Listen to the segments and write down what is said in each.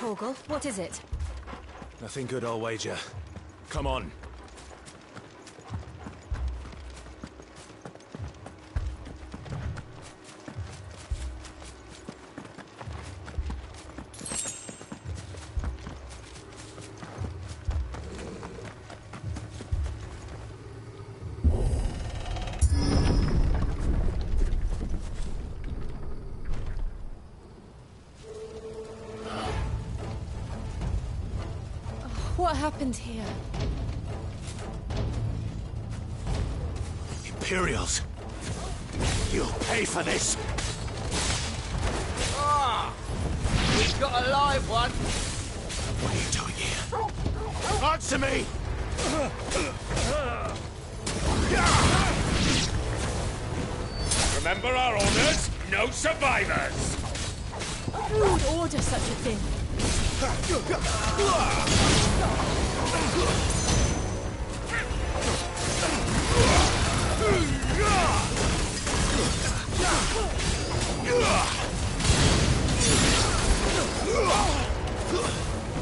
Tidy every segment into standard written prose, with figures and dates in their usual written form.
Torgal, what is it? Nothing good, I'll wager. Come on. What happened here? Imperials! You'll pay for this! Ah! We've got a live one! What are you doing here? Answer me! Remember our orders? No survivors! Who would order such a thing?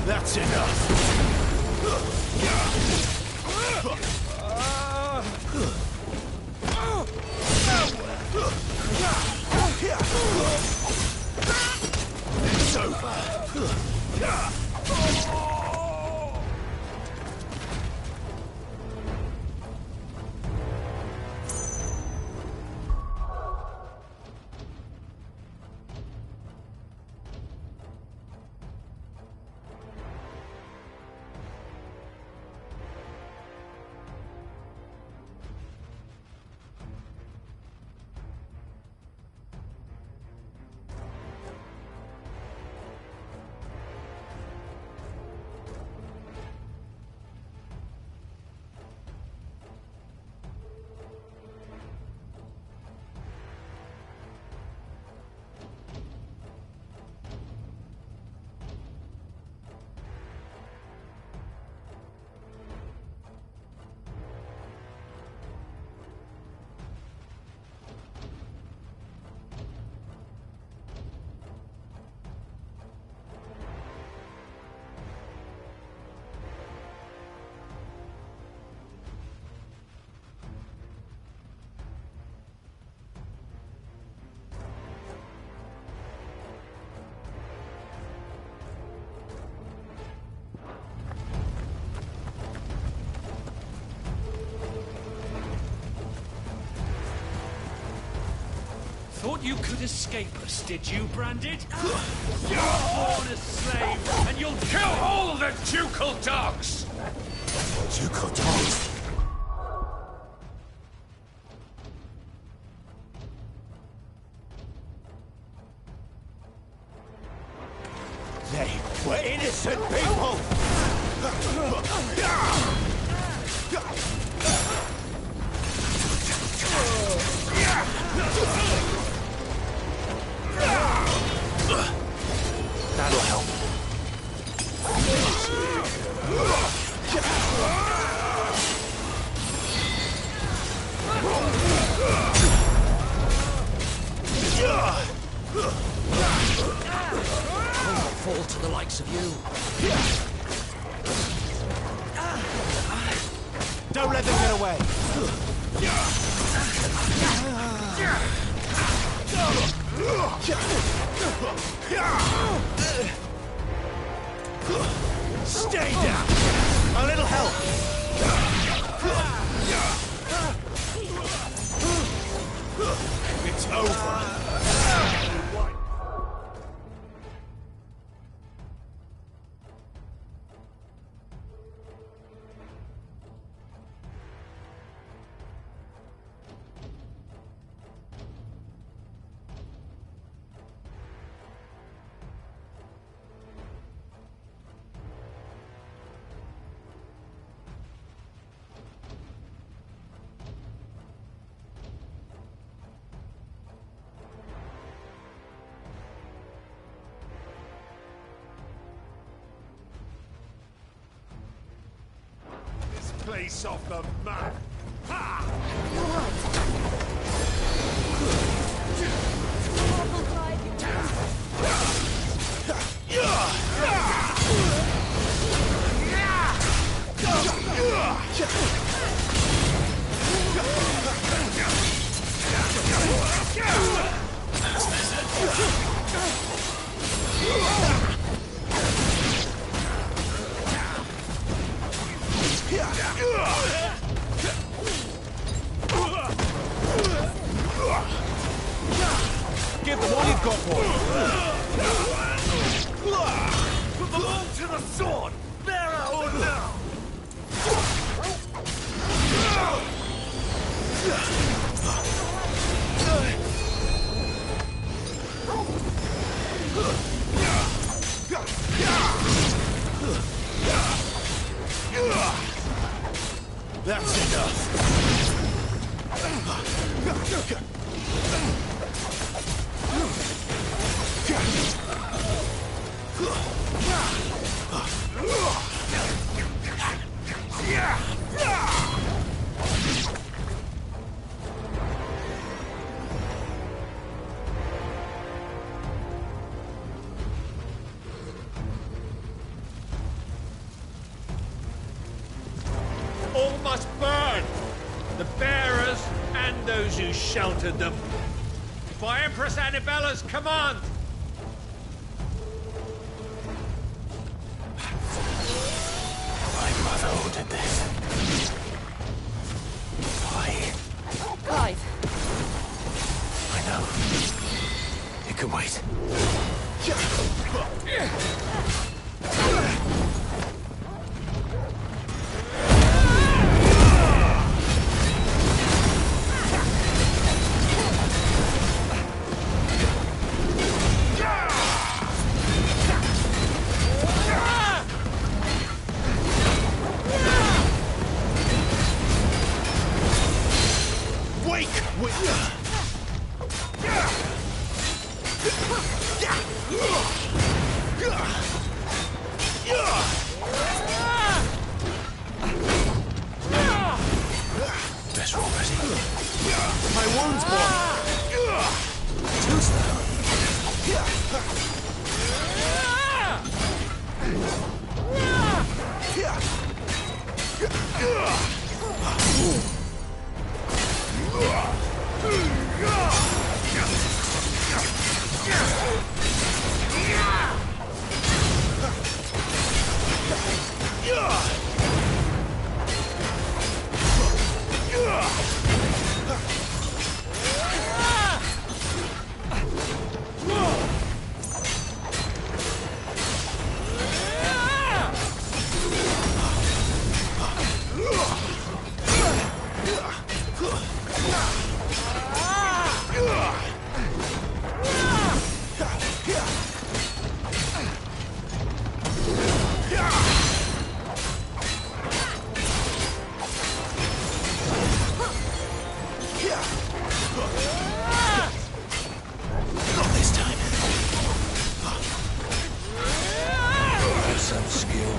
That's enough! It's over! Thought you could escape us, did you, Branded? You're born a slave, and you'll kill all the ducal dogs! Ducal dogs? They were innocent people! That'll help. Fall to the likes of you. Don't let them get away. Stay down. A little help. It's over. Place off the map! Ha! What? give them all you've got for them. Put them all to the sword! There or now! That's enough. All must burn! The bearers and those who sheltered them. By Empress Annibella's command! My mother ordered this. Why? Clive, I know. It can wait. Better already. My wounds, boy. Too slow. Not this time. Have some skill.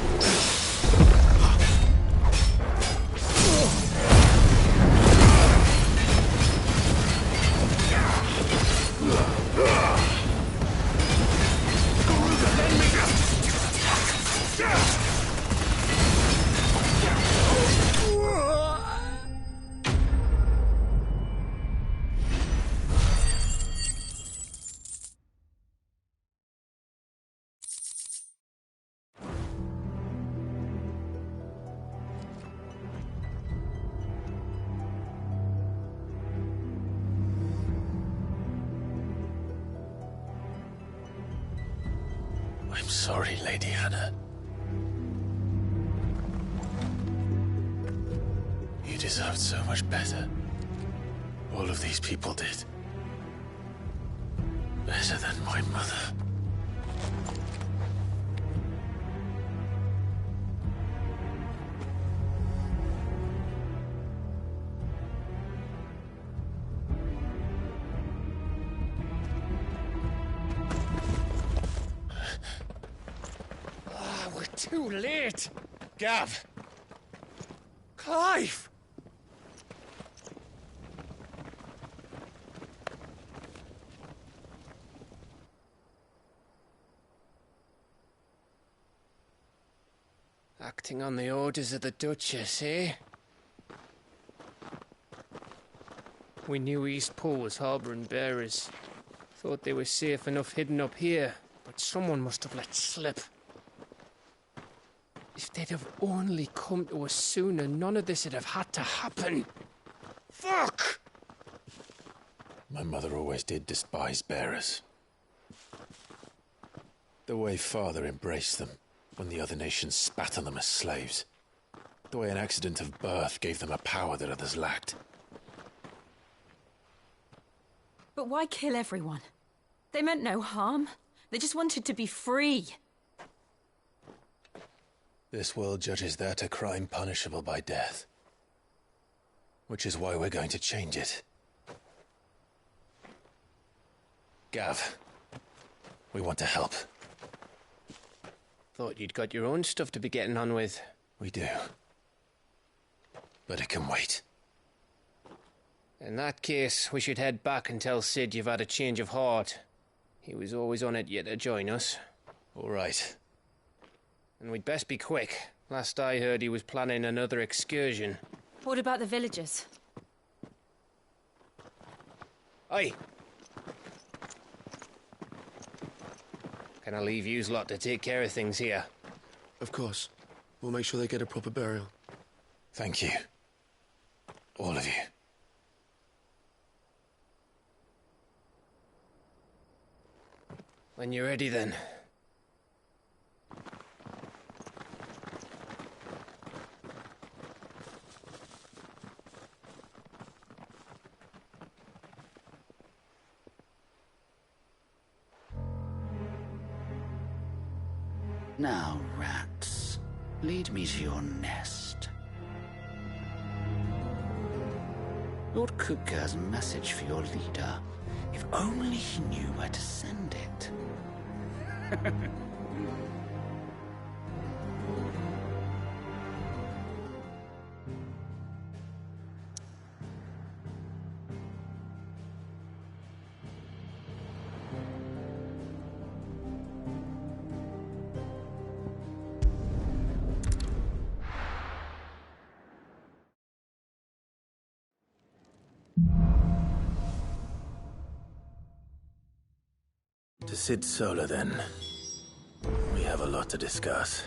I'm sorry, Lady Hannah. You deserved so much better. All of these people did. Better than my mother. We're too late! Gav! Clive! Acting on the orders of the Duchess, eh? We knew Eastpool was harbouring bearers. Thought they were safe enough hidden up here, but someone must have let slip. If they'd have only come to us sooner, none of this would have had to happen. Fuck! My My mother always did despise bearers. The way Father embraced them when the other nations spat on them as slaves. The way an accident of birth gave them a power that others lacked. But why kill everyone? They meant no harm. They just wanted to be free. This world judges that a crime punishable by death. Which is why we're going to change it. Gav, we want to help. Thought you'd got your own stuff to be getting on with. We do. But it can wait. In that case, we should head back and tell Sid you've had a change of heart. He was always on it yet to join us. All right. And we'd best be quick. Last I heard, he was planning another excursion. What about the villagers? Aye. Can I leave yous lot to take care of things here? Of course. We'll make sure they get a proper burial. Thank you. All of you. When you're ready, then. Now, rats, lead me to your nest. Lord Kupka's message for your leader. If only he knew where to send it. To Sid Solar, then. We have a lot to discuss.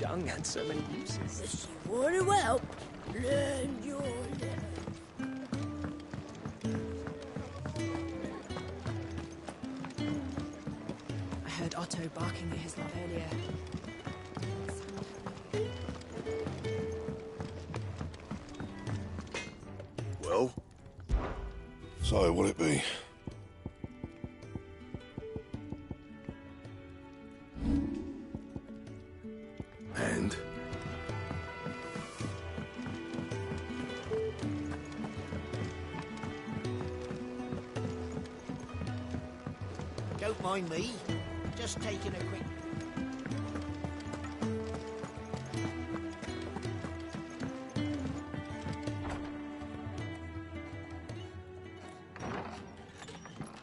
tongue had so many uses. If you want to help, learn your lesson. I heard Otto barking at his love earlier. Well? So, what'll it be? And? Don't mind me. Just taking a quick...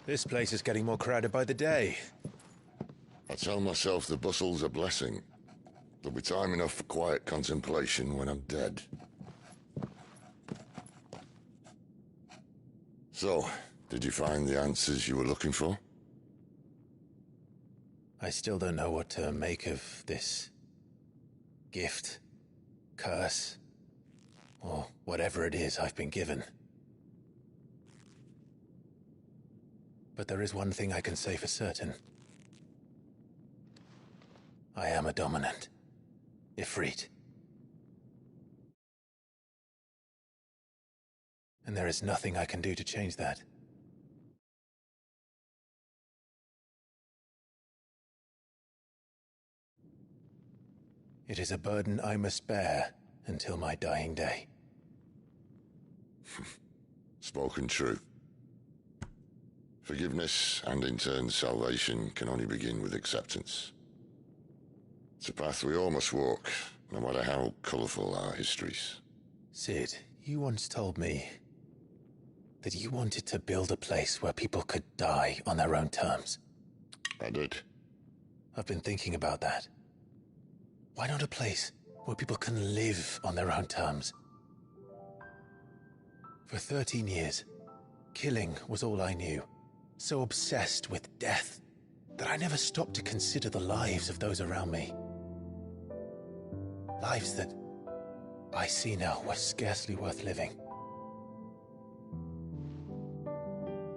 This place is getting more crowded by the day. I tell myself the bustle's a blessing. There'll be time enough for quiet contemplation when I'm dead. So, did you find the answers you were looking for? I still don't know what to make of this gift, curse, or whatever it is I've been given. But there is one thing I can say for certain. I am a dominant. Ifrit. And there is nothing I can do to change that. It is a burden I must bear until my dying day. Spoken true. Forgiveness, and in turn salvation, can only begin with acceptance. It's a path we all must walk, no matter how colourful our histories. Sid, you once told me that you wanted to build a place where people could die on their own terms. I did. I've been thinking about that. Why not a place where people can live on their own terms? For 13 years, killing was all I knew. So obsessed with death that I never stopped to consider the lives of those around me. Lives that I see now were scarcely worth living.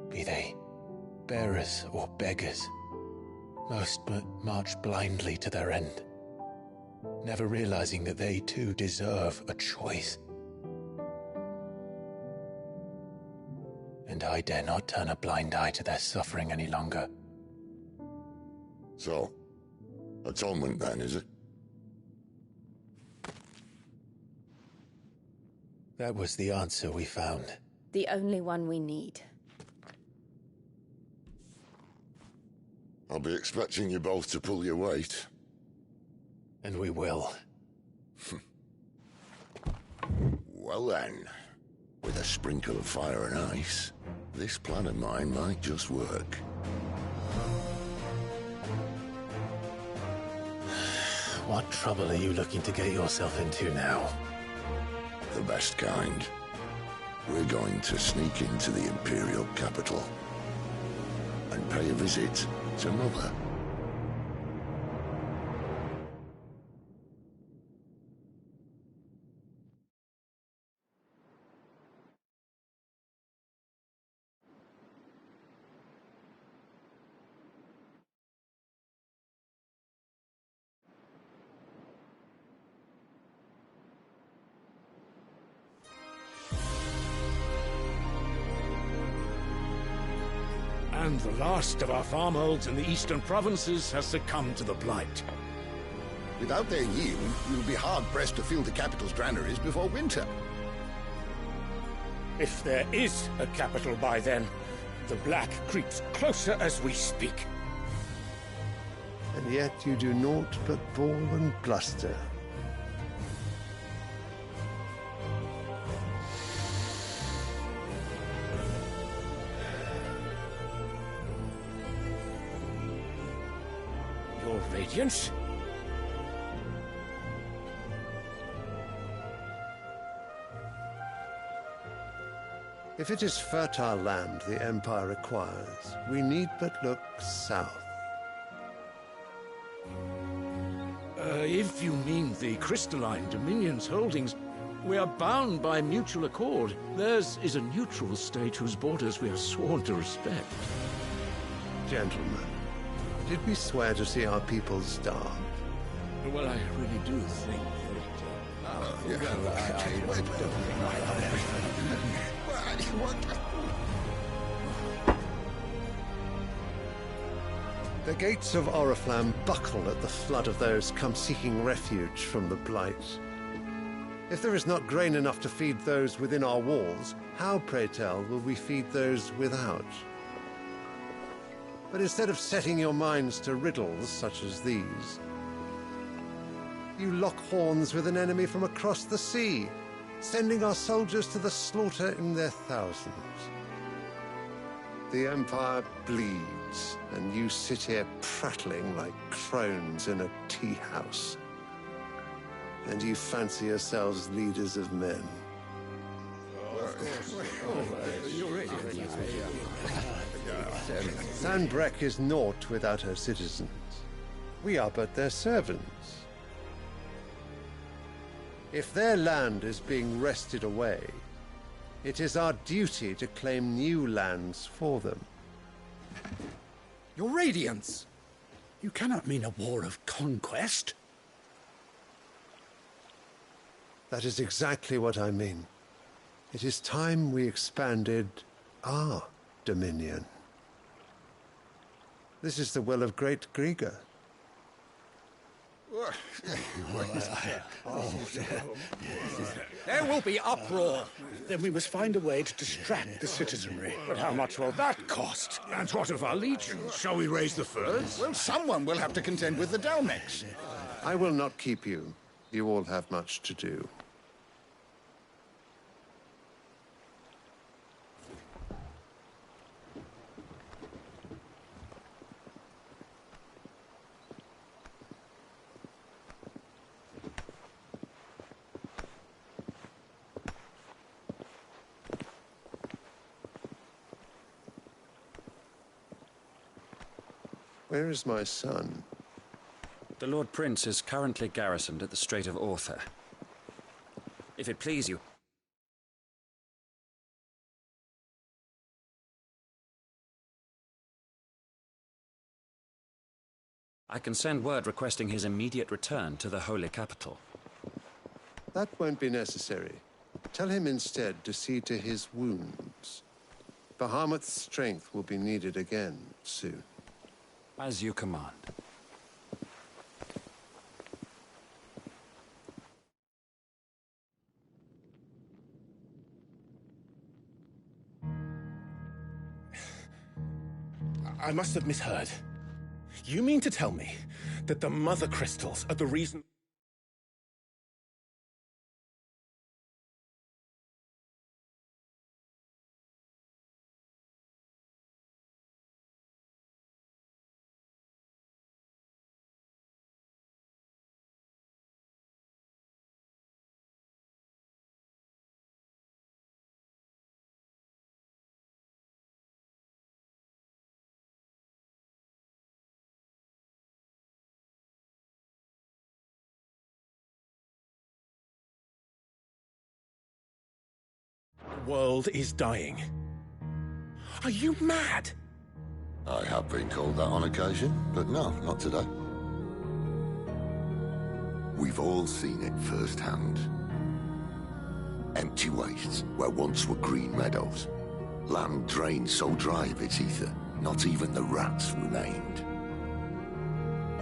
Be they bearers or beggars, most march blindly to their end, never realizing that they too deserve a choice. And I dare not turn a blind eye to their suffering any longer. So, atonement then, is it? That was the answer we found. The only one we need. I'll be expecting you both to pull your weight. And we will. Well then, with a sprinkle of fire and ice, this plan of mine might just work. What trouble are you looking to get yourself into now? The best kind. We're going to sneak into the Imperial capital and pay a visit to Mother. And the last of our farmholds in the eastern provinces has succumbed to the blight. Without their yield, we'll be hard-pressed to fill the capital's granaries before winter. If there is a capital by then, the black creeps closer as we speak. And yet you do naught but bawl and bluster. Your Radiance? If it is fertile land the Empire requires, we need but look south. If you mean the crystalline Dominion's holdings, we are bound by mutual accord. Theirs is a neutral state whose borders we are sworn to respect. Gentlemen, did we swear to see our people starve? Well, I really do think The gates of Oriflamme buckle at the flood of those come seeking refuge from the Blight. If there is not grain enough to feed those within our walls, how, pray tell, will we feed those without? But instead of setting your minds to riddles such as these, you lock horns with an enemy from across the sea, sending our soldiers to the slaughter in their thousands. The Empire bleeds, and you sit here prattling like crones in a tea house. And you fancy yourselves leaders of men. Sandbreck is naught without her citizens. We are but their servants. If their land is being wrested away, it is our duty to claim new lands for them. Your Radiance! You cannot mean a war of conquest. That is exactly what I mean. It is time we expanded our dominion. This is the will of great Grieger. There will be uproar. Then we must find a way to distract the citizenry. But how much will that cost? And what of our legions? Shall we raise the furs? Well, someone will have to contend with the Dalmex. I will not keep you. You all have much to do. Where is my son? The Lord Prince is currently garrisoned at the Strait of Arthur. If it please you, I can send word requesting his immediate return to the Holy Capital. That won't be necessary. Tell him instead to see to his wounds. Bahamut's strength will be needed again soon. As you command. I must have misheard. You mean to tell me that the Mother Crystals are the reason... The world is dying. Are you mad? I have been called that on occasion, but no, not today. We've all seen it firsthand. Empty wastes where once were green meadows. Land drained so dry of its ether, not even the rats remained.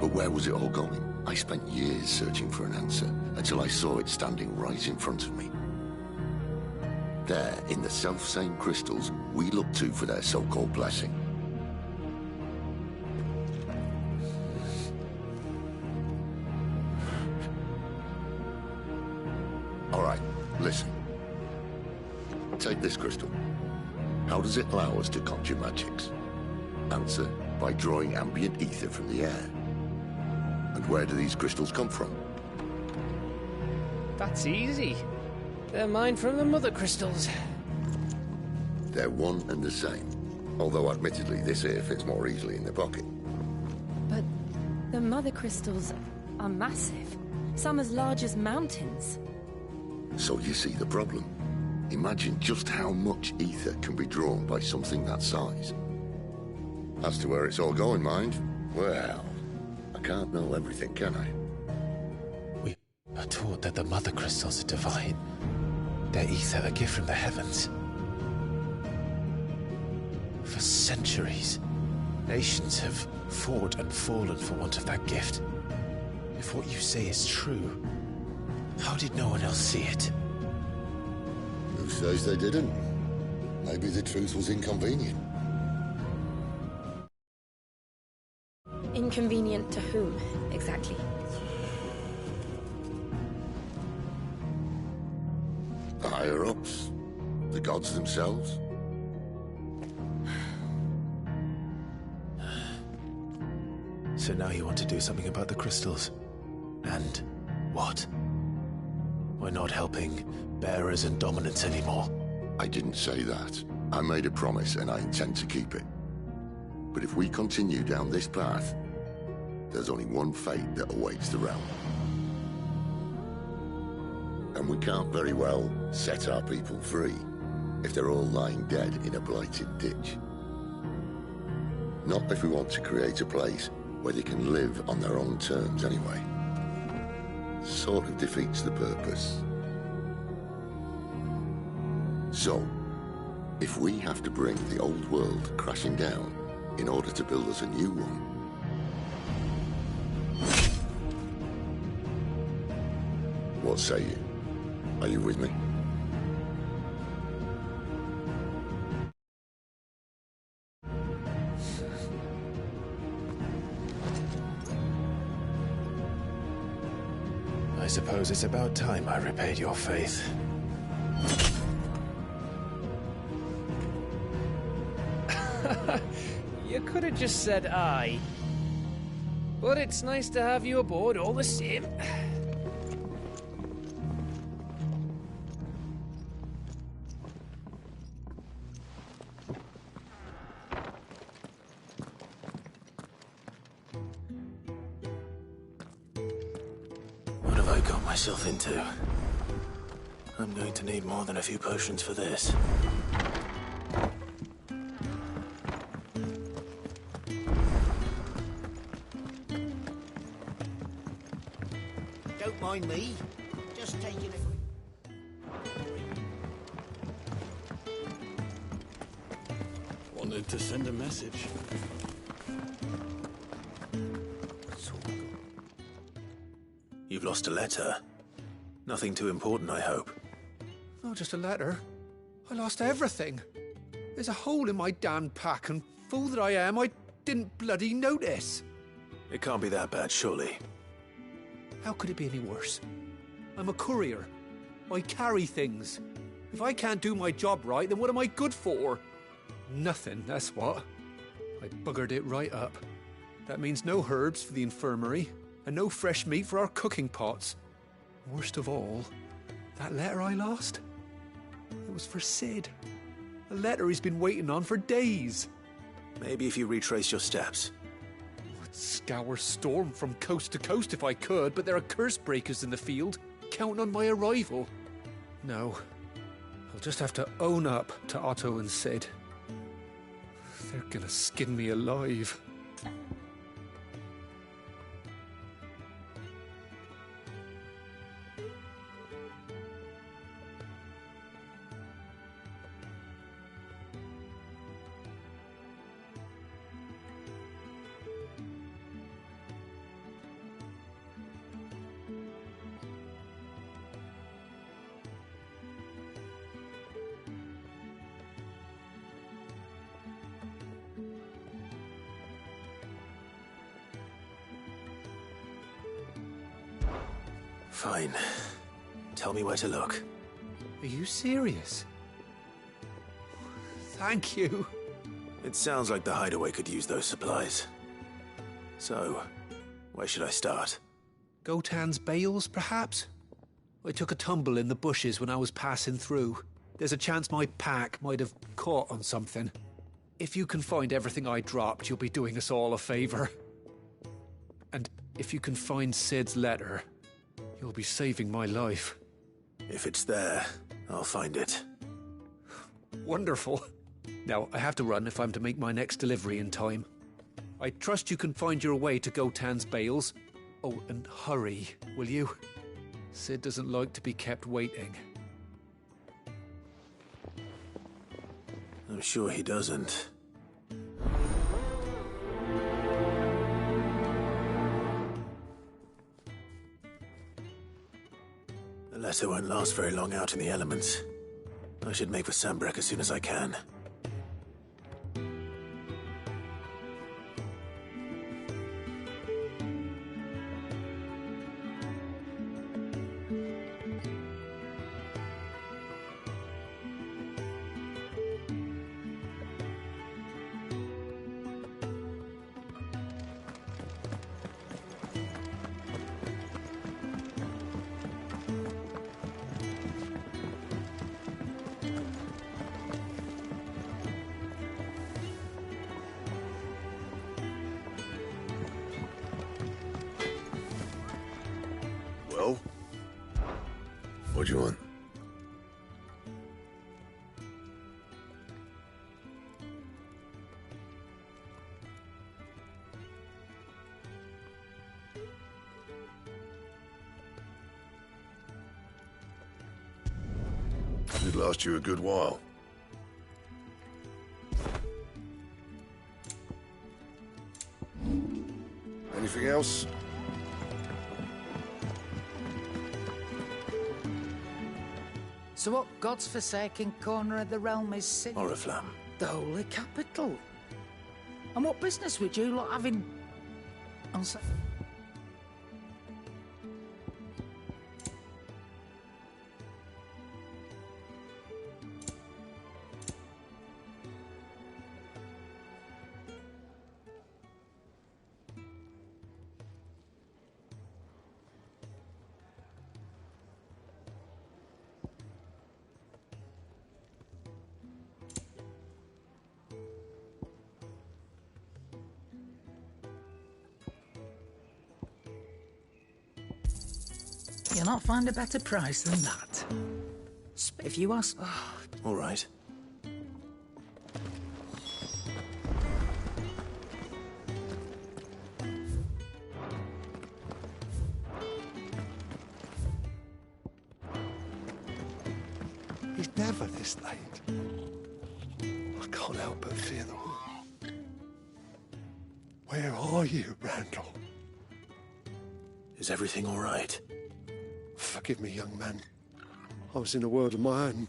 But where was it all going? I spent years searching for an answer, until I saw it standing right in front of me. There, in the self-same crystals we look to for their so-called blessing. All right, listen. Take this crystal. How does it allow us to conjure magics? Answer, by drawing ambient ether from the air. And where do these crystals come from? That's easy. They're mine from the Mother Crystals. They're one and the same. Although admittedly this here fits more easily in the pocket. But the Mother Crystals are massive. Some as large as mountains. So you see the problem. Imagine just how much ether can be drawn by something that size. As to where it's all going, mind, well, I can't know everything, can I? We are taught that the mother crystals are divine. Their ether a gift from the heavens. For centuries, nations have fought and fallen for want of that gift. If what you say is true, how did no one else see it? Who says they didn't? Maybe the truth was inconvenient. Inconvenient to whom, exactly? The higher-ups? The gods themselves? So now you want to do something about the crystals? And what? We're not helping bearers and dominants anymore. I didn't say that. I made a promise and I intend to keep it. But if we continue down this path, there's only one fate that awaits the realm. And we can't very well set our people free if they're all lying dead in a blighted ditch. Not if we want to create a place where they can live on their own terms anyway. Sort of defeats the purpose. So, if we have to bring the old world crashing down in order to build us a new one, what say you? Are you with me? I suppose it's about time I repaid your faith. You could have just said aye. But it's nice to have you aboard all the same. What have I got myself into? I'm going to need more than a few potions for this. Don't mind me. Just taking it. Wanted to send a message. You've lost a letter. Nothing too important, I hope. Not just a letter. I lost everything. There's a hole in my damn pack, and fool that I am, I didn't bloody notice. It can't be that bad, surely. How could it be any worse? I'm a courier. I carry things. If I can't do my job right, then what am I good for? Nothing, that's what. I buggered it right up. That means no herbs for the infirmary, and no fresh meat for our cooking pots. Worst of all, that letter I lost? It was for Sid. A letter he's been waiting on for days. Maybe if you retrace your steps. I'd scour Storm from coast to coast if I could, but there are curse breakers in the field, counting on my arrival. No, I'll just have to own up to Otto and Sid. They're gonna skin me alive. Fine. Tell me where to look. Are you serious? Thank you. It sounds like the hideaway could use those supplies. So, where should I start? Gotan's bales, perhaps? I took a tumble in the bushes when I was passing through. There's a chance my pack might have caught on something. If you can find everything I dropped, you'll be doing us all a favor. And if you can find Sid's letter, you'll be saving my life. If it's there, I'll find it. Wonderful. Now, I have to run if I'm to make my next delivery in time. I trust you can find your way to Gotan's bales. Oh, and hurry, will you? Sid doesn't like to be kept waiting. I'm sure he doesn't. The letter won't last very long out in the elements. I should make for Sambrek as soon as I can. Well? What do you want? Should last you a good while. Anything else? So what God's forsaken corner of the realm is Sin? Oriflamme. The holy capital. And what business would you lot having on You'll not find a better price than that. If you ask... All right. He's never this late. I can't help but fear the war. Where are you, Randall? Is everything all right? Forgive me, young man. I was in a world of my own.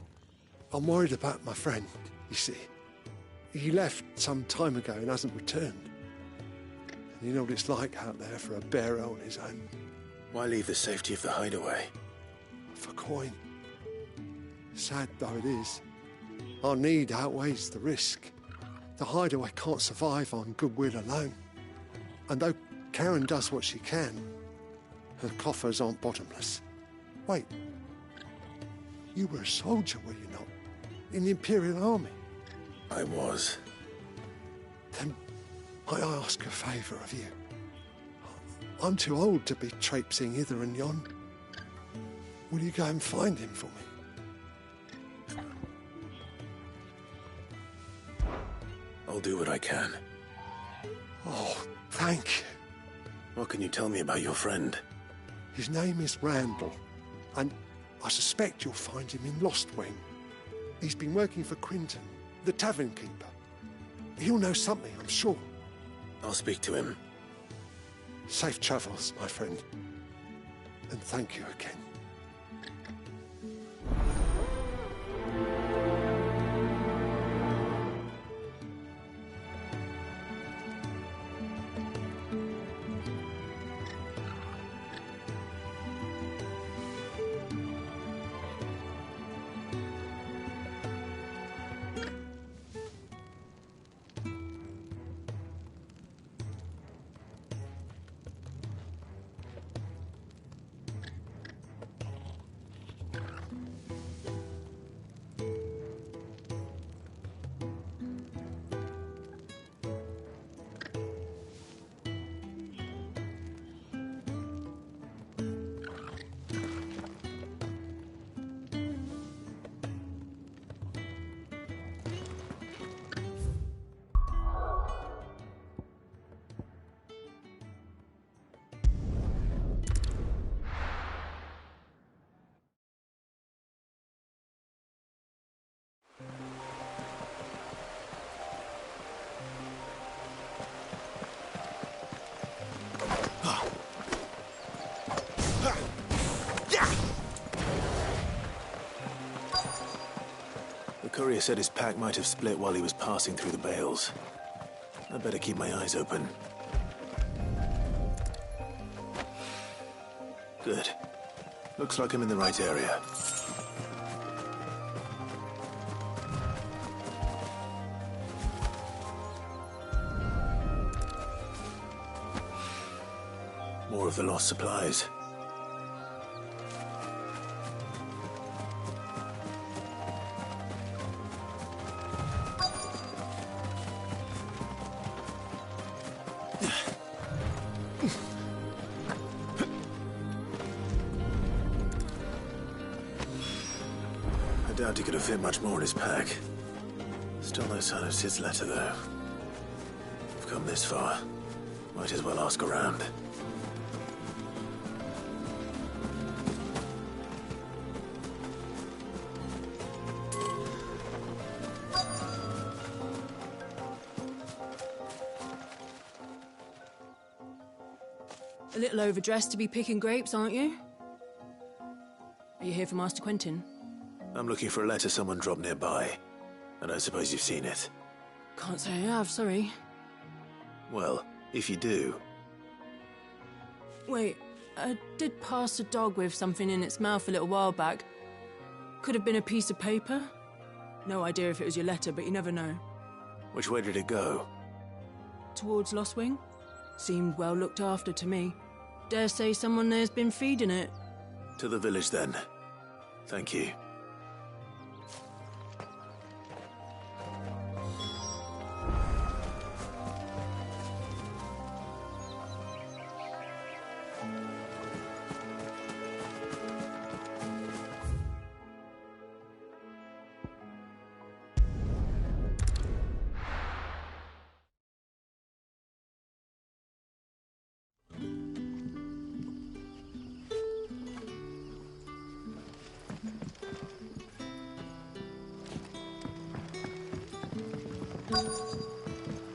I'm worried about my friend, you see. He left some time ago and hasn't returned. And you know what it's like out there for a bearer on his own. Why leave the safety of the hideaway? For coin. Sad though it is, our need outweighs the risk. The hideaway can't survive on goodwill alone. And though Karen does what she can, her coffers aren't bottomless. Wait, you were a soldier, were you not? In the Imperial Army? I was. Then might I ask a favour of you? I'm too old to be traipsing hither and yon. Will you go and find him for me? I'll do what I can. Oh, thank you. What can you tell me about your friend? His name is Randall, and I suspect you'll find him in Lostwing. He's been working for Quinton, the tavern keeper. He'll know something, I'm sure. I'll speak to him. Safe travels, my friend. And thank you again. Courier said his pack might have split while he was passing through the bales. I'd better keep my eyes open. Good. Looks like I'm in the right area. More of the lost supplies. I doubt he could have fit much more in his pack. Still no sign of Sid's letter, though. We've come this far. Might as well ask around. A little overdressed to be picking grapes, aren't you? Are you here for Master Quentin? I'm looking for a letter someone dropped nearby. I don't suppose you've seen it. Can't say I have, sorry. Well, if you do... Wait, I did pass a dog with something in its mouth a little while back. Could have been a piece of paper. No idea if it was your letter, but you never know. Which way did it go? Towards Lost Wing? Seemed well looked after to me. Dare say someone there's been feeding it. To the village, then. Thank you.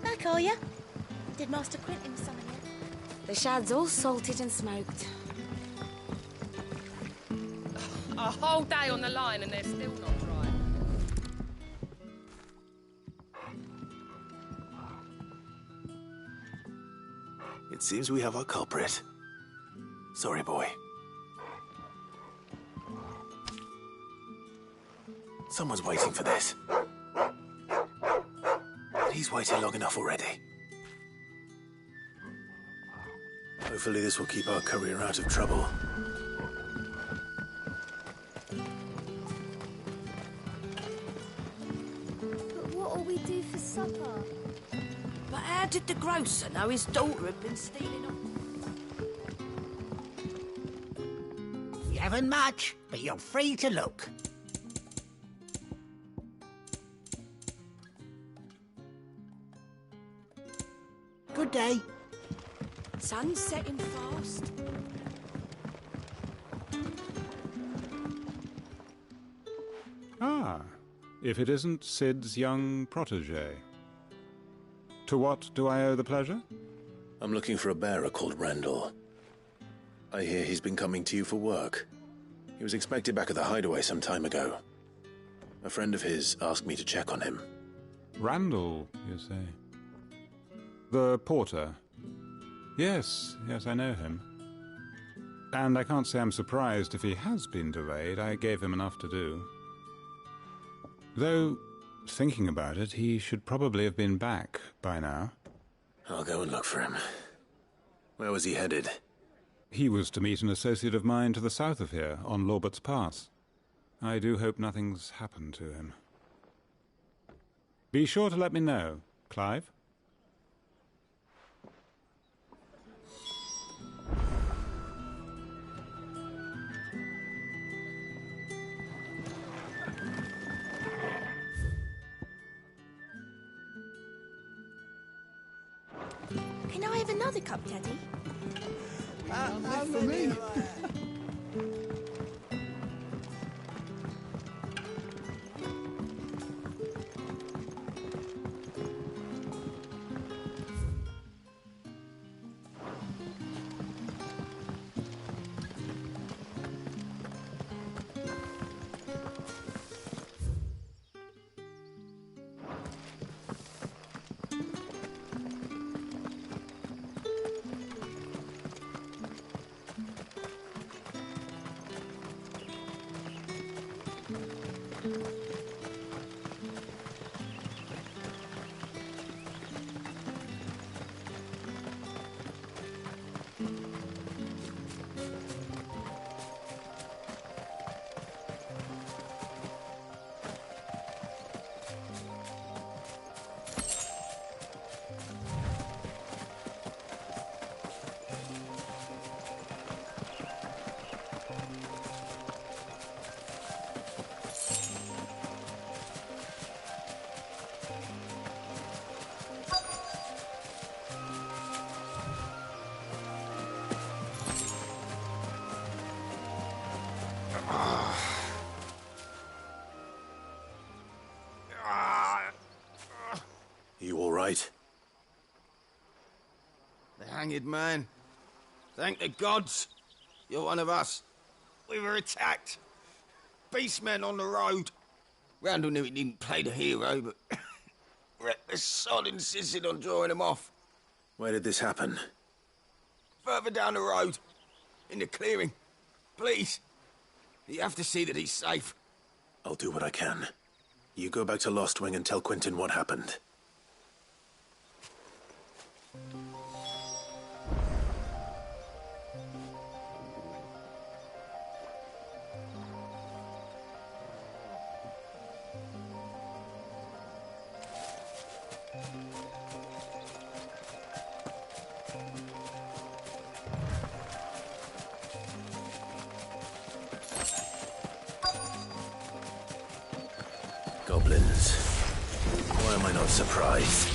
Back, are you? Did Master Quentin summon you? The shad's all salted and smoked. A whole day on the line and they're still not dry. It seems we have our culprit. Sorry, boy. Someone's waiting for this. He's waited long enough already. Hopefully this will keep our courier out of trouble. But what'll we do for supper? But how did the grocer know his daughter had been stealing up? You haven't much, but you're free to look. Good day. Sun's setting fast. Ah, if it isn't Sid's young protege. To what do I owe the pleasure? I'm looking for a bearer called Randall. I hear he's been coming to you for work. He was expected back at the hideaway some time ago. A friend of his asked me to check on him. Randall, you say? The porter? Yes, I know him. And I can't say I'm surprised if he has been delayed. I gave him enough to do. Though, thinking about it, he should probably have been back by now. I'll go and look for him. Where was he headed? He was to meet an associate of mine to the south of here, on Lorbert's Pass. I do hope nothing's happened to him. Be sure to let me know, Clive. Can I have another cup, Daddy? For me. right? The hanged man. Thank the gods. You're one of us. We were attacked. Beastmen on the road. Randall knew he didn't play the hero, but the sod insisted on drawing him off. Where did this happen? Further down the road. In the clearing. Please. You have to see that he's safe. I'll do what I can. You go back to Lost Wing and tell Quentin what happened. Goblins. Why am I not surprised?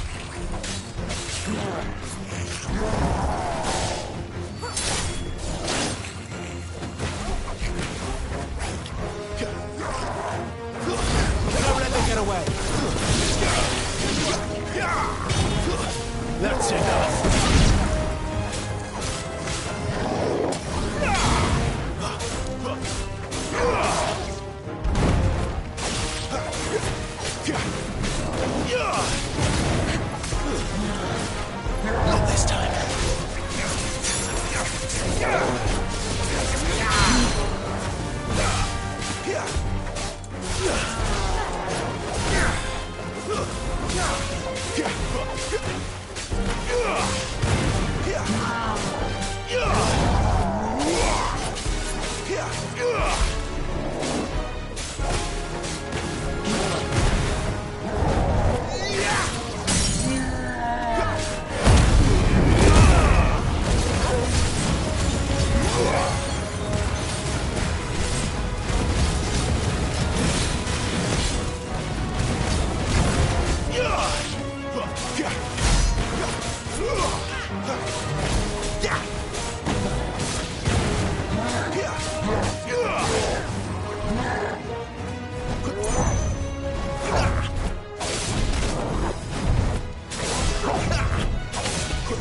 Don't let them get away. That's enough. Not this time.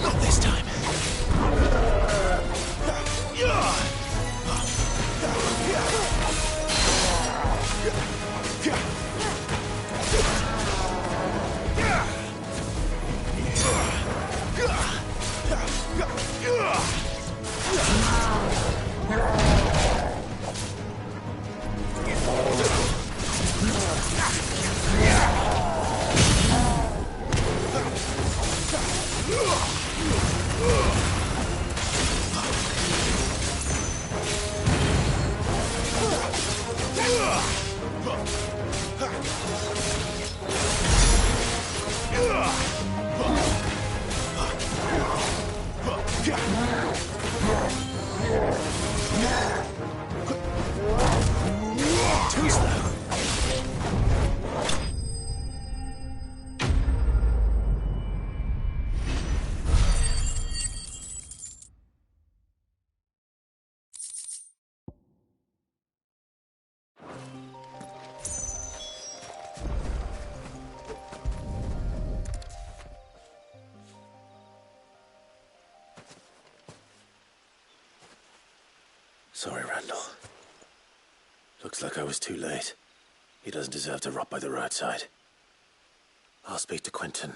Not this time. Too slow. Sorry, Randall. Looks like I was too late. He doesn't deserve to rot by the roadside. I'll speak to Quentin.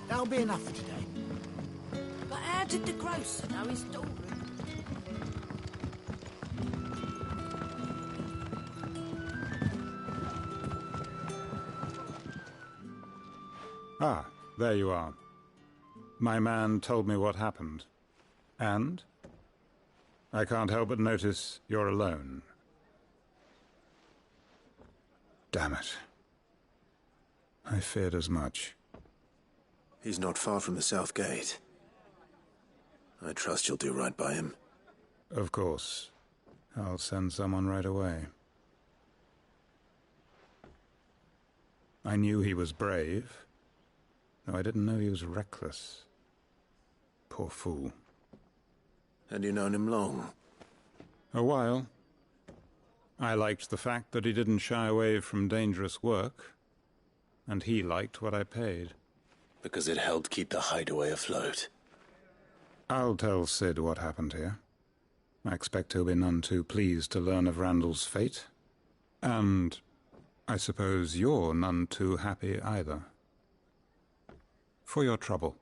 That'll be enough for today. But how did the grocer know his daughter? Ah, there you are. My man told me what happened. And? I can't help but notice you're alone. Damn it. I feared as much. He's not far from the South Gate. I trust you'll do right by him. Of course. I'll send someone right away. I knew he was brave, though I didn't know he was reckless. Poor fool. Had you known him long? A while. I liked the fact that he didn't shy away from dangerous work, and he liked what I paid. Because it helped keep the hideaway afloat. I'll tell Sid what happened here. I expect he'll be none too pleased to learn of Randall's fate. And I suppose you're none too happy either. For your trouble.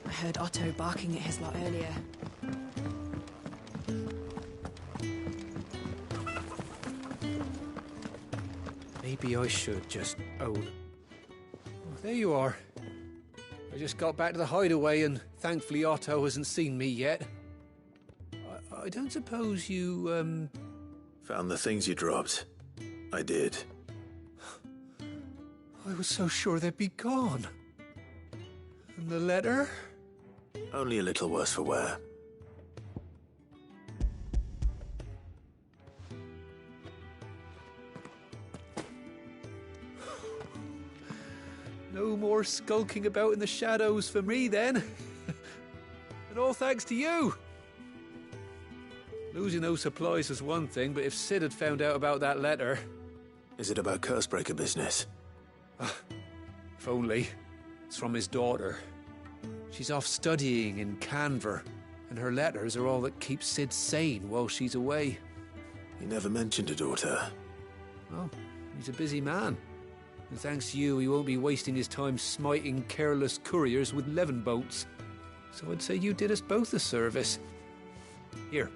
I heard Otto barking at his lot earlier. Maybe I should just own... Oh, there you are. I just got back to the hideaway and thankfully Otto hasn't seen me yet. I don't suppose you, Found the things you dropped. I did. I was so sure they'd be gone. And the letter? Only a little worse for wear. No more skulking about in the shadows for me, then. And all thanks to you. Losing those supplies was one thing, but if Sid had found out about that letter... Is it about Cursebreaker business? If only. It's from his daughter. She's off studying in Canver, and her letters are all that keep Sid sane while she's away. He never mentioned a daughter. Well, he's a busy man. And thanks to you, he won't be wasting his time smiting careless couriers with levin boats. So I'd say you did us both a service. Here,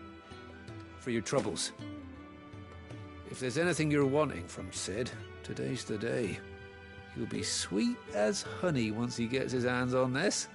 for your troubles. If there's anything you're wanting from Sid, today's the day. He'll be sweet as honey once he gets his hands on this.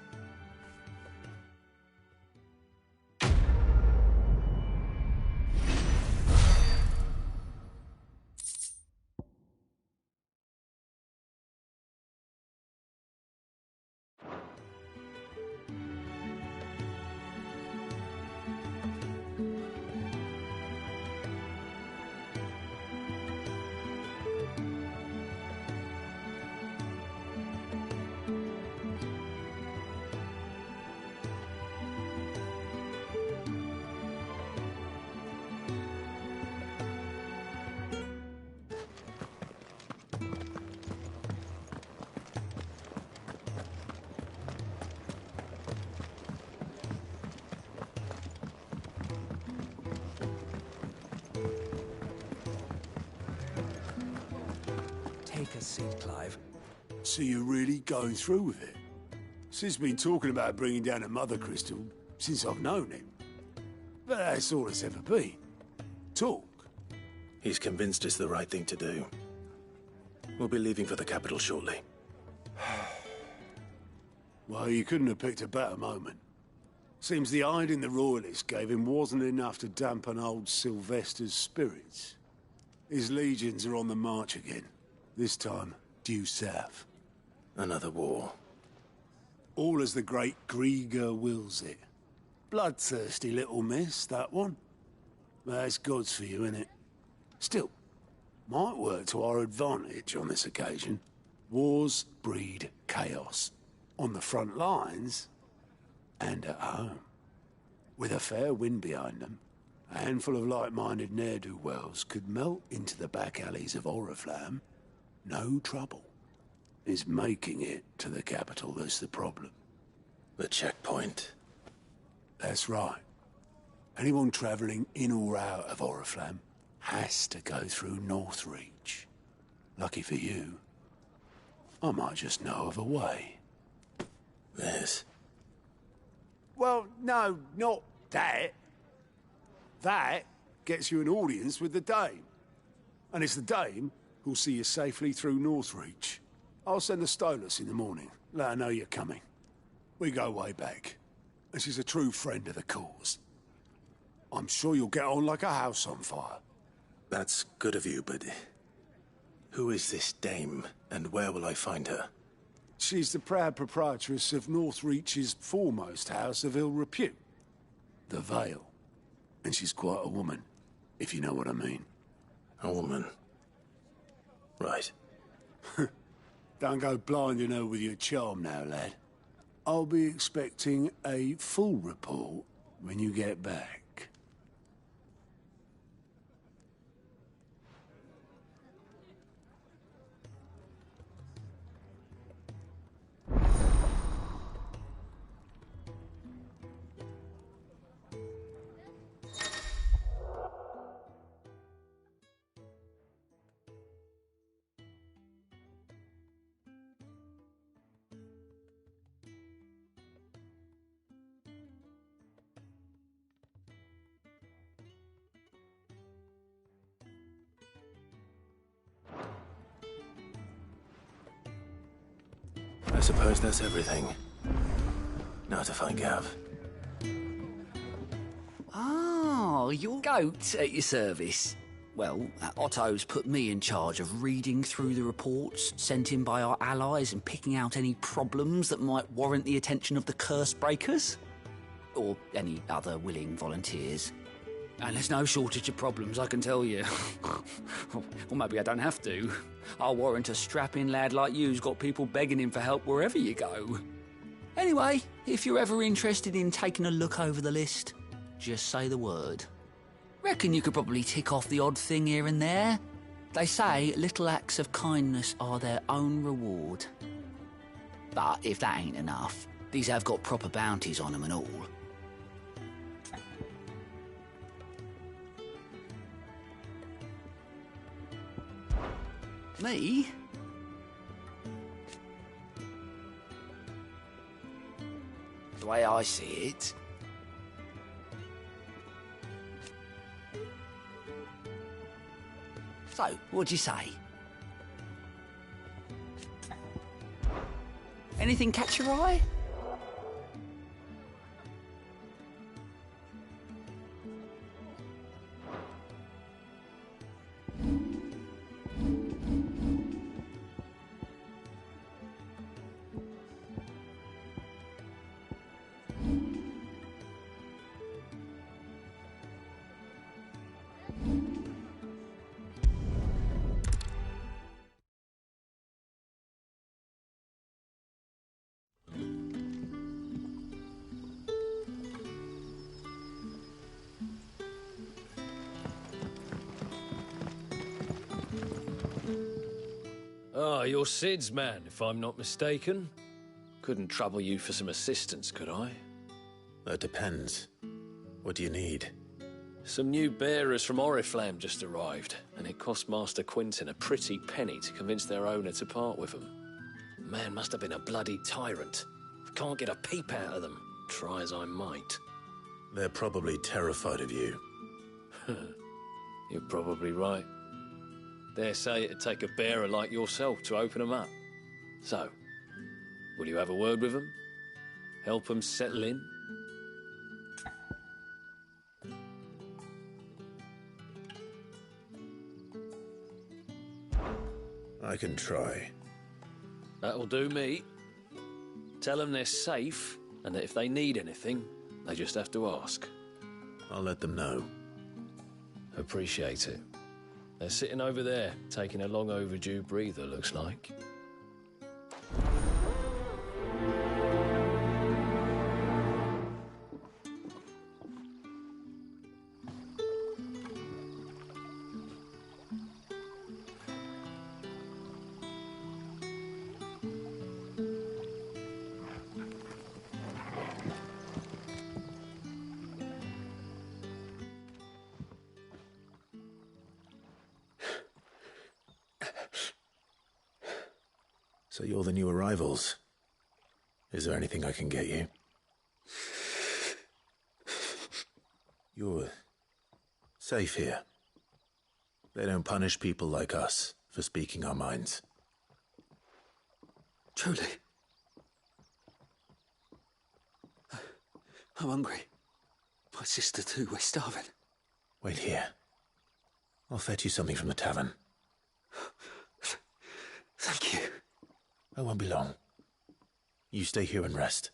Take a seat, Clive. So you're really going through with it? Sid's been talking about bringing down a mother crystal since I've known him. But that's all it's ever been. Talk. He's convinced it's the right thing to do. We'll be leaving for the capital shortly. Well, you couldn't have picked a better moment. Seems the hiding the Royalists gave him wasn't enough to dampen old Sylvester's spirits. His legions are on the march again. This time, due south. Another war. All as the great Grieger wills it. Bloodthirsty little miss, that one. That's God's for you, innit? Still, might work to our advantage on this occasion. Wars breed chaos. on the front lines and at home. With a fair wind behind them, a handful of like-minded ne'er-do-wells could melt into the back alleys of Oriflamme. No trouble. It's making it to the capital that's the problem. The checkpoint. That's right. Anyone travelling in or out of Oriflamme has to go through Northreach. Lucky for you, I might just know of a way. This? Well, no, not that. That gets you an audience with the Dame. And it's the Dame who'll see you safely through Northreach. I'll send the Stolas in the morning. Let her know you're coming. We go way back. And she's a true friend of the cause. I'm sure you'll get on like a house on fire. That's good of you, but... who is this Dame, and where will I find her? She's the proud proprietress of Northreach's foremost house of ill repute. The Vale. And she's quite a woman, if you know what I mean. A woman? Right. Don't go blinding her with your charm now, lad. I'll be expecting a full report when you get back. I suppose that's everything. Now to find Gav. Oh, your goat at your service. Well, Otto's put me in charge of reading through the reports sent in by our allies and picking out any problems that might warrant the attention of the curse breakers. Or any other willing volunteers. And there's no shortage of problems, I can tell you. Or maybe I don't have to. I'll warrant a strapping lad like you's got people begging him for help wherever you go. Anyway, if you're ever interested in taking a look over the list, just say the word. Reckon you could probably tick off the odd thing here and there. They say little acts of kindness are their own reward. But if that ain't enough, these have got proper bounties on them and all. Me? The way I see it... So, what'd you say? Anything catch your eye? Ah, you're Sid's man, if I'm not mistaken. Couldn't trouble you for some assistance, could I? That depends. What do you need? Some new bearers from Oriflamme just arrived, and it cost Master Quinton a pretty penny to convince their owner to part with them. The man must have been a bloody tyrant. I can't get a peep out of them, try as I might. They're probably terrified of you. You're probably right. Dare say it'd take a bearer like yourself to open them up. So, will you have a word with them? Help them settle in? I can try. That'll do me. Tell them they're safe, and that if they need anything, they just have to ask. I'll let them know. Appreciate it. They're sitting over there, taking a long overdue breather, looks like. So you're the new arrivals. Is there anything I can get you? You're safe here. They don't punish people like us for speaking our minds. Truly. I'm hungry. My sister too, we're starving. Wait here. I'll fetch you something from the tavern. Thank you. I won't be long. You stay here and rest.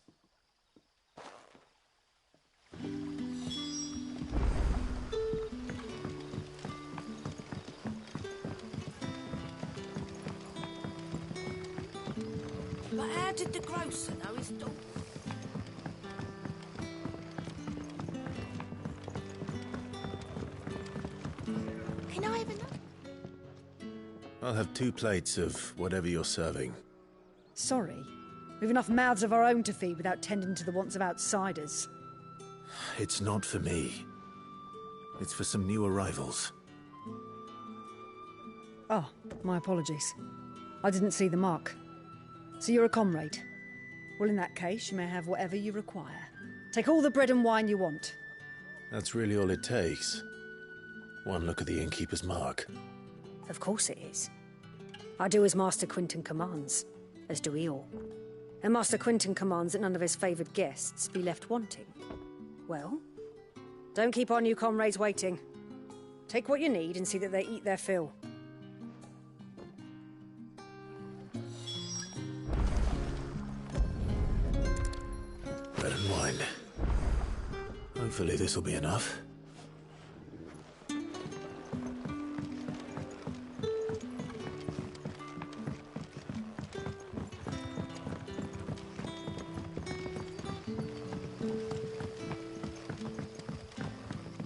But how did the grocer know his dog? Can I have another? I'll have 2 plates of whatever you're serving. Sorry. We've enough mouths of our own to feed without tending to the wants of outsiders. It's not for me. It's for some new arrivals. Oh, my apologies. I didn't see the mark. So you're a comrade. Well, in that case, you may have whatever you require. Take all the bread and wine you want. That's really all it takes. One look at the innkeeper's mark. Of course it is. I do as Master Quinton commands, as do we all. And Master Quinton commands that none of his favoured guests be left wanting. Well, don't keep our new comrades waiting. Take what you need and see that they eat their fill. Bread and wine. Hopefully this'll be enough.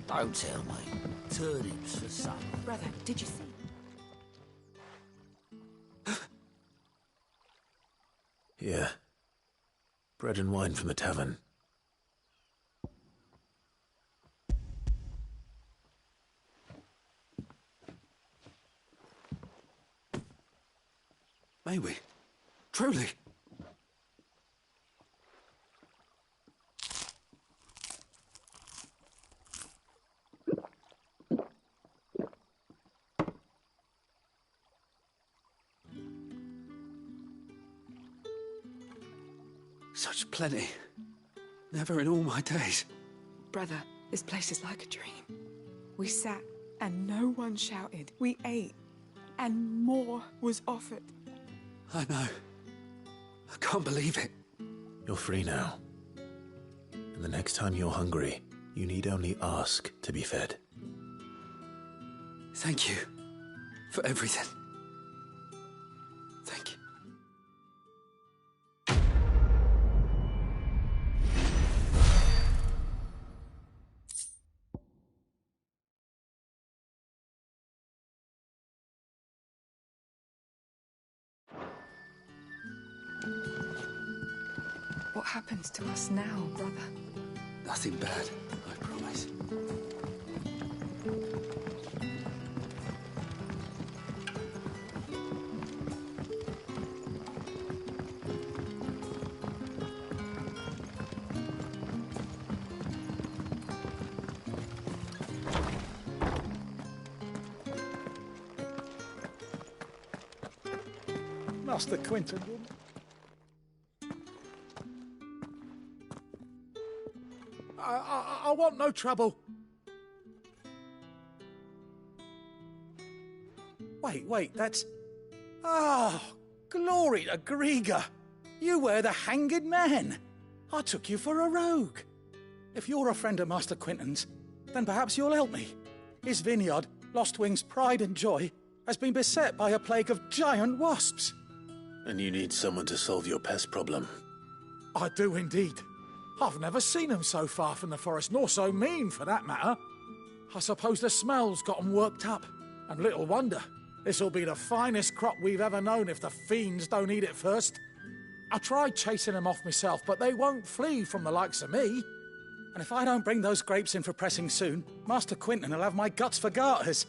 Don't tell me. Turnips for supper. Brother, did you see? Here. Bread and wine from the tavern. May we? Truly? Such plenty. Never in all my days. Brother, this place is like a dream. We sat and no one shouted. We ate and more was offered. I know. I can't believe it. You're free now. And the next time you're hungry, you need only ask to be fed. Thank you for everything. Thank you. What happens to us now, brother? Nothing bad, I promise. Master Quinton. I want no trouble. Wait, that's... Oh, glory to Grieger. You were the hanged man. I took you for a rogue. If you're a friend of Master Quinton's, then perhaps you'll help me. His vineyard, Lostwing's pride and joy, has been beset by a plague of giant wasps. And you need someone to solve your pest problem. I do indeed. I've never seen them so far from the forest, nor so mean, for that matter. I suppose the smell's got them worked up. And little wonder. This'll be the finest crop we've ever known if the fiends don't eat it first. I tried chasing them off myself, but they won't flee from the likes of me. And if I don't bring those grapes in for pressing soon, Master Quinton will have my guts for garters.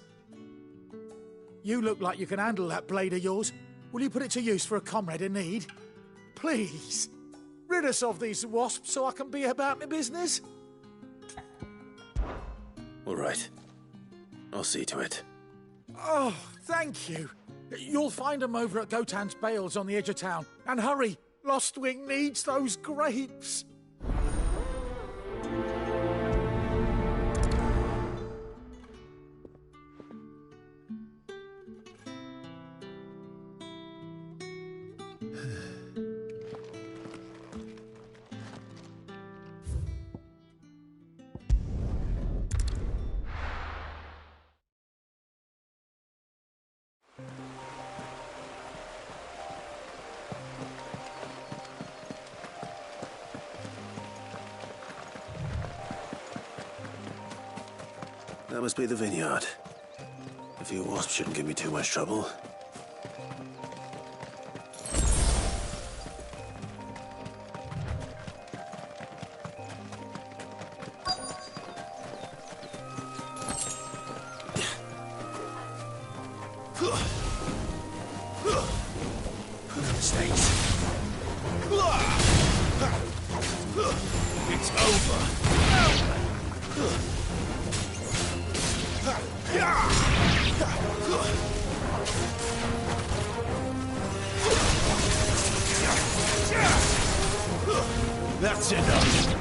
You look like you can handle that blade of yours. will you put it to use for a comrade in need? Please, rid us of these wasps so I can be about my business. All right. I'll see to it. Oh, thank you. You'll find them over at Gotan's bales on the edge of town. And hurry, Lostwing needs those grapes. That must be the vineyard. A few wasps shouldn't give me too much trouble. Mistakes. It's over. That's enough.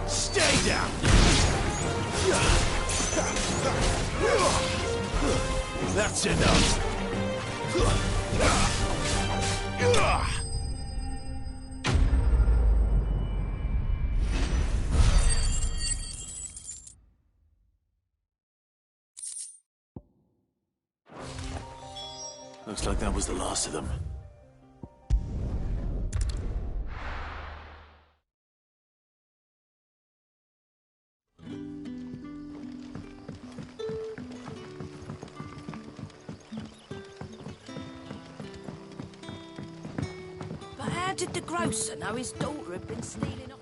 Stay down. That's enough. Looks like that was the last of them. But how did the grocer know his daughter had been stealing off?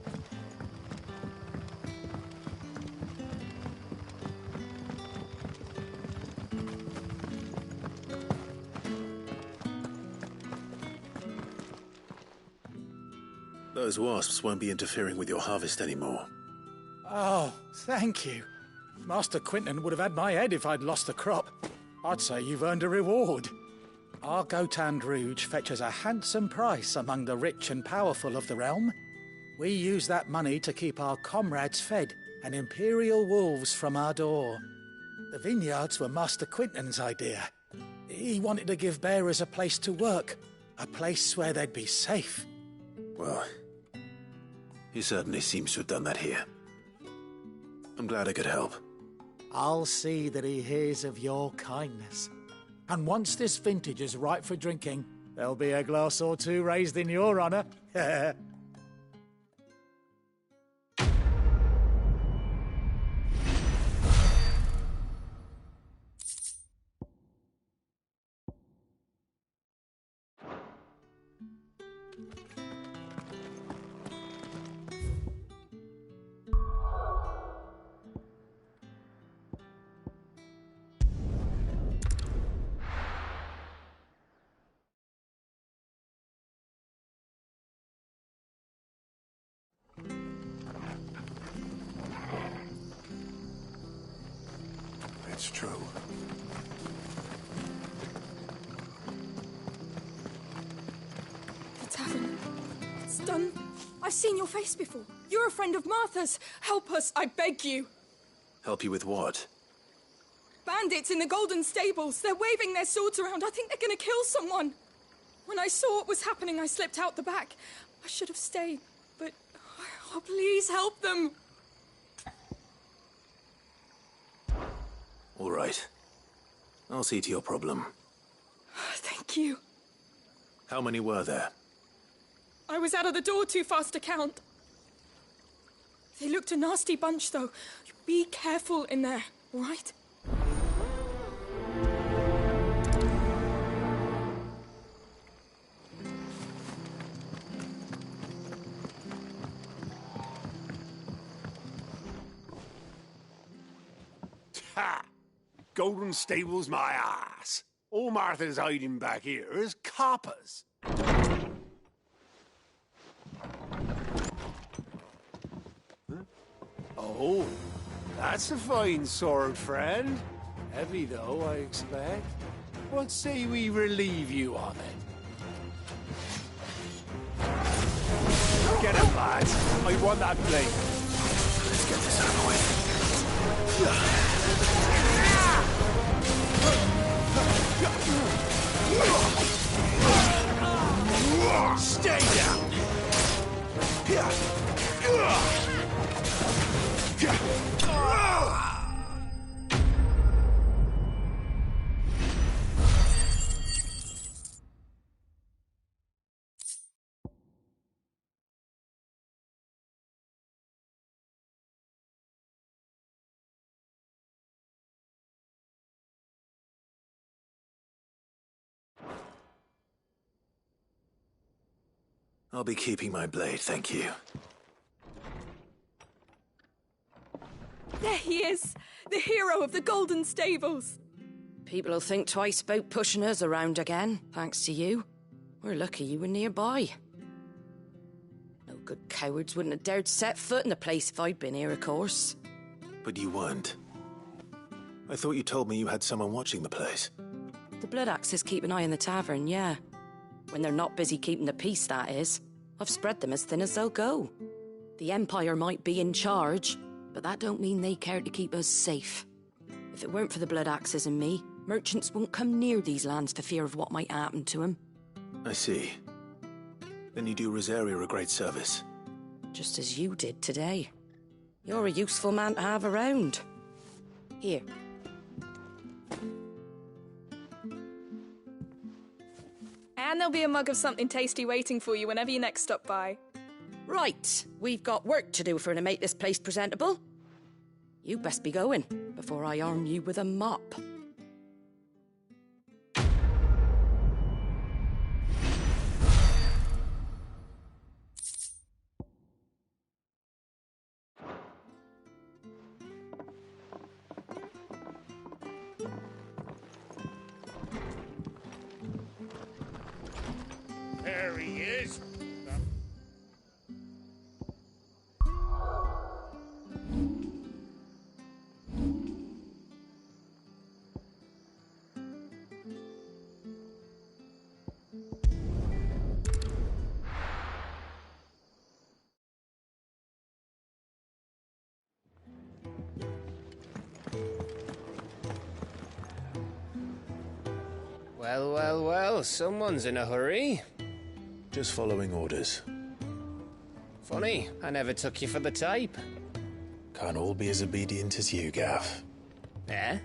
Those wasps won't be interfering with your harvest anymore. Oh, thank you. Master Quinton would have had my head if I'd lost the crop. I'd say you've earned a reward. Our Gotan Rouge fetches a handsome price among the rich and powerful of the realm. We use that money to keep our comrades fed and imperial wolves from our door. The vineyards were Master Quinton's idea. He wanted to give bearers a place to work, a place where they'd be safe. Well, he certainly seems to have done that here. I'm glad I could help. I'll see that he hears of your kindness. And once this vintage is ripe for drinking, there'll be a glass or two raised in your honor. It's true. The tavern. It's done. I've seen your face before. You're a friend of Martha's. Help us, I beg you. Help you with what? Bandits in the Golden Stables. They're waving their swords around. I think they're going to kill someone. When I saw what was happening, I slipped out the back. I should have stayed, but... Oh, please help them. All right. I'll see to your problem. Thank you. How many were there? I was out of the door too fast to count. They looked a nasty bunch, though. Be careful in there, all right? Ha! Golden Stable's my ass. All Martha's hiding back here is coppers. Huh? Oh, that's a fine sword, friend. Heavy, though, I expect. What say we relieve you of it? Get him, lads. I want that blade. Let's get this over with. Stay down! I'll be keeping my blade, thank you. There he is! The hero of the Golden Stables! People'll think twice about pushing us around again, thanks to you. We're lucky you were nearby. No good cowards wouldn't have dared set foot in the place if I'd been here, of course. But you weren't. I thought you told me you had someone watching the place. The Blood Axes keep an eye on the tavern, yeah. When they're not busy keeping the peace, that is. I've spread them as thin as they'll go. The Empire might be in charge, but that don't mean they care to keep us safe. If it weren't for the Blood Axes and me, merchants won't come near these lands for fear of what might happen to them. I see. Then you do Rosaria a great service. Just as you did today. You're a useful man to have around. Here. And there'll be a mug of something tasty waiting for you whenever you next stop by. Right, we've got work to do for to make this place presentable. You best be going, before I arm you with a mop. There he is. Well, well, well, someone's in a hurry. Just following orders. Funny, I never took you for the type. Can't all be as obedient as you, Gav. Eh?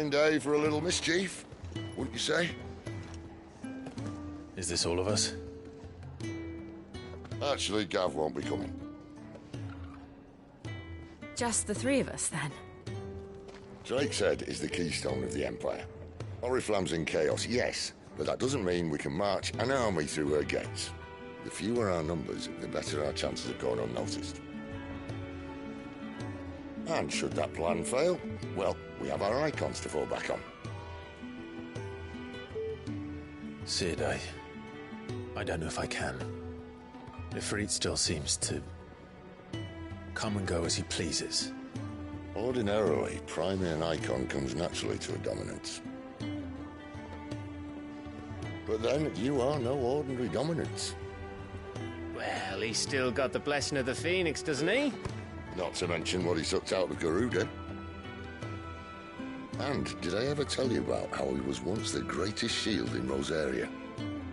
fine day for a little mischief, wouldn't you say? Is this all of us? Actually, Gav won't be coming. Just the three of us, then? Drake's Head is the keystone of the Empire. Oriflamme's in chaos, yes, but that doesn't mean we can march an army through her gates. The fewer our numbers, the better our chances of going unnoticed. And should that plan fail, well, we have our icons to fall back on. Sid, I don't know if I can. Ifrit still seems to come and go as he pleases. Ordinarily, priming an icon comes naturally to a dominance. But then, you are no ordinary dominance. Well, he's still got the blessing of the Phoenix, doesn't he? Not to mention what he sucked out of Garuda. And did I ever tell you about how he was once the greatest shield in Rosaria?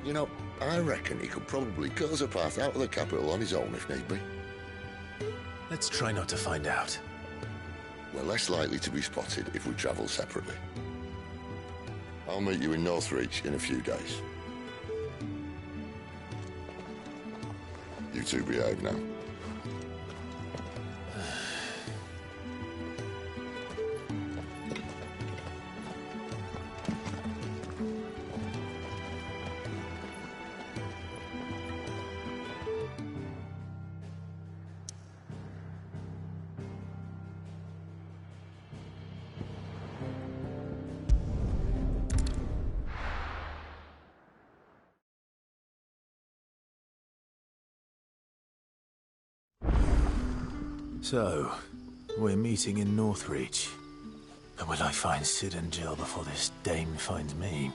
You know, I reckon he could probably cut us a path out of the capital on his own if need be. Let's try not to find out. We're less likely to be spotted if we travel separately. I'll meet you in Northreach in a few days. You two behave now. So, we're meeting in Northreach. But will I find Sid and Jill before this dame finds me?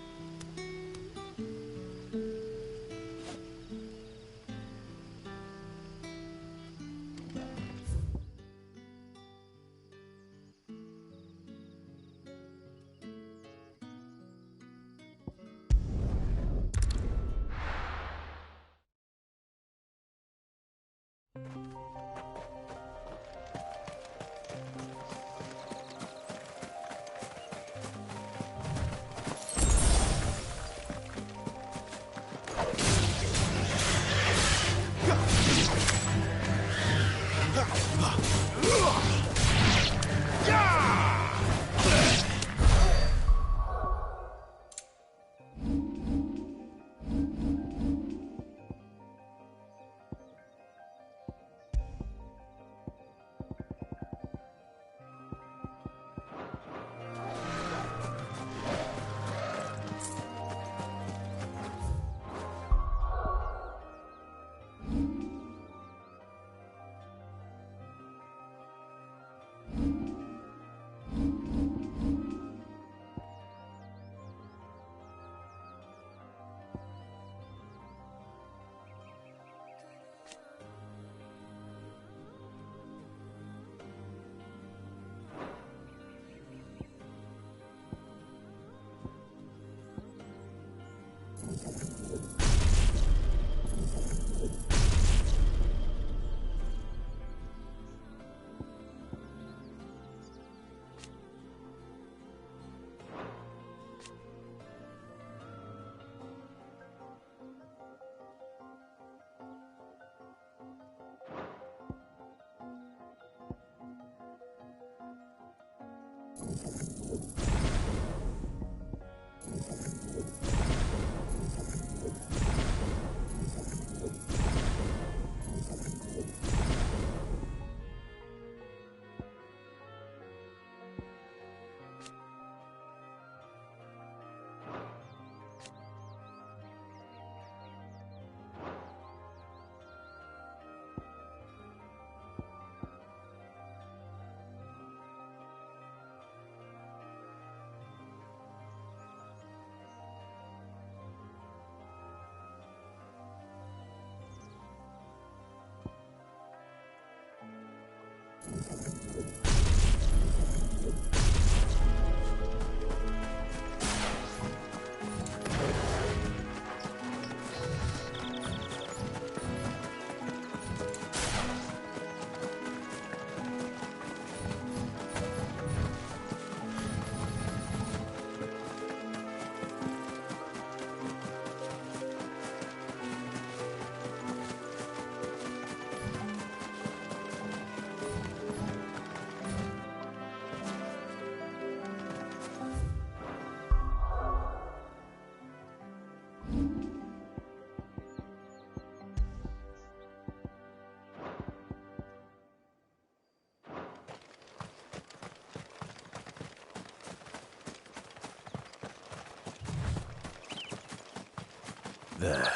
there.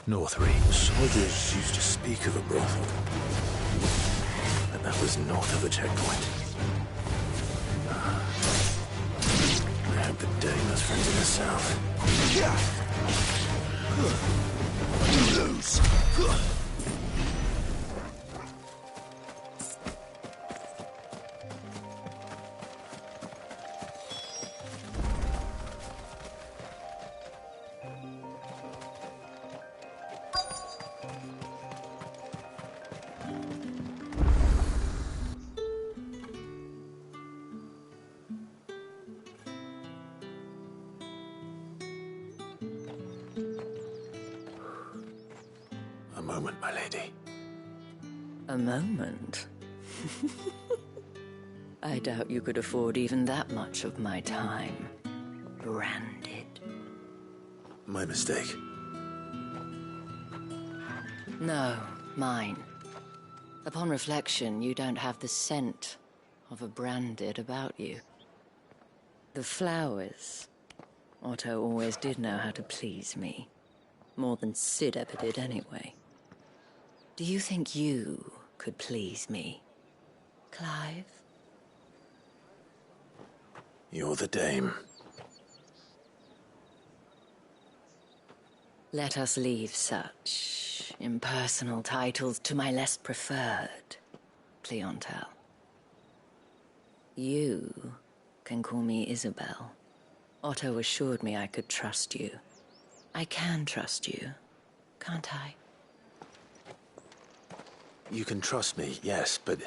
North Reach. Soldiers used to speak of a brothel. But that was north of the checkpoint. I hope the Dame has friends in the south. You lose! A moment, my lady. A moment? I doubt you could afford even that much of my time. Branded. My mistake. No, mine. Upon reflection, you don't have the scent of a branded about you. The flowers. Otto always did know how to please me. More than Sid ever did anyway. Do you think you could please me, Clive? You're the Dame. Let us leave such impersonal titles to my less preferred clientele. You can call me Isabel. Otto assured me I could trust you. I can trust you, can't I? You can trust me, yes, but...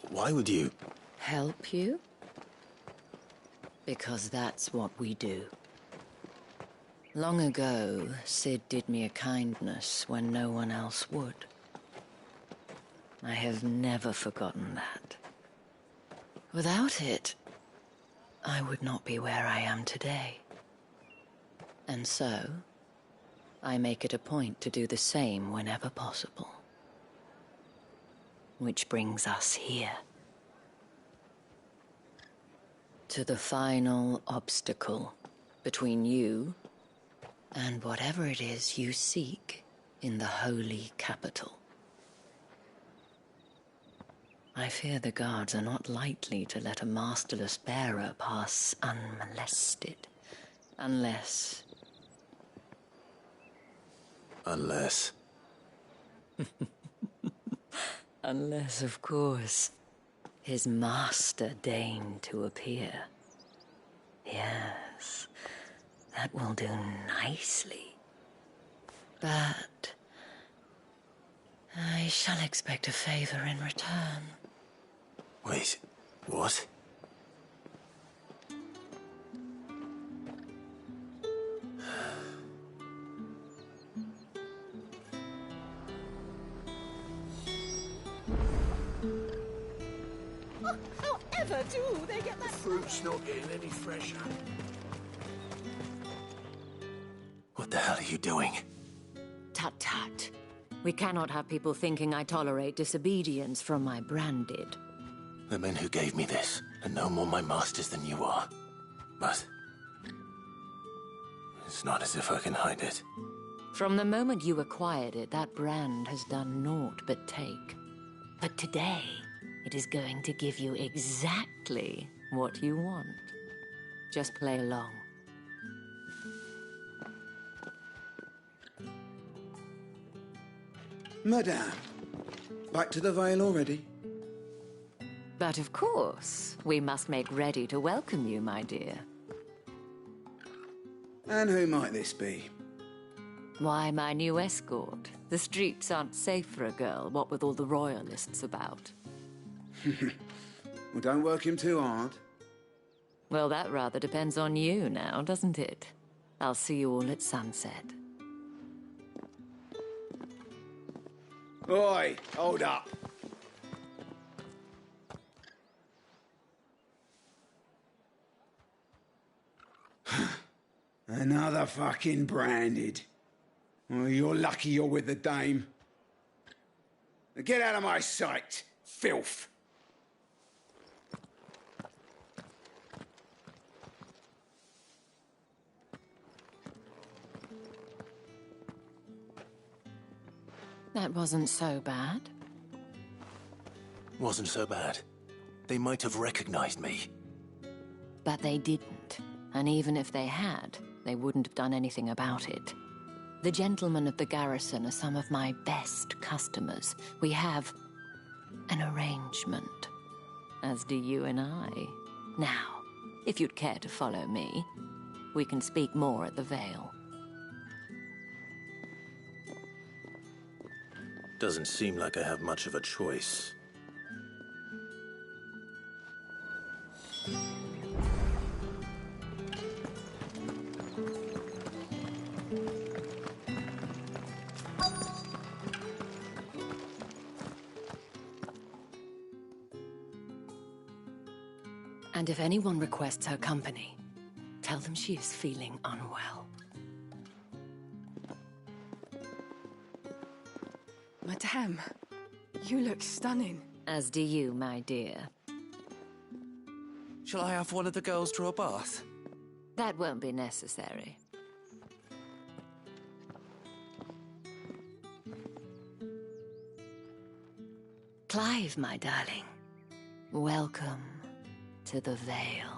why would you... Help you? Because that's what we do. Long ago, Sid did me a kindness when no one else would. I have never forgotten that. Without it, I would not be where I am today. And so, I make it a point to do the same whenever possible. Which brings us here. To the final obstacle between you and whatever it is you seek in the holy capital. I fear the guards are not likely to let a masterless bearer pass unmolested. Unless... Unless... Unless, of course, his master deigned to appear. Yes, that will do nicely. But I shall expect a favor in return. Wait, what? However do they get that... The fruit's not getting any fresher. What the hell are you doing? Tut-tut. We cannot have people thinking I tolerate disobedience from my branded. The men who gave me this are no more my masters than you are. But... it's not as if I can hide it. From the moment you acquired it, that brand has done naught but take. But today, it is going to give you exactly what you want. Just play along. Madame, back to the Vale already? But of course, we must make ready to welcome you, my dear. And who might this be? Why, my new escort. The streets aren't safe for a girl, what with all the royalists about. Well, don't work him too hard. Well, that rather depends on you now, doesn't it? I'll see you all at sunset. Oi, hold up. Another fucking branded. Oh, you're lucky you're with the Dame. Now get out of my sight, filth. That wasn't so bad. Wasn't so bad. They might have recognized me. But they didn't. And even if they had, they wouldn't have done anything about it. The gentlemen of the garrison are some of my best customers. We have an arrangement, as do you and I. Now, if you'd care to follow me, we can speak more at the Vale. Doesn't seem like I have much of a choice. And if anyone requests her company, tell them she is feeling unwell. Madame, you look stunning. As do you, my dear. Shall I have one of the girls draw a bath? That won't be necessary. Clive, my darling, welcome to the Vale.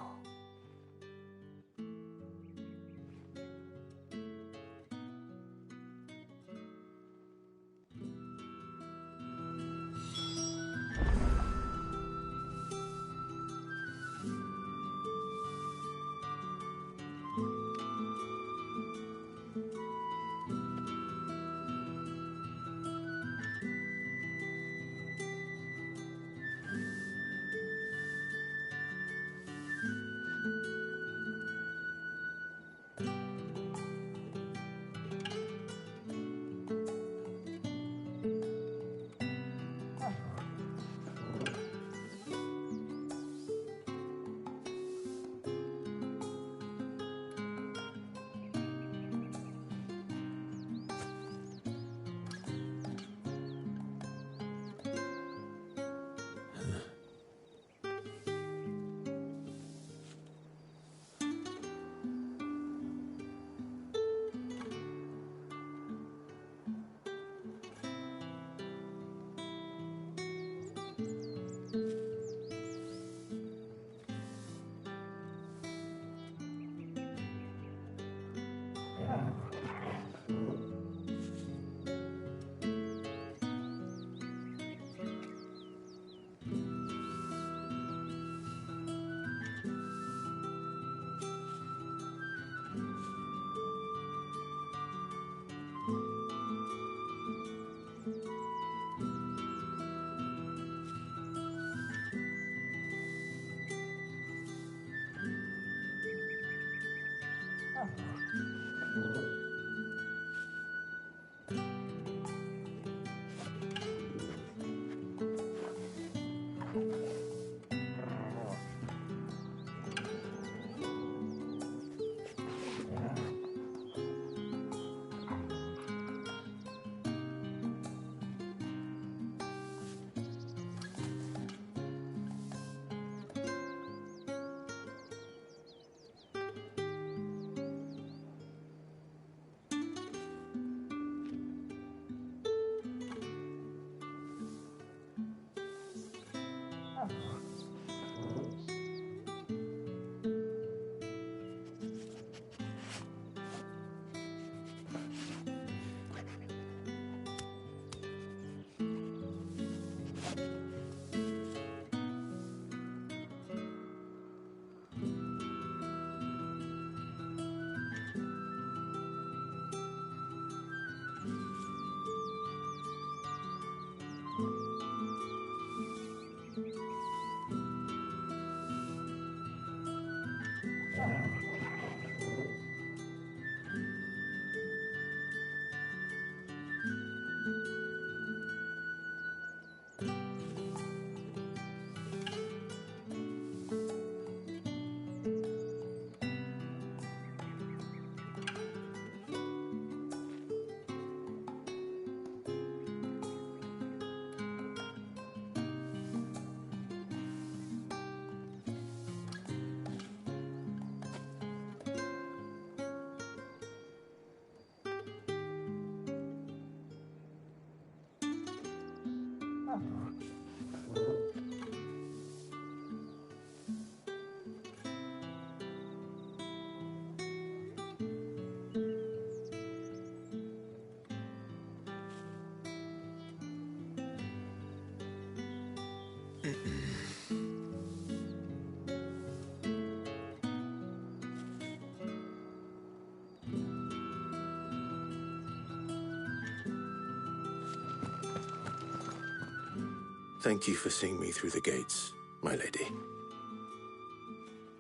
Thank you for seeing me through the gates, my lady.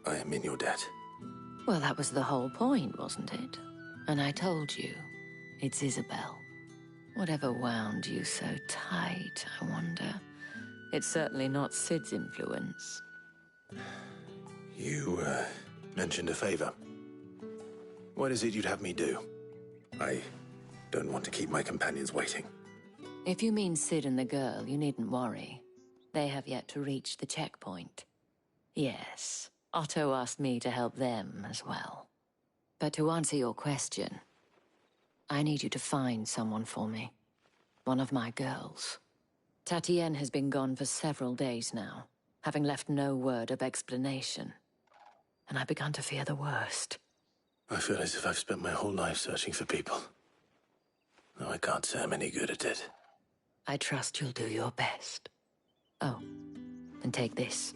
I am in your debt. Well, that was the whole point, wasn't it? And I told you, it's Isabel. Whatever wound you so tight, I wonder. It's certainly not Sid's influence. You, mentioned a favor. What is it you'd have me do? I don't want to keep my companions waiting. If you mean Sid and the girl, you needn't worry. They have yet to reach the checkpoint. Yes, Otto asked me to help them as well. But to answer your question, I need you to find someone for me. One of my girls. Tatienne has been gone for several days now, having left no word of explanation. And I've begun to fear the worst. I feel as if I've spent my whole life searching for people. Though I can't say I'm any good at it. I trust you'll do your best. Oh, and take this.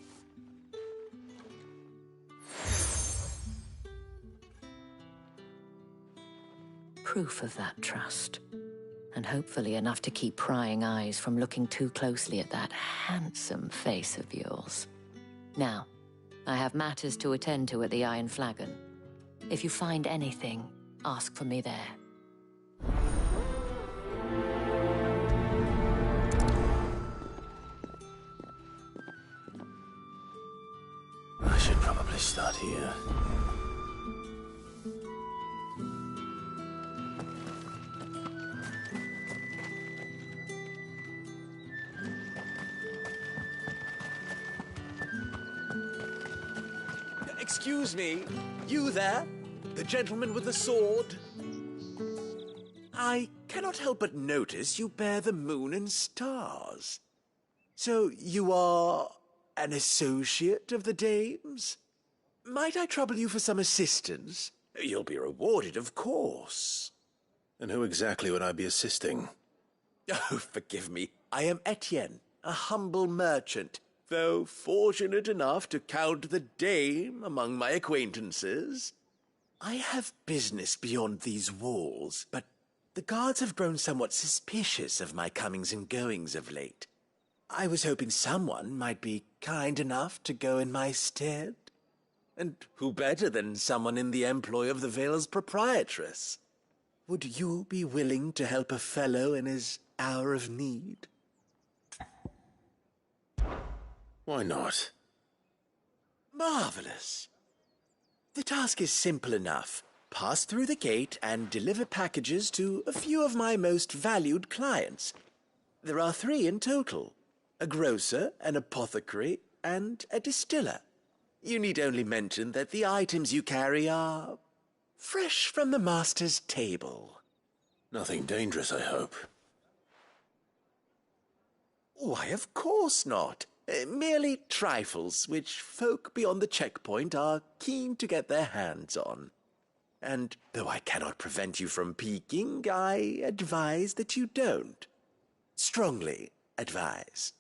Proof of that trust. And hopefully enough to keep prying eyes from looking too closely at that handsome face of yours. Now, I have matters to attend to at the Iron Flagon. If you find anything, ask for me there. I should probably start here. Excuse me, you there? The gentleman with the sword? I cannot help but notice you bear the moon and stars. So you are an associate of the dame's? Might I trouble you for some assistance? You'll be rewarded, of course. And who exactly would I be assisting? Oh, forgive me. I am Etienne, a humble merchant, though fortunate enough to count the dame among my acquaintances. I have business beyond these walls, but the guards have grown somewhat suspicious of my comings and goings of late. I was hoping someone might be kind enough to go in my stead. And who better than someone in the employ of the Vale's proprietress? Would you be willing to help a fellow in his hour of need? Why not? Marvelous. The task is simple enough. Pass through the gate and deliver packages to a few of my most valued clients. There are 3 in total. A grocer, an apothecary, and a distiller. You need only mention that the items you carry are fresh from the master's table. Nothing dangerous, I hope. Why, of course not. Merely trifles, which folk beyond the checkpoint are keen to get their hands on. And though I cannot prevent you from peeking, I advise that you don't. Strongly advise.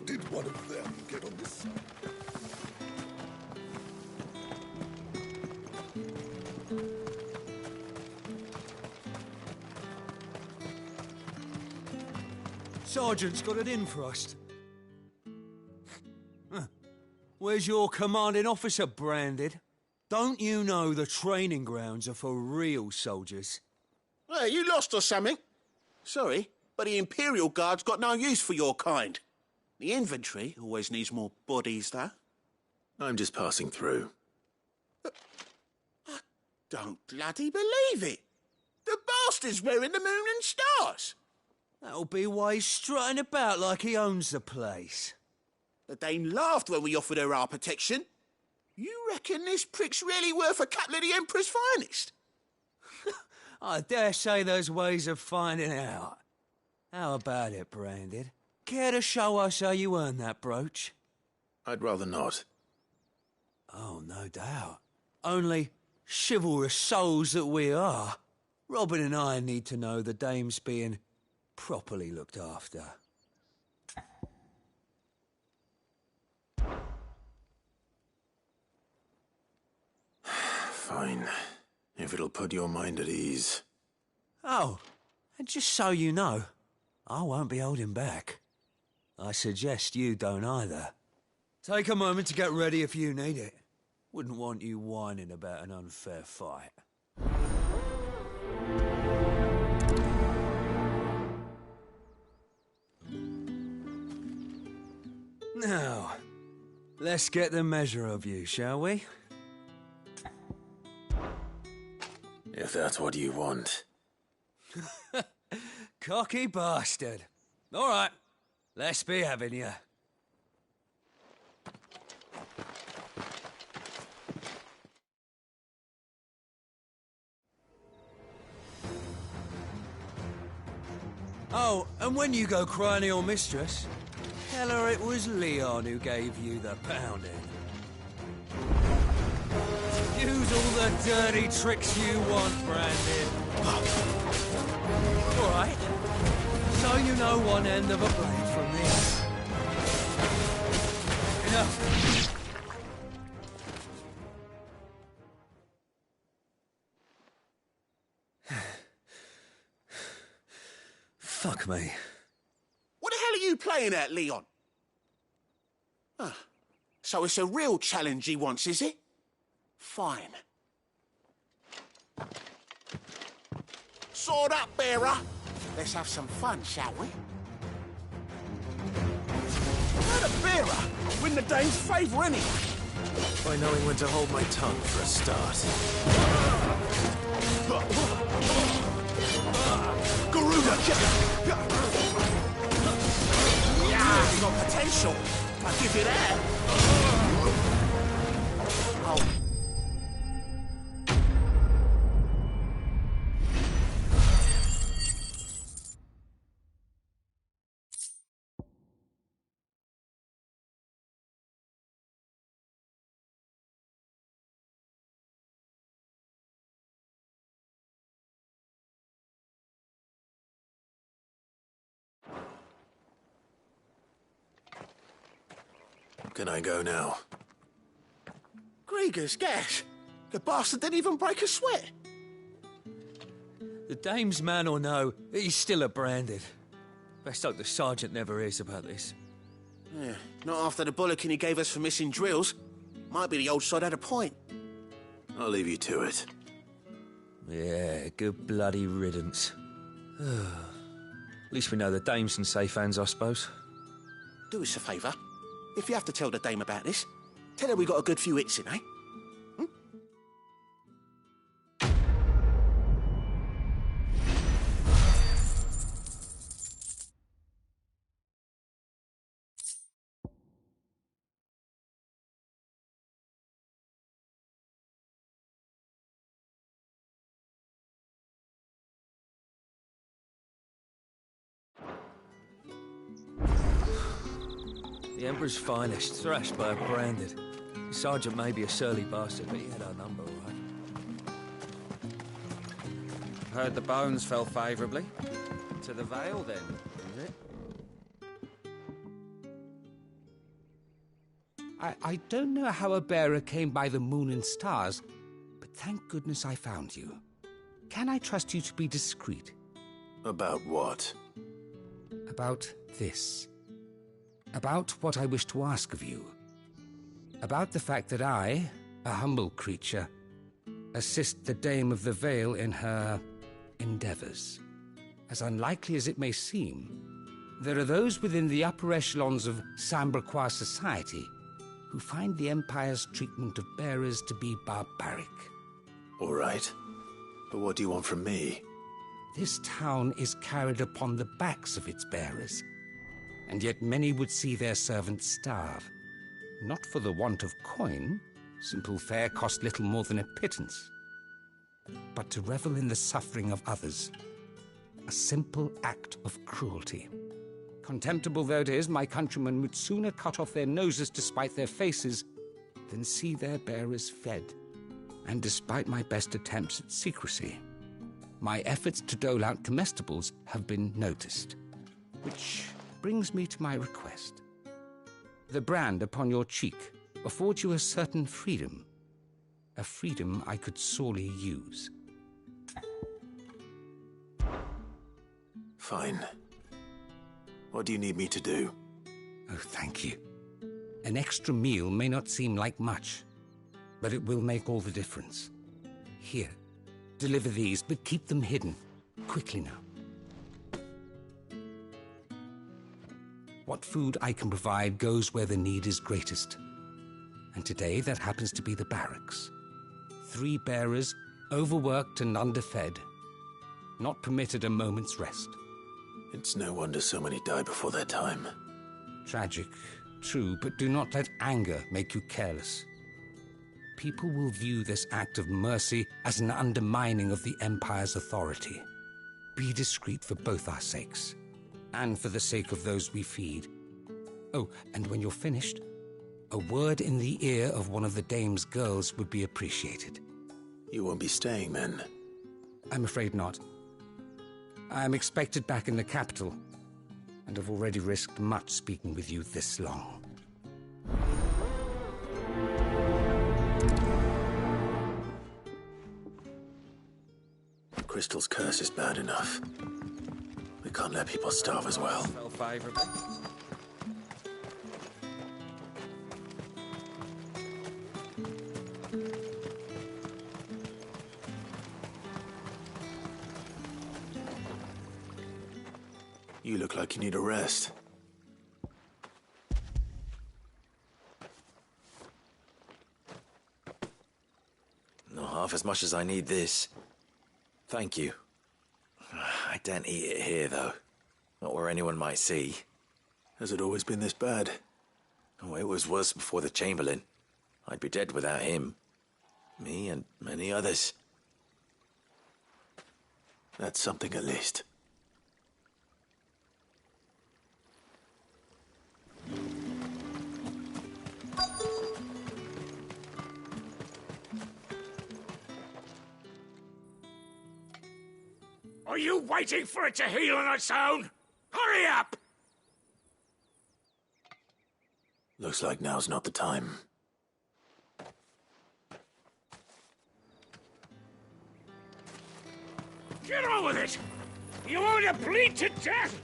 Did one of them get on this side? Sergeant's got it in for us. Where's your commanding officer branded? Don't you know the training grounds are for real soldiers? Hey, you lost or something? Sorry, but the Imperial Guard's got no use for your kind. The infantry always needs more bodies, though. I'm just passing through. I don't bloody believe it. The bastard's wearing the moon and stars. That'll be why he's strutting about like he owns the place. The Dane laughed when we offered her our protection. You reckon this prick's really worth a couple of the Emperor's finest? I dare say there's ways of finding out. How about it, Branded? Care to show us how you earned that brooch? I'd rather not. Oh, no doubt. Only, chivalrous souls that we are, Robin and I need to know the dame's being properly looked after. Fine. If it'll put your mind at ease. Oh, and just so you know, I won't be holding back. I suggest you don't either. Take a moment to get ready if you need it. Wouldn't want you whining about an unfair fight. Now, let's get the measure of you, shall we? If that's what you want. Cocky bastard. All right, let's be having you. Oh, and when you go crying to your mistress, tell her it was Leon who gave you the pounding. Use all the dirty tricks you want, Brandon. All right. So you know one end of a blade from the other. Enough. Fuck me. What the hell are you playing at, Leon? So it's a real challenge he wants, is it? Fine. Sword up, bearer. Let's have some fun, shall we? How the bearer win the dame's favour anyway? By knowing when to hold my tongue for a start. Garuda! Yeah, you got potential. I'll give you that. Oh. Can I go now? Grieger's gas. The bastard didn't even break a sweat. The dame's man or no, he's still a branded. Best hope the sergeant never hears about this. Yeah, not after the bullocking he gave us for missing drills. Might be the old sod had a point. I'll leave you to it. Yeah, good bloody riddance. At least we know the dame's in safe hands, I suppose. Do us a favour. If you have to tell the dame about this, tell her we got a good few hits in, eh? The Emperor's finest, thrashed by a branded. The sergeant may be a surly bastard, but he had our number, all right. Heard the bones fell favourably. To the Vale, then, is it? I don't know how a bearer came by the moon and stars, but thank goodness I found you. Can I trust you to be discreet? About what? About this. About what I wish to ask of you. About the fact that I, a humble creature, assist the Dame of the Vale in her endeavours. As unlikely as it may seem, there are those within the upper echelons of Samberquois society who find the Empire's treatment of bearers to be barbaric. All right. But what do you want from me? This town is carried upon the backs of its bearers, and yet many would see their servants starve. Not for the want of coin, simple fare cost little more than a pittance, but to revel in the suffering of others, a simple act of cruelty. Contemptible though it is, my countrymen would sooner cut off their noses to spite their faces than see their bearers fed. And despite my best attempts at secrecy, my efforts to dole out comestibles have been noticed. Which brings me to my request. The brand upon your cheek affords you a certain freedom, a freedom I could sorely use. Fine. What do you need me to do? Oh, thank you. An extra meal may not seem like much, but it will make all the difference. Here, deliver these, but keep them hidden. Quickly now. What food I can provide goes where the need is greatest. And today, that happens to be the barracks. 3 bearers, overworked and underfed, not permitted a moment's rest. It's no wonder so many die before their time. Tragic, true, but do not let anger make you careless. People will view this act of mercy as an undermining of the Empire's authority. Be discreet for both our sakes, and for the sake of those we feed. Oh, and when you're finished, a word in the ear of one of the dame's girls would be appreciated. You won't be staying, then? I'm afraid not. I'm expected back in the capital, and have already risked much speaking with you this long. Crystal's curse is bad enough. We can't let people starve as well. You look like you need a rest. Not half as much as I need this. Thank you. I daren't eat it here, though. Not where anyone might see. Has it always been this bad? Oh, it was worse before the Chamberlain. I'd be dead without him. Me and many others. That's something at least. Are you waiting for it to heal on its own? Hurry up! Looks like now's not the time. Get on with it! You want to bleed to death?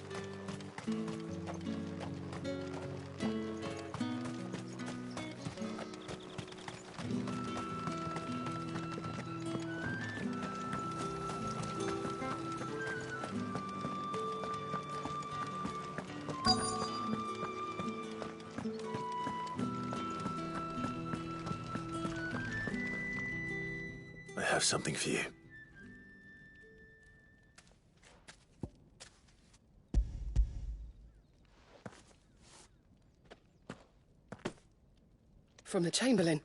I have something for you. From the Chamberlain.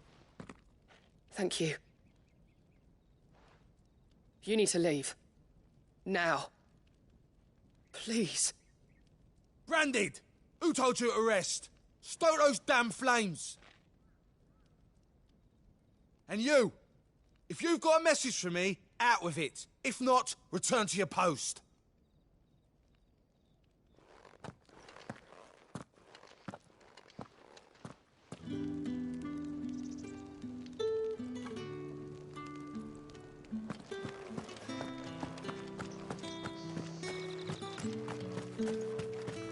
Thank you. You need to leave. Now. Please. Branded! Who told you to rest? Stoke those damn flames! And you! If you've got a message for me, out with it. If not, return to your post.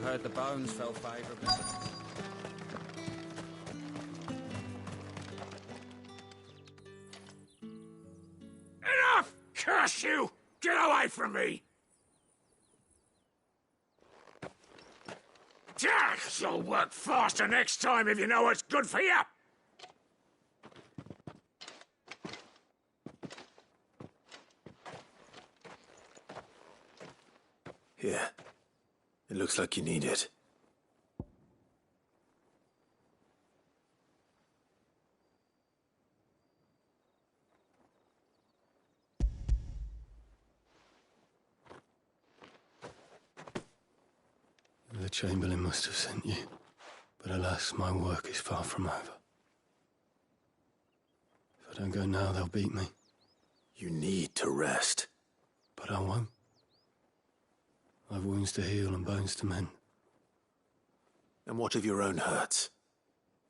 Heard the bones fell favourably. Enough! Curse you! Get away from me! Jack, you'll work faster next time if you know what's good for you! Here. It looks like you need it. The Chamberlain must have sent you, but alas, my work is far from over. If I don't go now, they'll beat me. You need to rest. But I won't. I've wounds to heal and bones to mend. And what of your own hurts?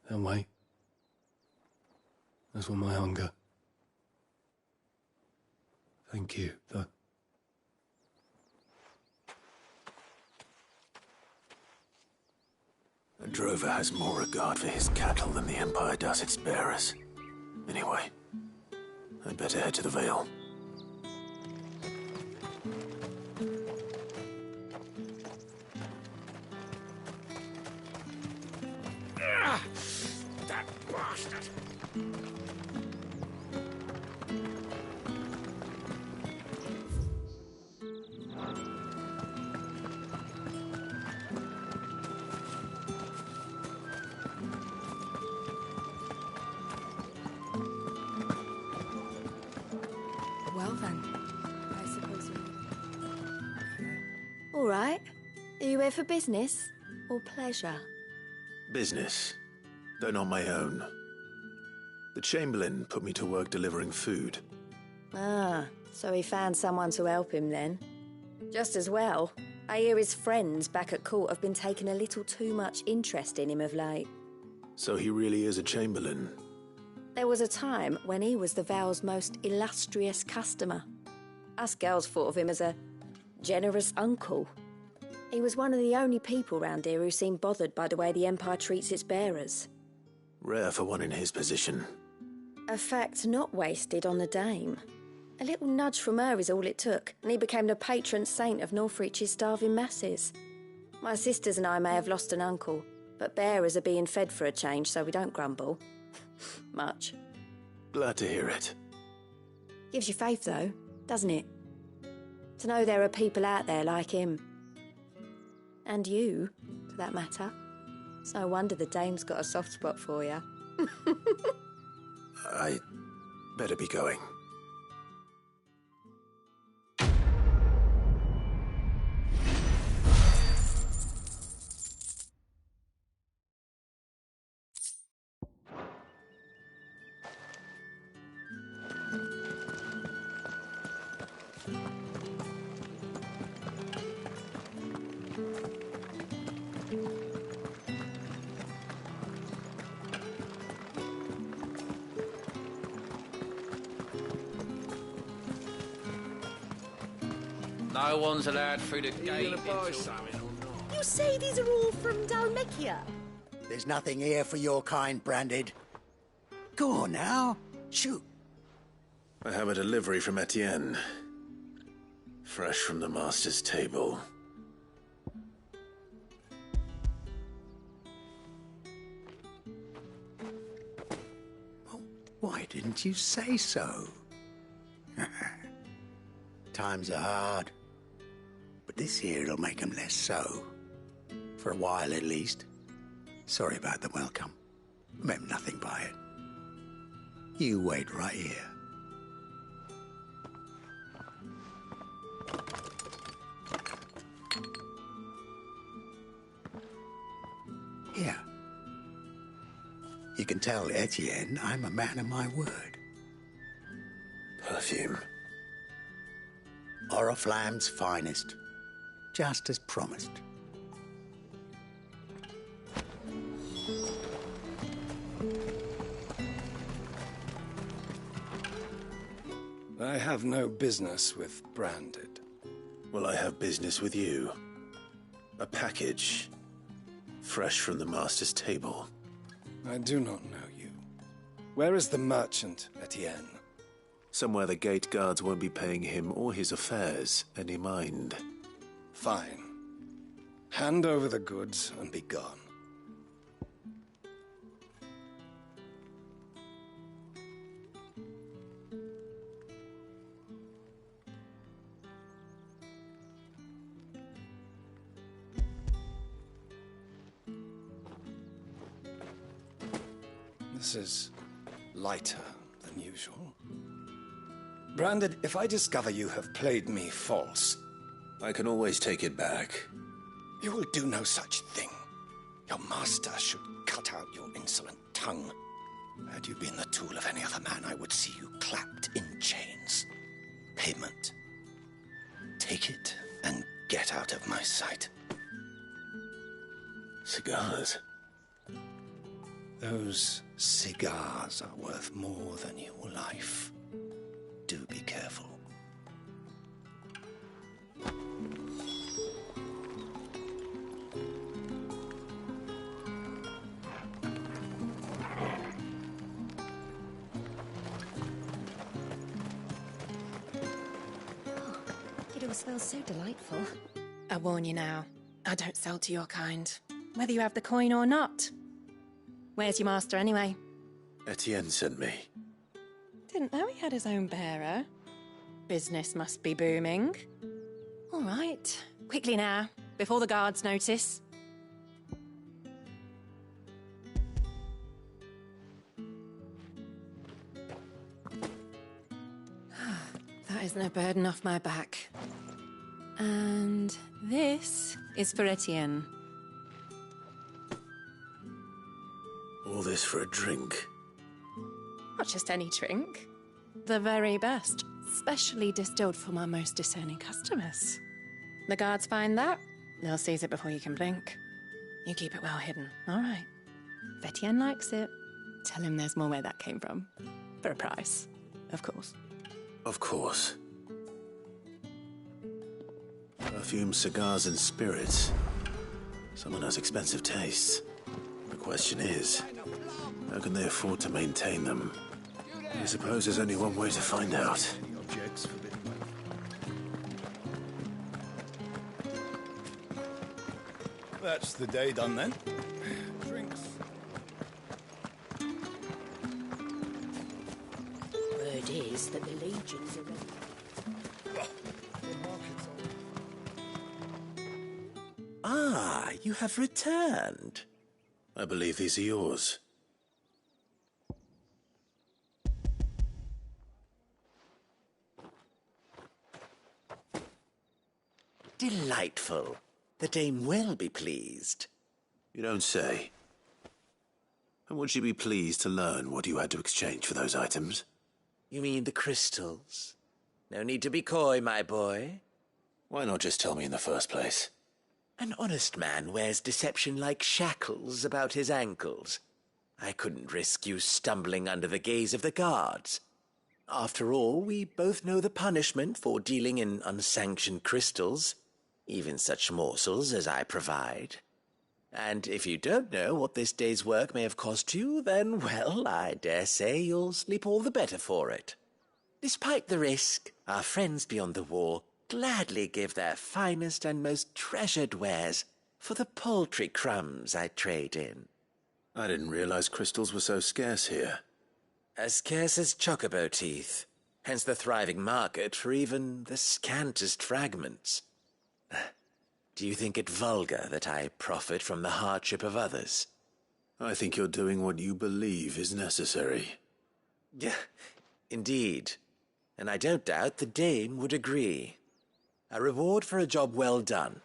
They'll wait. As will my hunger. Thank you. A drover has more regard for his cattle than the Empire does its bearers. Anyway, I'd better head to the Vale. That bastard! Well then, I suppose we... All right. Are you here for business or pleasure? Business, though not my own. The Chamberlain put me to work delivering food. Ah, so he found someone to help him then. Just as well. I hear his friends back at court have been taking a little too much interest in him of late. So he really is a Chamberlain. There was a time when he was the Vale's most illustrious customer. Us girls thought of him as a generous uncle. He was one of the only people round here who seemed bothered by the way the Empire treats its bearers. Rare for one in his position. A fact not wasted on the dame. A little nudge from her is all it took, and he became the patron saint of Northreach's starving masses. My sisters and I may have lost an uncle, but bearers are being fed for a change, so we don't grumble. Much. Glad to hear it. Gives you faith, though, doesn't it? To know there are people out there like him. And you, for that matter. It's no wonder the dame's got a soft spot for you. I better be going. No one's allowed through the gate. You say these are all from Dalmekia? There's nothing here for your kind, Branded. Go on now. Shoot. I have a delivery from Etienne. Fresh from the master's table. Why didn't you say so? Times are hard. But this here'll make 'em less so. For a while, at least. Sorry about the welcome. Meant nothing by it. You wait right here. Here. You can tell Etienne I'm a man of my word. Perfume. Oriflamme's finest. Just as promised. I have no business with Branded. Well, I have business with you. A package. Fresh from the master's table. I do not know you. Where is the merchant, Etienne? Somewhere the gate guards won't be paying him or his affairs any mind. Fine. Hand over the goods and be gone. This is lighter than usual. Branded, if I discover you have played me false... I can always take it back. You will do no such thing. Your master should cut out your insolent tongue. Had you been the tool of any other man, I would see you clapped in chains. Payment. Take it and get out of my sight. Cigars? Those cigars are worth more than your life. Do be careful. smells so delightful. I warn you now, I don't sell to your kind, whether you have the coin or not. Where's your master anyway? Etienne sent me. Didn't know he had his own bearer. Business must be booming. All right, quickly now, before the guards notice. That is no burden off my back. And this is for Etienne. All this for a drink. Not just any drink. The very best, specially distilled for my most discerning customers. The guards find that, they'll seize it before you can blink. You keep it well hidden, all right? If Etienne likes it, tell him there's more where that came from. For a price, of course. Of course. Perfume, cigars, and spirits. Someone has expensive tastes. The question is, how can they afford to maintain them? I suppose there's only one way to find out. That's the day done then. Drinks. Word is that the legions are ready. Ah, you have returned. I believe these are yours. Delightful. The dame will be pleased. You don't say. And would she be pleased to learn what you had to exchange for those items? You mean the crystals? No need to be coy, my boy. Why not just tell me in the first place? An honest man wears deception like shackles about his ankles. I couldn't risk you stumbling under the gaze of the guards. After all, we both know the punishment for dealing in unsanctioned crystals, even such morsels as I provide. And if you don't know what this day's work may have cost you, then, well, I dare say you'll sleep all the better for it. Despite the risk, our friends beyond the wall gladly give their finest and most treasured wares for the paltry crumbs I trade in. I didn't realize crystals were so scarce here. As scarce as chocobo teeth, hence the thriving market for even the scantest fragments. Do you think it vulgar that I profit from the hardship of others? I think you're doing what you believe is necessary. Yeah, indeed. And I don't doubt the dame would agree. A reward for a job well done.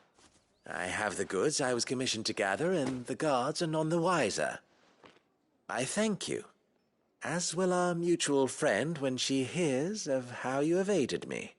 I have the goods I was commissioned to gather, and the guards are none the wiser. I thank you, as will our mutual friend when she hears of how you have aided me.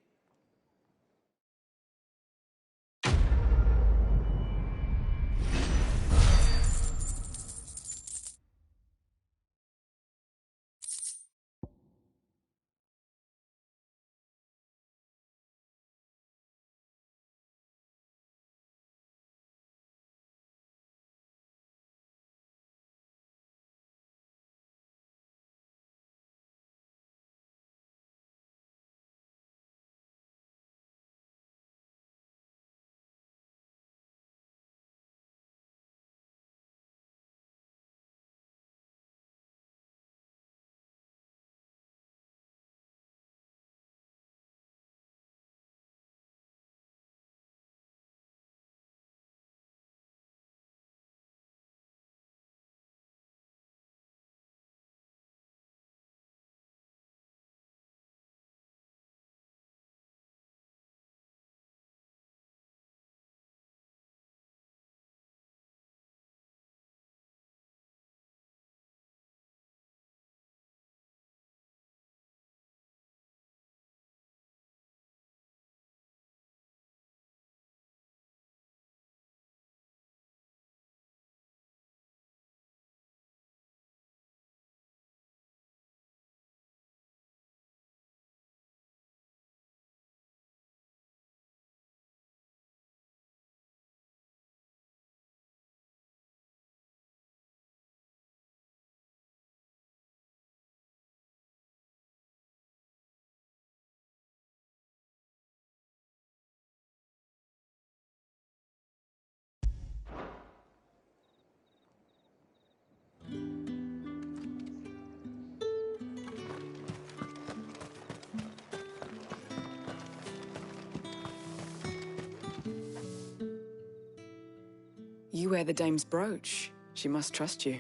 You wear the dame's brooch. She must trust you.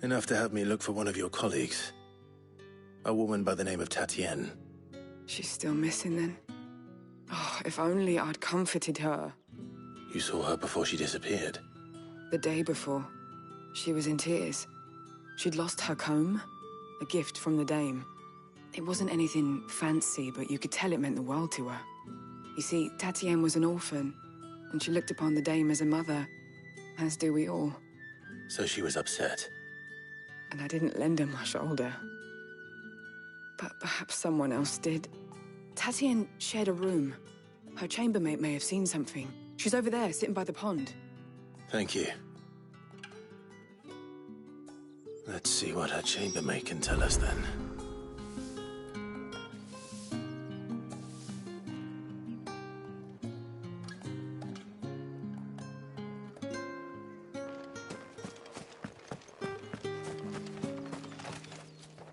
Enough to have me look for one of your colleagues. A woman by the name of Tatienne. She's still missing then. Oh, if only I'd comforted her. You saw her before she disappeared? The day before. She was in tears. She'd lost her comb, a gift from the dame. It wasn't anything fancy, but you could tell it meant the world to her. You see, Tatienne was an orphan, and she looked upon the dame as a mother, as do we all. So she was upset. And I didn't lend her my shoulder. But perhaps someone else did. Tatienne shared a room. Her chambermaid may have seen something. She's over there, sitting by the pond. Thank you. Let's see what her chambermaid can tell us then.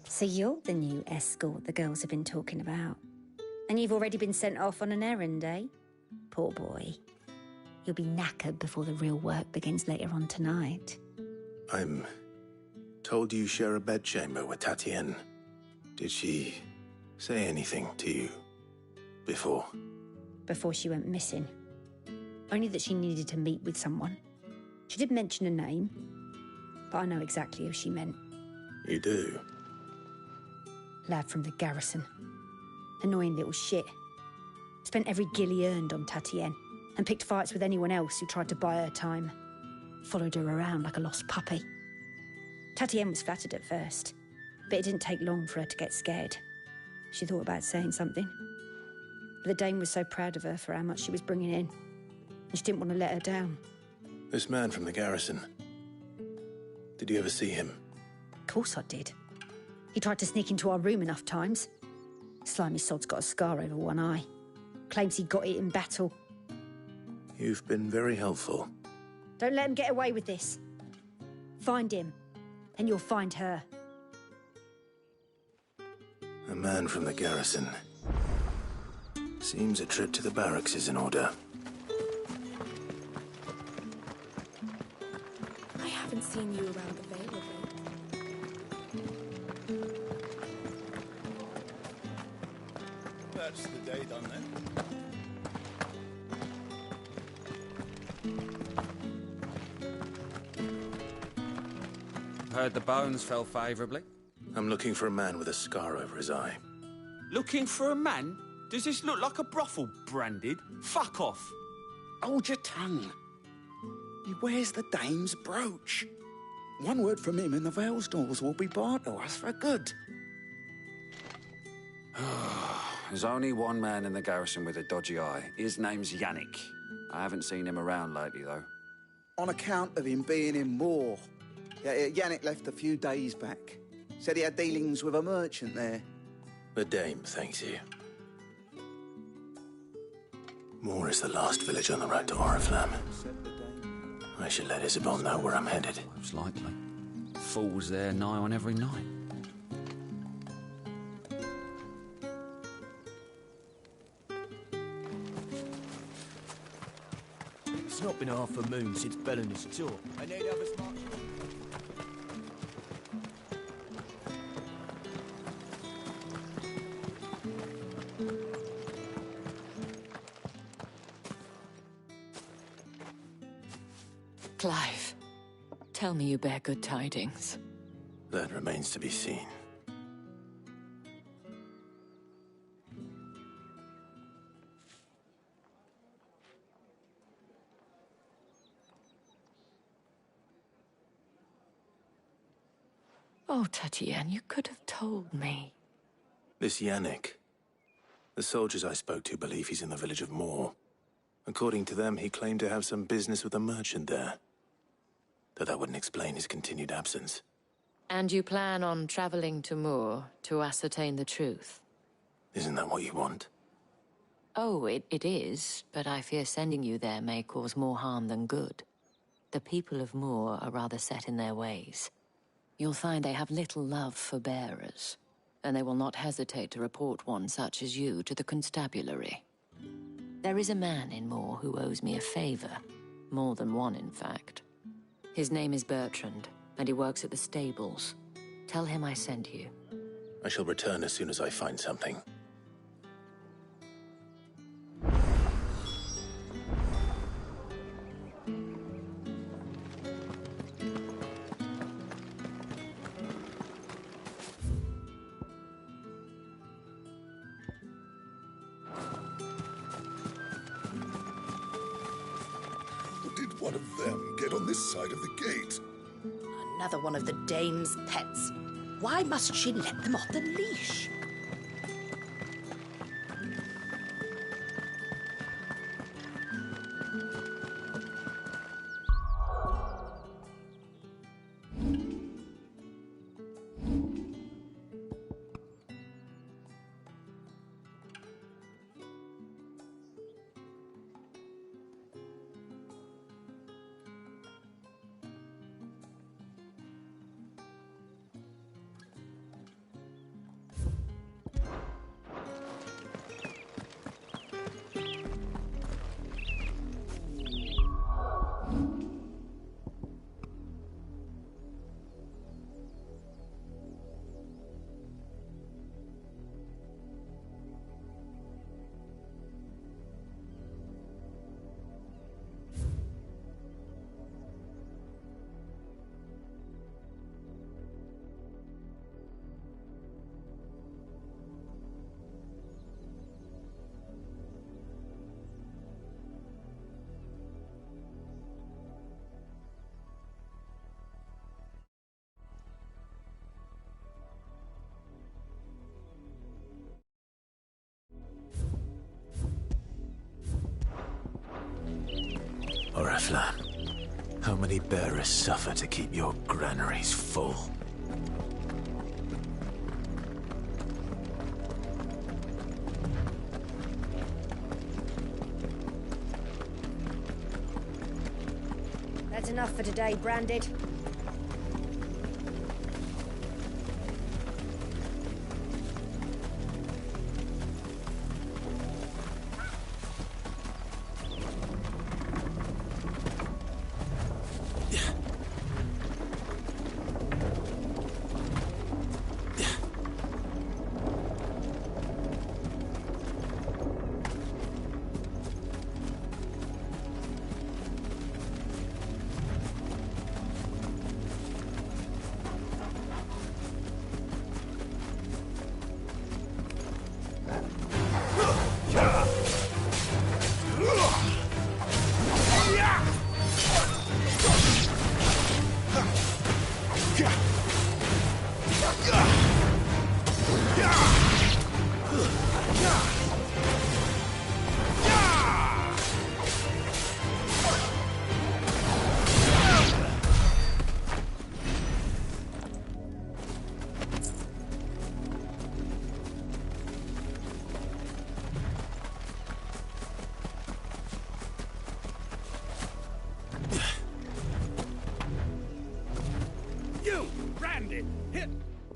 So you're the new escort the girls have been talking about. And you've already been sent off on an errand, eh? Poor boy. You'll be knackered before the real work begins later on tonight. I'm told you share a bedchamber with Tatienne. Did she say anything to you before? Before she went missing. Only that she needed to meet with someone. She did mention a name, but I know exactly who she meant. You do? Lad from the garrison. Annoying little shit. Spent every guil he earned on Tatienne and picked fights with anyone else who tried to buy her time. Followed her around like a lost puppy. Tatienne was flattered at first, but it didn't take long for her to get scared. She thought about saying something. But the dame was so proud of her for how much she was bringing in, and she didn't want to let her down. This man from the garrison. Did you ever see him? Of course I did. He tried to sneak into our room enough times. Slimy sod's got a scar over one eye. Claims he got it in battle. You've been very helpful. Don't let him get away with this. Find him, and you'll find her. A man from the garrison. Seems a trip to the barracks is in order. I haven't seen you around the Vale of late. That's the day done then. Heard the bones fell favourably. I'm looking for a man with a scar over his eye. Looking for a man? Does this look like a brothel branded? Fuck off! Hold your tongue. He wears the dame's brooch. One word from him and the Vale's doors will be barred to us for good. There's only one man in the garrison with a dodgy eye. His name's Yannick. I haven't seen him around lately, though. On account of him being in war. Yannick left a few days back. Said he had dealings with a merchant there. The dame thanks you. Moor is the last village on the road to Oriflamme. I should let Isabel know where I'm headed. Most likely. Fools there nigh on every night. It's not been half a moon since Bellen's tour. I need others march. Clive, tell me you bear good tidings. That remains to be seen. Oh, Tatienne, you could have told me. This Yannick. The soldiers I spoke to believe he's in the village of Moor. According to them, he claimed to have some business with a merchant there. Though that wouldn't explain his continued absence. And you plan on traveling to Moor to ascertain the truth? Isn't that what you want? Oh, it is, but I fear sending you there may cause more harm than good. The people of Moor are rather set in their ways. You'll find they have little love for bearers, and they will not hesitate to report one such as you to the constabulary. There is a man in Moor who owes me a favor. More than one, in fact. His name is Bertrand, and he works at the stables. Tell him I sent you. I shall return as soon as I find something. Did one of them get on this side of the gate? Another one of the dame's pets. Why must she let them off the leash? Oriflamme, how many bearers suffer to keep your granaries full? That's enough for today, Branded.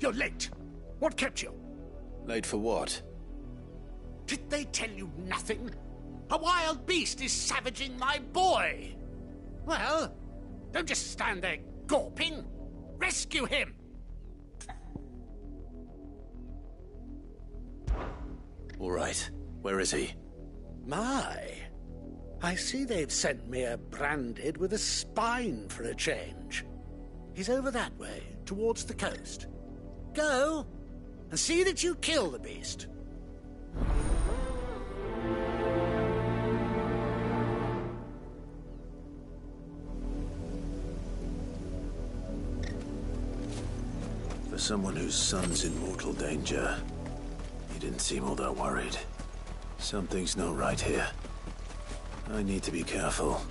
You're late. What kept you? Late for what? Did they tell you nothing? A wild beast is savaging my boy. Well, don't just stand there gawping. Rescue him. All right. Where is he? My. I see they've sent me a Branded with a spine for a change. He's over that way, towards the coast. Go, and see that you kill the beast. For someone whose son's in mortal danger, he didn't seem all that worried. Something's not right here. I need to be careful.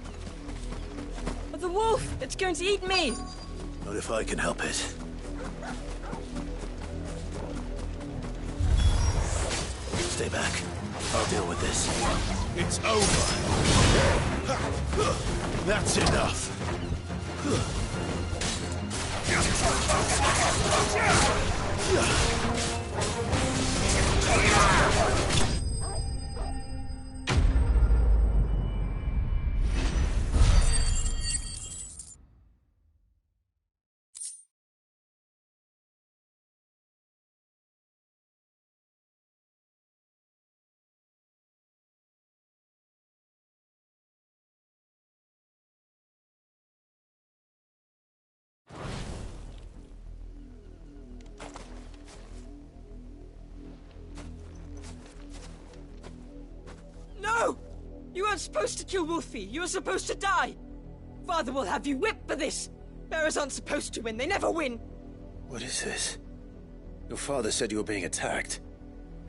The wolf! It's going to eat me! Not if I can help it. Stay back. I'll deal with this. It's over. That's enough. weren't supposed to kill Wolfie. You were supposed to die. Father will have you whipped for this. Bearers aren't supposed to win. They never win. What is this? Your father said you were being attacked.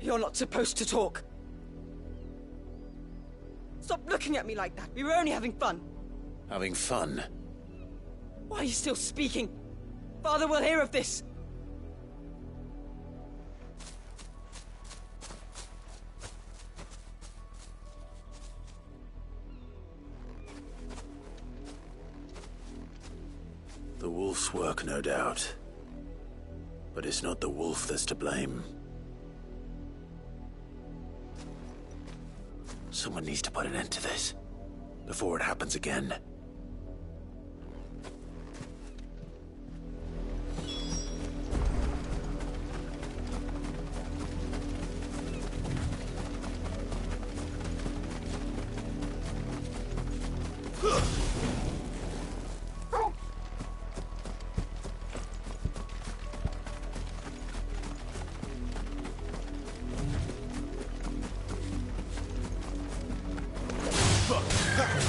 You're not supposed to talk. Stop looking at me like that. We were only having fun. Having fun? Why are you still speaking? Father will hear of this. The wolf's work, no doubt. But it's not the wolf that's to blame. Someone needs to put an end to this, before it happens again.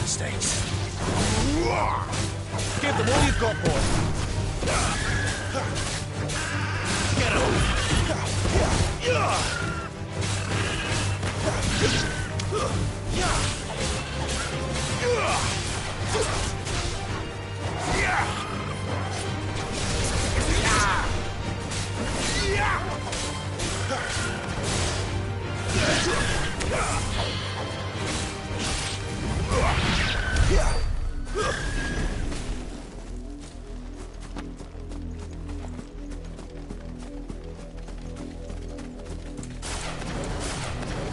Mistakes. Give them all you've got, boy. Get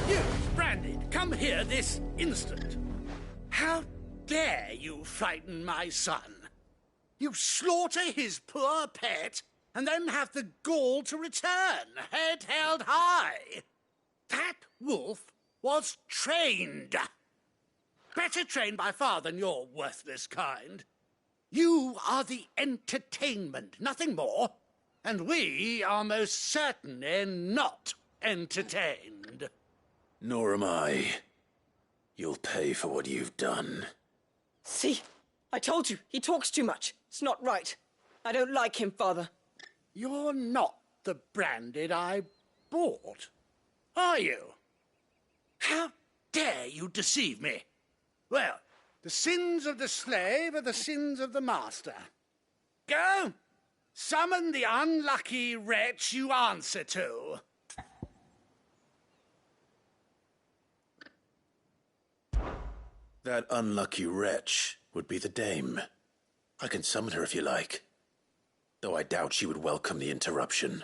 You, Branded, come here this instant. How dare you frighten my son? You slaughter his poor pet, and then have the gall to return, head held high. That wolf was trained. Better trained by far than your worthless kind. You are the entertainment, nothing more. And we are most certainly not entertained. Nor am I. You'll pay for what you've done. See? I told you, he talks too much. It's not right. I don't like him, Father. You're not the Branded I bought, are you? How dare you deceive me? Well, the sins of the slave are the sins of the master. Go, summon the unlucky wretch you answer to. That unlucky wretch would be the dame. I can summon her if you like. Though I doubt she would welcome the interruption.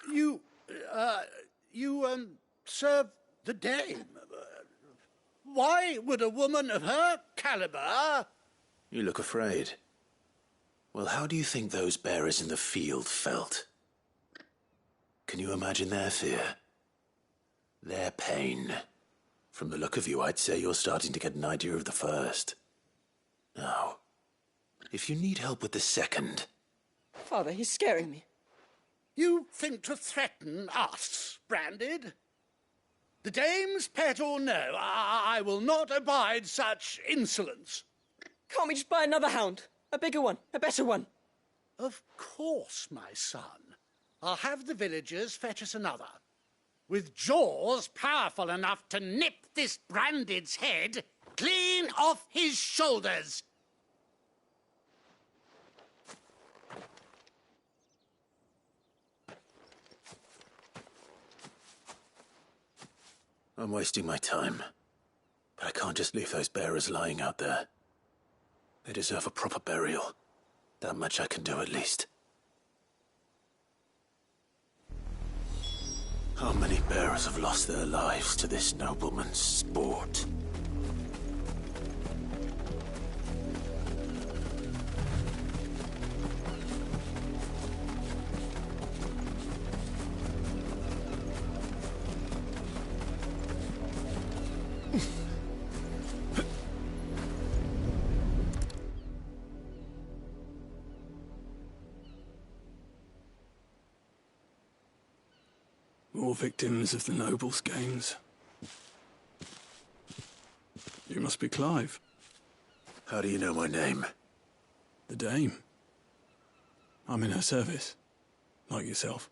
You serve the dame. Why would a woman of her caliber... You look afraid. Well, how do you think those bearers in the field felt? Can you imagine their fear? Their pain? From the look of you, I'd say you're starting to get an idea of the first. Now, if you need help with the second... Father, he's scaring me. You think to threaten us, Branded? The dame's pet or no, I will not abide such insolence. Can't we just buy another hound? A bigger one, a better one. Of course, my son. I'll have the villagers fetch us another. With jaws powerful enough to nip this Branded's head clean off his shoulders. I'm wasting my time. But I can't just leave those bearers lying out there. They deserve a proper burial. That much I can do at least. How many bearers have lost their lives to this nobleman's sport? More victims of the nobles' games. You You must be Clive. How do you know my name? The Dame. I'm in her service, like yourself.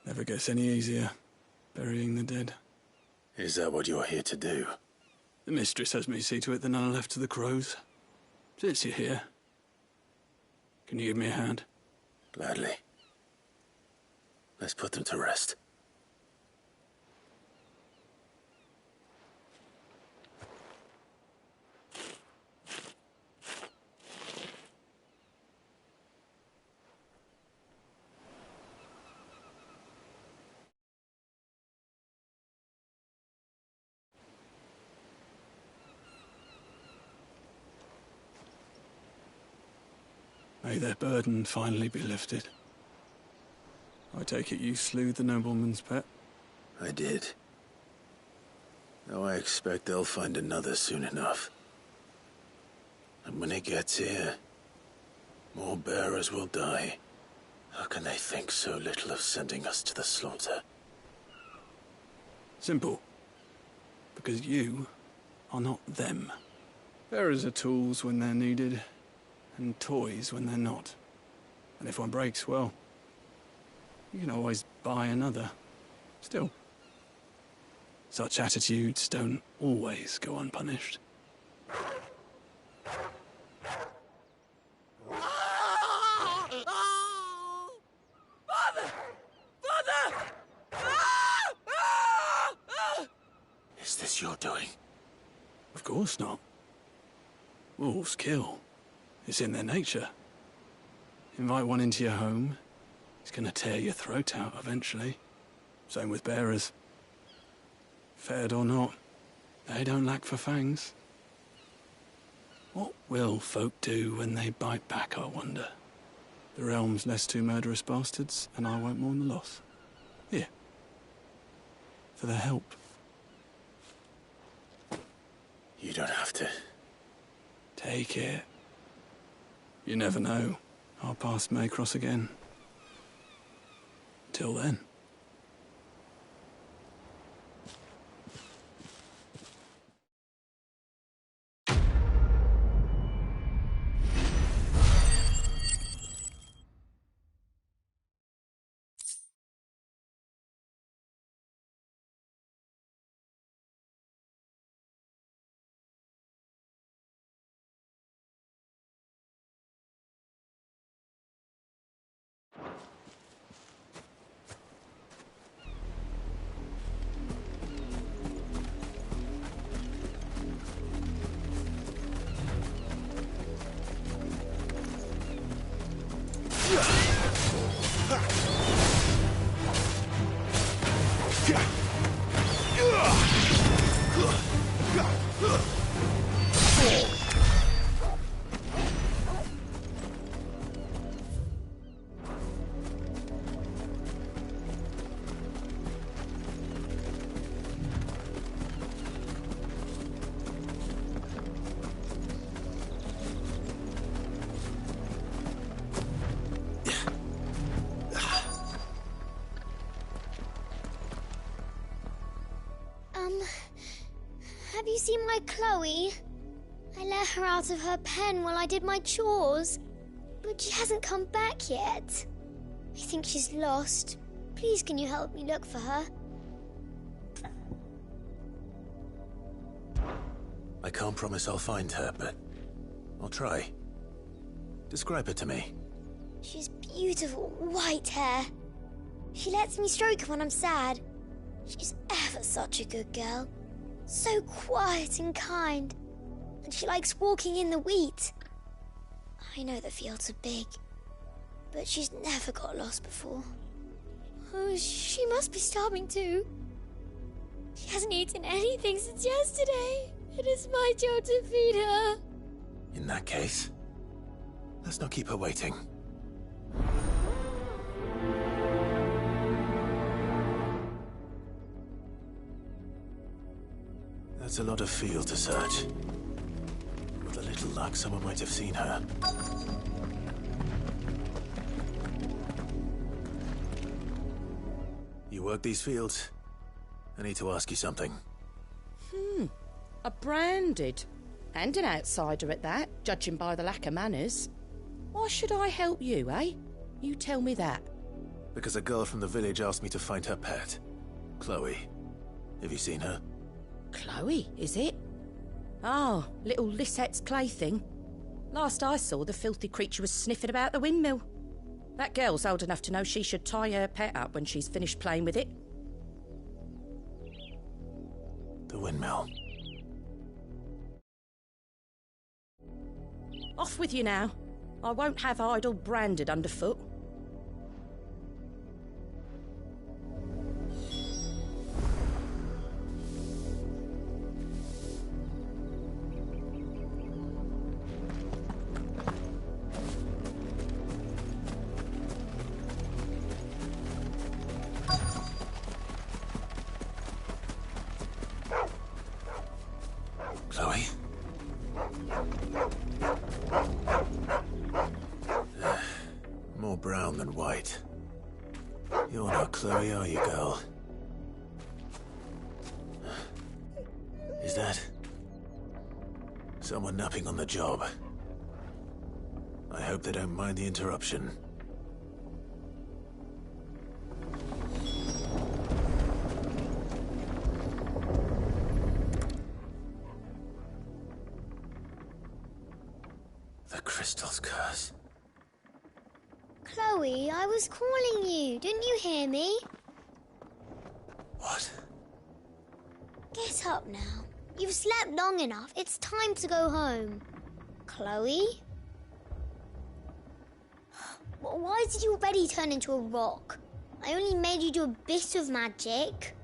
Never gets any easier, burying the dead. Is that what you're here to do? The mistress has me see to it that none are left to the crows. Since you're here, can you give me a hand? Gladly. Let's put them to rest. May their burden finally be lifted. I take it you slew the nobleman's pet? I did. Though I expect they'll find another soon enough. And when it gets here, more bearers will die. How can they think so little of sending us to the slaughter? Simple. Because you are not them. Bearers are tools when they're needed, and toys when they're not. And if one breaks, well, you can always buy another. Still, such attitudes don't always go unpunished. Father! Father! Is this your doing? Of course not. Wolves kill. It's in their nature. Invite one into your home, he's gonna tear your throat out eventually. Same with bearers. Fed or not, they don't lack for fangs. What will folk do when they bite back, I wonder? The realm's less two murderous bastards, and I won't mourn the loss. Here. For their help. You don't have to. Take it. You never know. Our paths may cross again. Till then. Have you seen my Chloe? I let her out of her pen while I did my chores, but she hasn't come back yet. I think she's lost. Please, can you help me look for her? I can't promise I'll find her, but I'll try. Describe her to me. She's beautiful white hair. She lets me stroke her when I'm sad. She's ever such a good girl. So quiet and kind. And she likes walking in the wheat. I know the fields are big, but she's never got lost before. Oh, she must be starving too. She hasn't eaten anything since yesterday. It is my job to feed her. In that case, let's not keep her waiting. That's a lot of field to search. With a little luck, someone might have seen her. You work these fields? I need to ask you something. A branded. And an outsider at that, judging by the lack of manners. Why should I help you, eh? You tell me that. Because a girl from the village asked me to find her pet. Chloe. Have you seen her? Chloe, is it? Oh, little Lisette's plaything. Last I saw, the filthy creature was sniffing about the windmill. That girl's old enough to know she should tie her pet up when she's finished playing with it. The windmill. Off with you now. I won't have idle branded underfoot. Chloe? More brown than white. You're not Chloe, are you, girl? Is that someone napping on the job? I hope they don't mind the interruption. The crystal's curse. Chloe, I was calling you. Didn't you hear me? What? Get up now. You've slept long enough. It's time to go home. Chloe? Why did you already turn into a rock? I only made you do a bit of magic.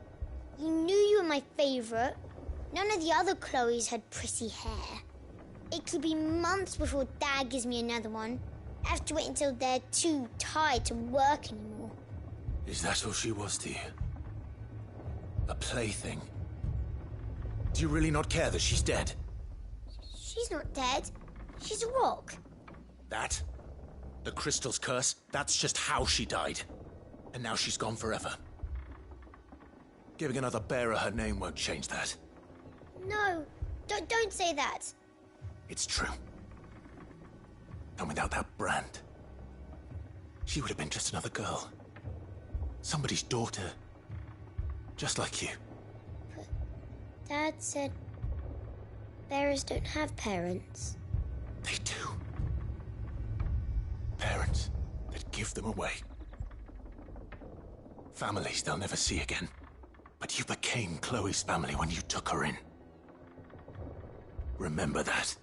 You knew you were my favourite. None of the other Chloes had pretty hair. It could be months before Dad gives me another one. I have to wait until they're too tired to work anymore. Is that all she was to you? A plaything? Do you really not care that she's dead? She's not dead. She's a rock. That? The crystal's curse? That's just how she died. And now she's gone forever. Giving another bearer her name won't change that. No, don't say that. It's true. And without that brand, she would have been just another girl. Somebody's daughter. Just like you. But Dad said bearers don't have parents. They do. Parents that give them away. Families they'll never see again. But you became Chloe's family when you took her in. Remember that.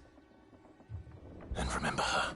And remember her.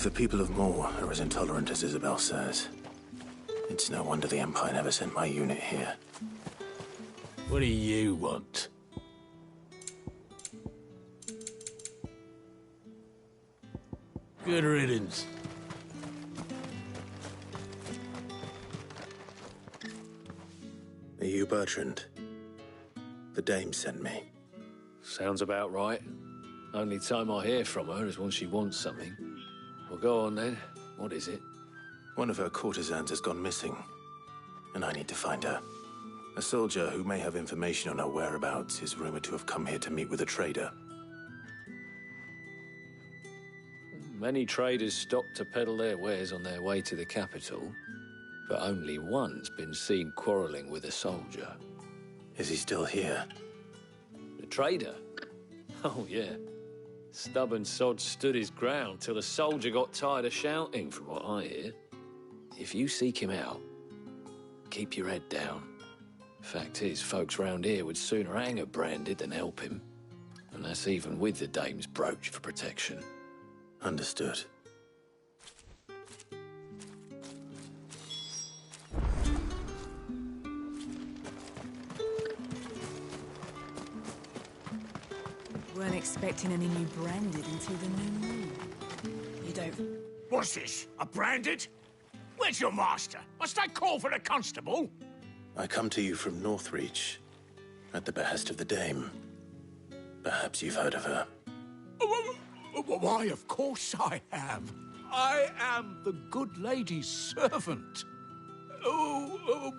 the people of Moor are as intolerant as Isabel says, it's no wonder the Empire never sent my unit here. What do you want? Good riddance. Are you Bertrand? The dame sent me. Sounds about right. Only time I hear from her is when she wants something. Well, go on then. What is it? One of her courtesans has gone missing, and I need to find her. A soldier who may have information on her whereabouts is rumored to have come here to meet with a trader. Many traders stop to peddle their wares on their way to the capital, but only one's been seen quarreling with a soldier. Is he still here? The trader? Oh, yeah. Stubborn sod stood his ground till the soldier got tired of shouting, from what I hear. If you seek him out, keep your head down. Fact is, folks round here would sooner hang a branded than help him. And that's even with the dame's brooch for protection. Understood. Weren't expecting any new branded until the new moon. You don't... What's this? A branded? Where's your master? Must I call for a constable? I come to you from Northreach, at the behest of the dame. Perhaps you've heard of her. Why, of course I have. I am the good lady's servant.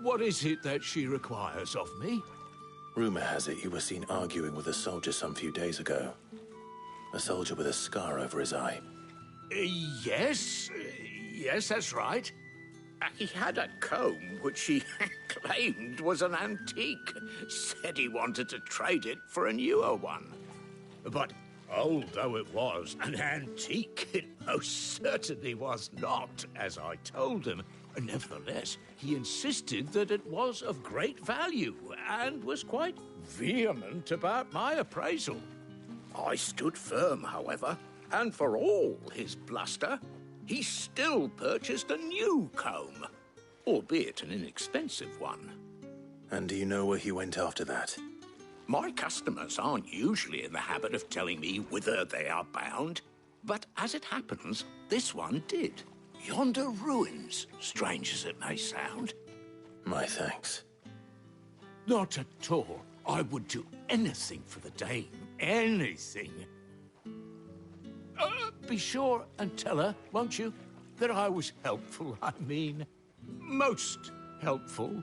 What is it that she requires of me? Rumor has it you were seen arguing with a soldier some few days ago. A soldier with a scar over his eye. Yes, that's right. He had a comb which he claimed was an antique. Said he wanted to trade it for a newer one. But although it was an antique, it most certainly was not, as I told him. Nevertheless, he insisted that it was of great value and was quite vehement about my appraisal. I stood firm, however, and for all his bluster, he still purchased a new comb, albeit an inexpensive one. And do you know where he went after that? My customers aren't usually in the habit of telling me whither they are bound, but as it happens, this one did. Yonder ruins, strange as it may sound. My thanks. Not at all. I would do anything for the dame. Anything. Be sure and tell her, won't you, that I was helpful. I mean, most helpful.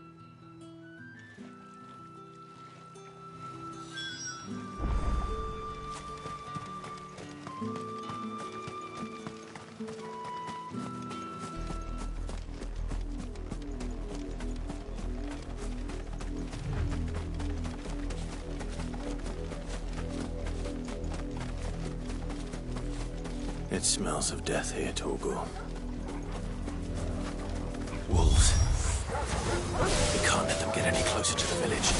It smells of death here, Torgal. Wolves. We can't let them get any closer to the village.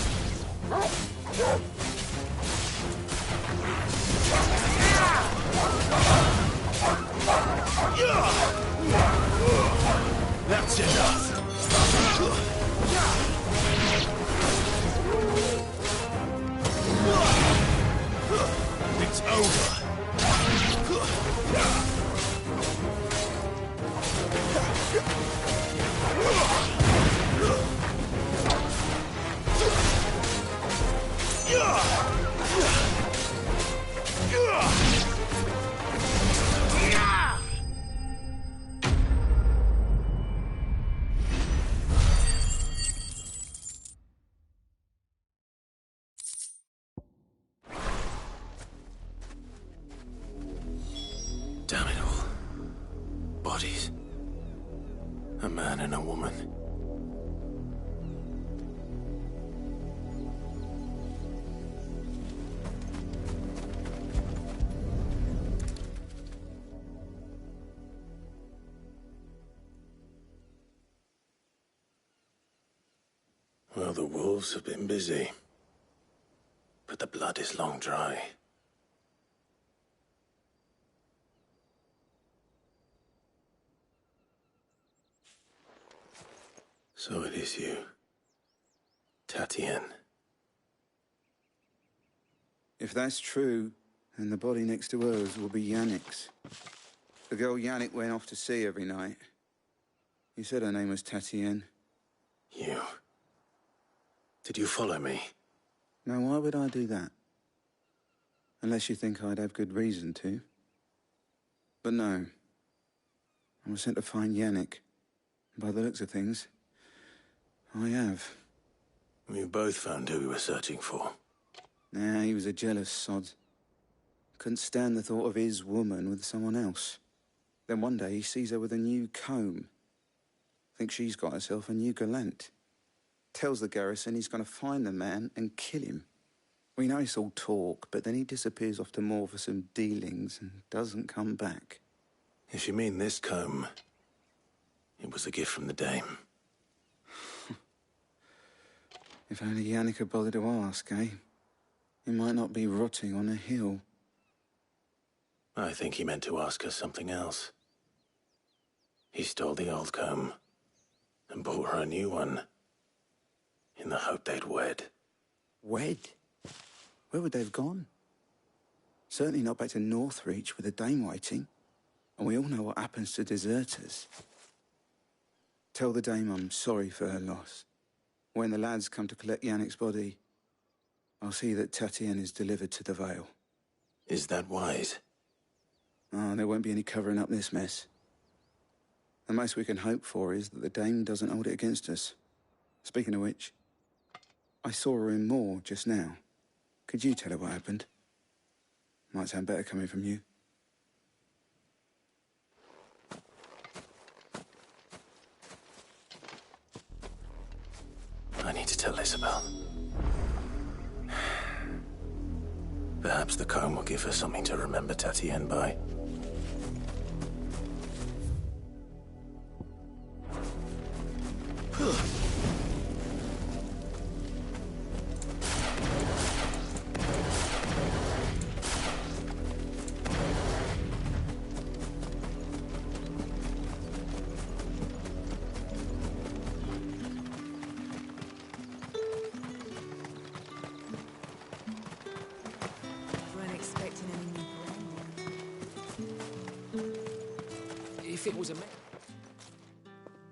That's enough. It's over. Damn it all. Bodies. A man and a woman. Well, the wolves have been busy. But the blood is long dry. So it is you, Tatienne. If that's true, then the body next to hers will be Yannick's. The girl Yannick went off to sea every night. You said her name was Tatienne. You... Did you follow me? Now, why would I do that? Unless you think I'd have good reason to. But no. I was sent to find Yannick. By the looks of things, I have. We both found who we were searching for. Nah, he was a jealous sod. Couldn't stand the thought of his woman with someone else. Then one day he sees her with a new comb. Thinks she's got herself a new gallant. Tells the garrison he's going to find the man and kill him. We know it's all talk, but then he disappears off to Moor for some dealings and doesn't come back. If you mean this comb, it was a gift from the dame. If only Yannick had bothered to ask, eh? He might not be rotting on a hill. I think he meant to ask her something else. He stole the old comb and bought her a new one in the hope they'd wed. Wed? Where would they have gone? Certainly not back to Northreach with the dame waiting. And we all know what happens to deserters. Tell the dame I'm sorry for her loss. When the lads come to collect Yannick's body, I'll see that Tatienne is delivered to the Vale. Is that wise? Oh, there won't be any covering up this mess. The most we can hope for is that the dame doesn't hold it against us. Speaking of which, I saw her in Moor just now. Could you tell her what happened? Might sound better coming from you. I need to tell Isabel. Perhaps the comb will give her something to remember Tatienne by. Weren't expecting any new If it was a...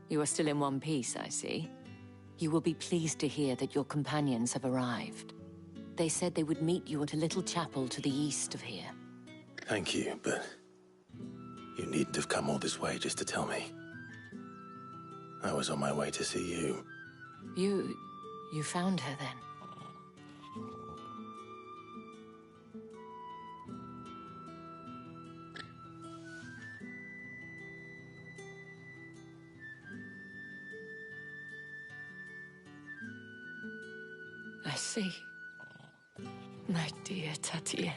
You are still in one piece, I see. You will be pleased to hear that your companions have arrived. They said they would meet you at a little chapel to the east of here. Thank you, but you needn't have come all this way just to tell me. I was on my way to see you. You found her then? I see. My dear Tatienne.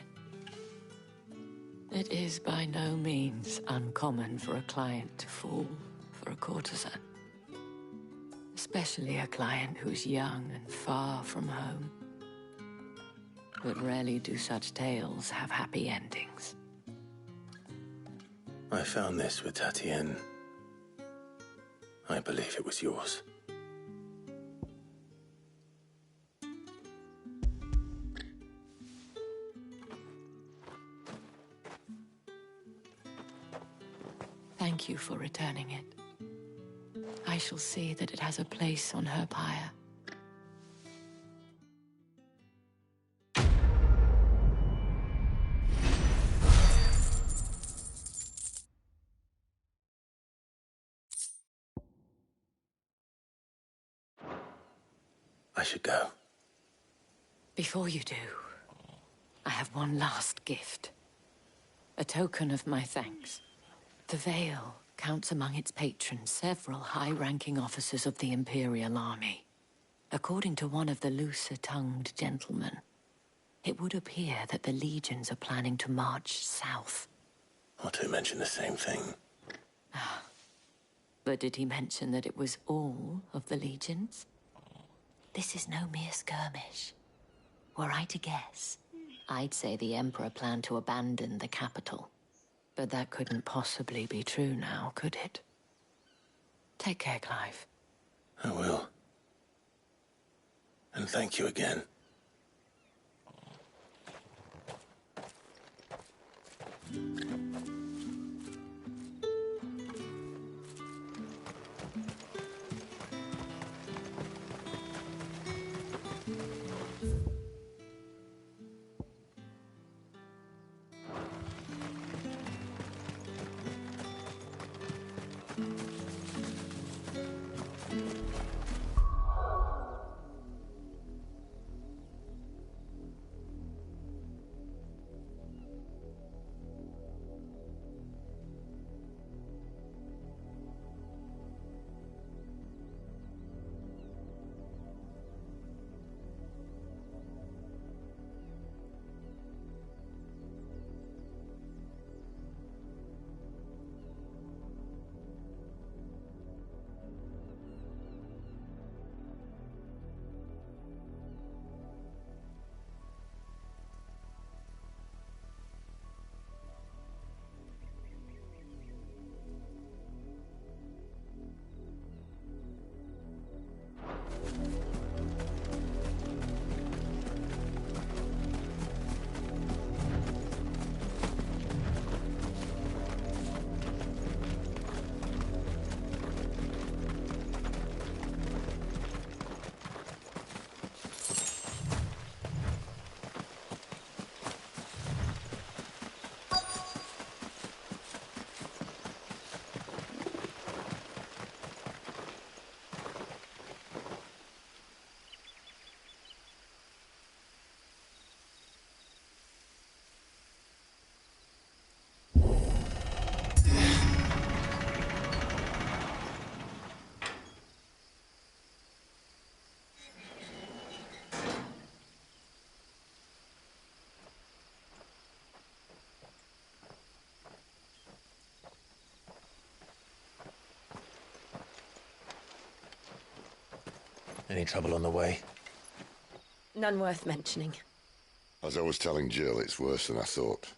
It is by no means uncommon for a client to fall for a courtesan. Especially a client who's young and far from home. But rarely do such tales have happy endings. I found this with Tatienne. I believe it was yours. Thank you for returning it. I shall see that it has a place on her pyre. I should go. Before you do, I have one last gift. A token of my thanks. The Vale counts among its patrons several high-ranking officers of the Imperial Army. According to one of the looser-tongued gentlemen, it would appear that the legions are planning to march south. Or to mention the same thing. But did he mention that it was all of the legions? This is no mere skirmish. Were I to guess, I'd say the Emperor planned to abandon the capital. But that couldn't possibly be true now, could it? Take care, Clive. I will. And thank you again. Any trouble on the way? None worth mentioning. As I was telling Jill, it's worse than I thought.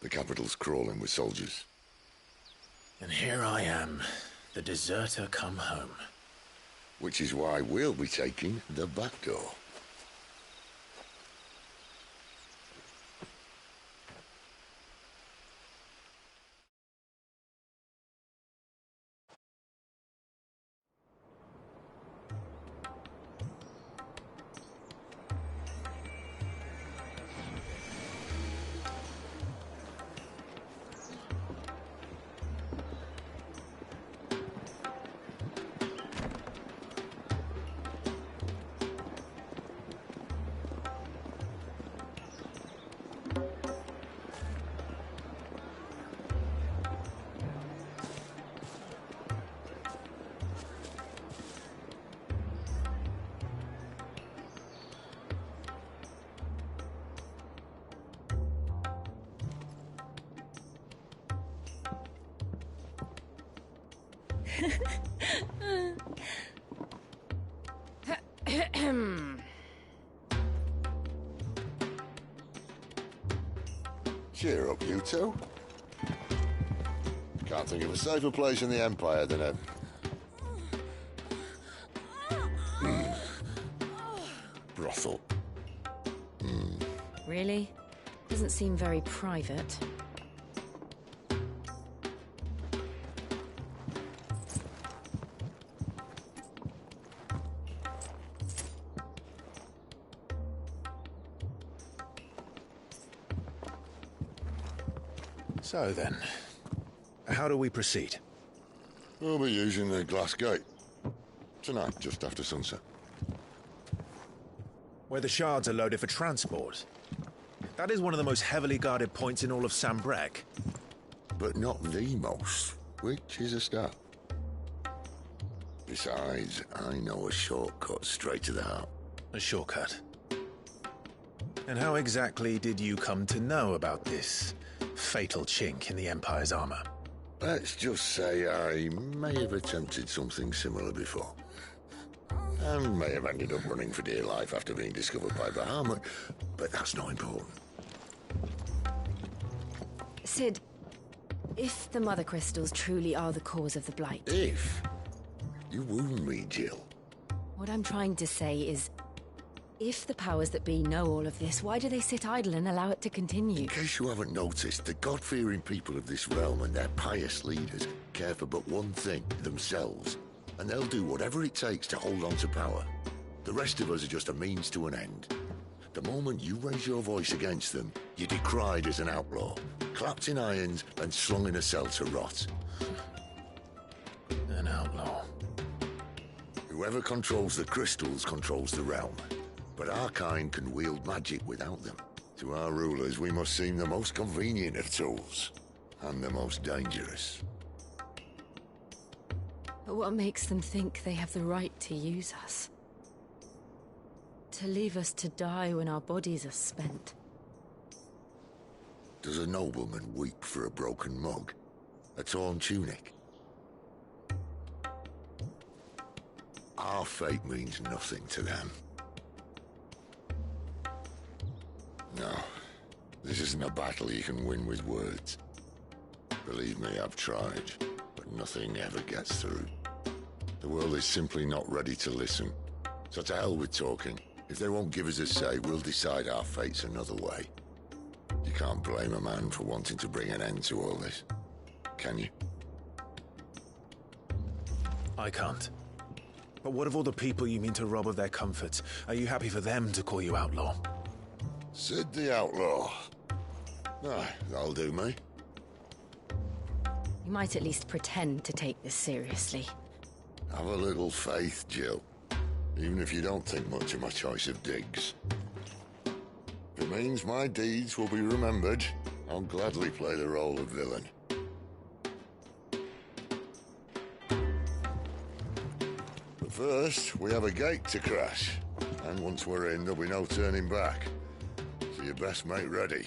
The capital's crawling with soldiers. And here I am, the deserter come home. Which is why we'll be taking the back door. Cheer up, you two. Can't think of a safer place in the Empire than a... brothel. Really? Doesn't seem very private. So then, how do we proceed? We'll be using the glass gate. Tonight, just after sunset. Where the shards are loaded for transport. That is one of the most heavily guarded points in all of Sambrec. But not the most, which is a start. Besides, I know a shortcut straight to the heart. A shortcut? And how exactly did you come to know about this fatal chink in the Empire's armor? Let's just say I may have attempted something similar before. And may have ended up running for dear life after being discovered by Bahamut, but that's not important. Sid, if the Mother Crystals truly are the cause of the Blight... If? You wound me, Jill. What I'm trying to say is, if the powers that be know all of this, why do they sit idle and allow it to continue? In case you haven't noticed, the God-fearing people of this realm and their pious leaders care for but one thing, themselves. And they'll do whatever it takes to hold on to power. The rest of us are just a means to an end. The moment you raise your voice against them, you're decried as an outlaw, clapped in irons and slung in a cell to rot. An outlaw. Whoever controls the crystals controls the realm. But our kind can wield magic without them. To our rulers, we must seem the most convenient of tools, and the most dangerous. But what makes them think they have the right to use us? To leave us to die when our bodies are spent? Does a nobleman weep for a broken mug? A torn tunic? Our fate means nothing to them. No, this isn't a battle you can win with words. Believe me, I've tried, but nothing ever gets through. The world is simply not ready to listen. So to hell with talking. If they won't give us a say, we'll decide our fates another way. You can't blame a man for wanting to bring an end to all this, can you? I can't. But what of all the people you mean to rob of their comforts? Are you happy for them to call you outlaw? Sid the Outlaw. Ah, that'll do me. You might at least pretend to take this seriously. Have a little faith, Jill. Even if you don't think much of my choice of digs. If it means my deeds will be remembered, I'll gladly play the role of villain. But first, we have a gate to crash. And once we're in, there'll be no turning back. So you best make ready.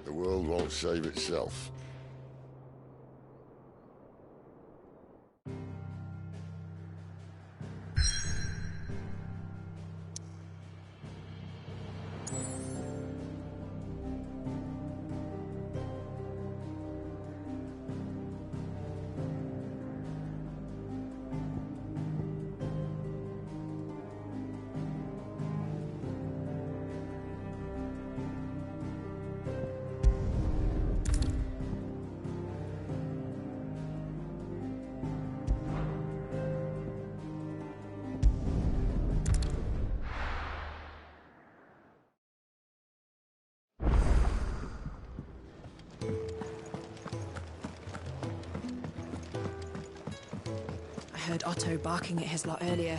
The world won't save itself. I heard Otto barking at his lot earlier.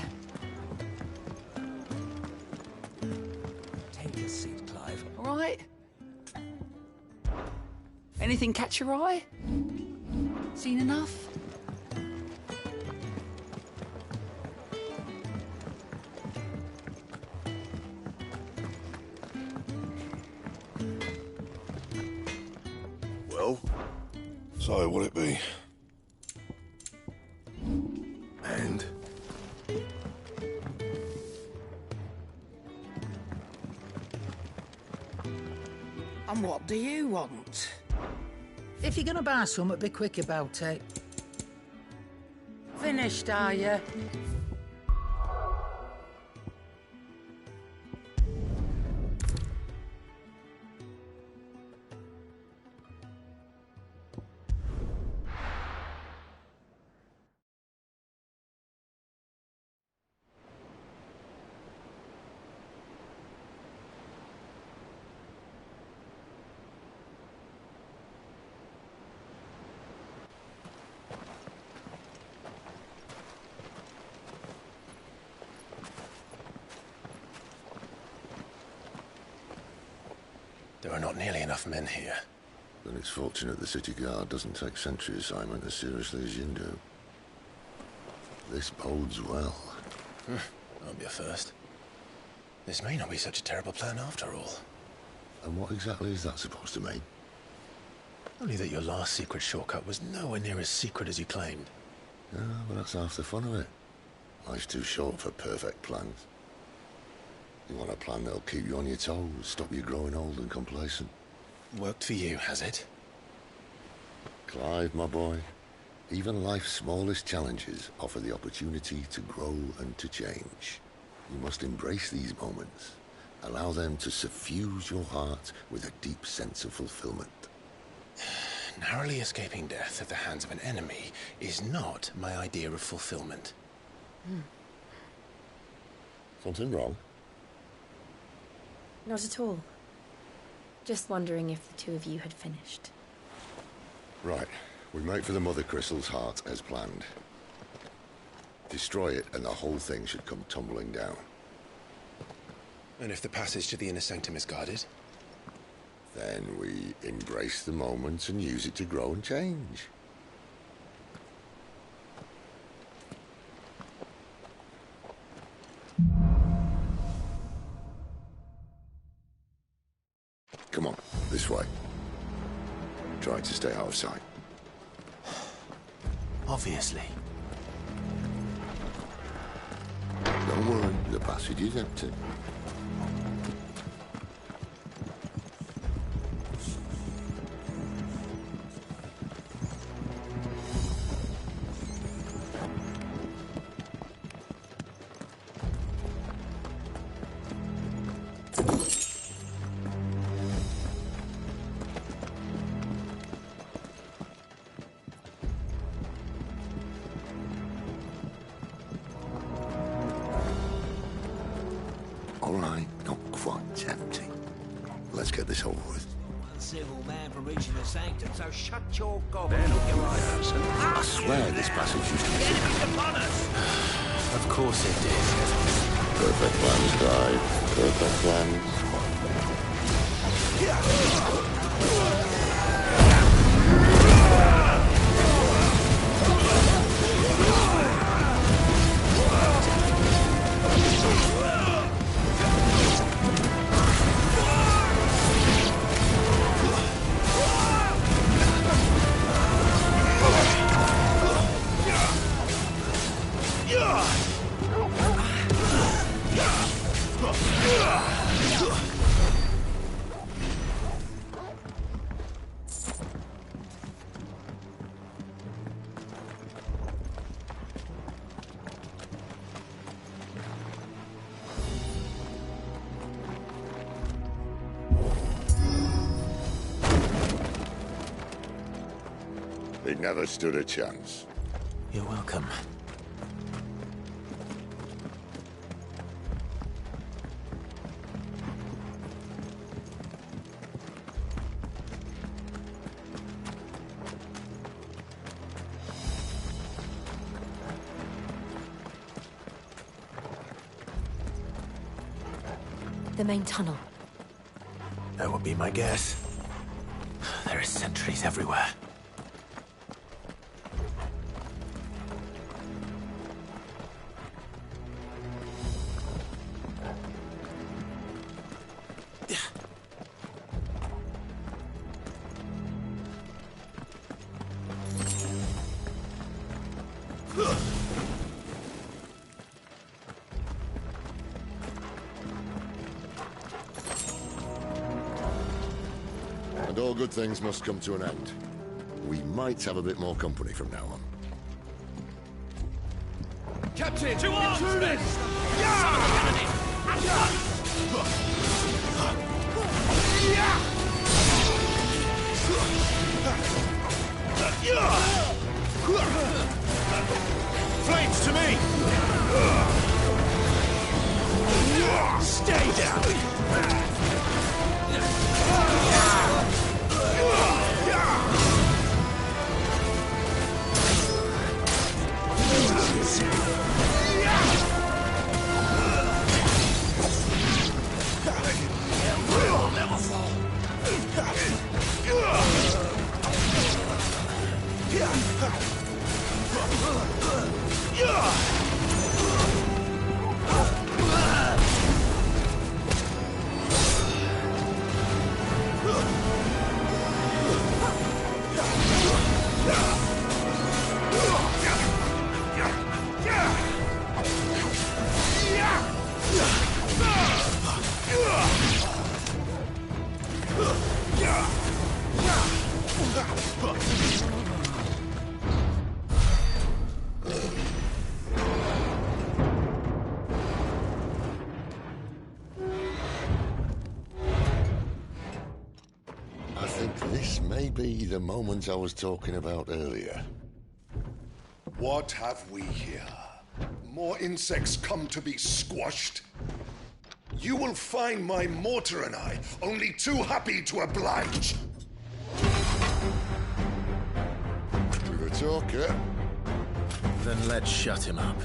Take a seat, Clive. All right? Anything catch your eye? Seen enough? Well, so will it be? And? And what do you want? If you're gonna buy something, be quick about it. Finished, are you? There are not nearly enough men here. Then it's fortunate the city guard doesn't take sentry assignment as seriously as you do. This bodes well. Won't be a first. This may not be such a terrible plan after all. And what exactly is that supposed to mean? Only that your last secret shortcut was nowhere near as secret as you claimed. Yeah, but that's half the fun of it. Life's too short for perfect plans. You want a plan that'll keep you on your toes, stop you growing old and complacent. Worked for you, has it? Clive, my boy, Even life's smallest challenges offer the opportunity to grow and to change. You must embrace these moments. Allow them to suffuse your heart with a deep sense of fulfillment. Narrowly escaping death at the hands of an enemy is not my idea of fulfillment. Something wrong? Not at all. Just wondering if the two of you had finished. Right. We make for the Mother Crystal's heart as planned. Destroy it and the whole thing should come tumbling down. And if the passage to the inner sanctum is guarded? Then we embrace the moment and use it to grow and change. Come on, this way. Try to stay out of sight. Obviously. Don't worry, the passage is empty. All right, not quite empty. Let's get this over with. Uncivil man for reaching the sanctum, so shut your gob. I swear this passage used to be... upon us! Of course it did. Perfect plans, guy. Perfect plans. He never stood a chance. You're welcome. The main tunnel. That would be my guess. There are sentries everywhere. And all good things must come to an end. We might have a bit more company from now on. Captain, to arms! Yeah! Flames to me! Stay down! be the moment I was talking about earlier. What have we here? More insects come to be squashed? You will find my mortar and I only too happy to oblige. To the talker. Then let's shut him up.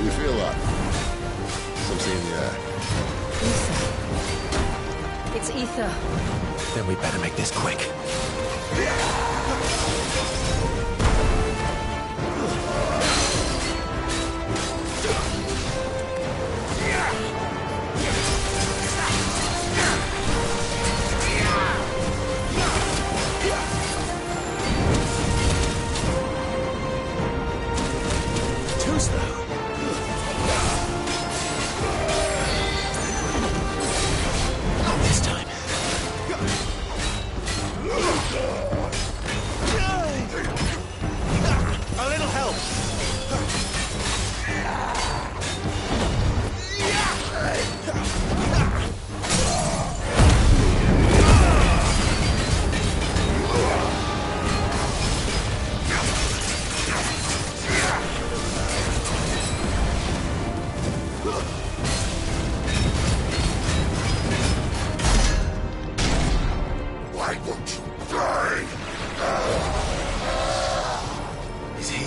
You feel that? Something, Ether. It's ether. Then we better make this quick. Too slow. Not this time. A little help. Why won't you die? Is he?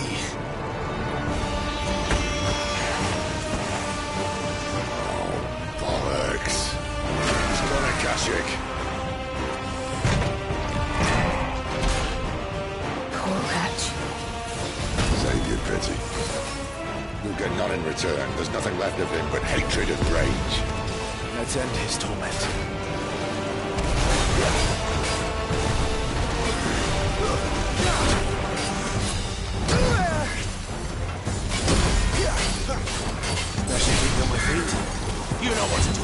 bollocks. He's gonna Kashyyyk. Poor wretch. Save your pity. You'll get none in return. There's nothing left of him but hatred and rage. Let's end his torment. That should keep me on my feet. You know what to do,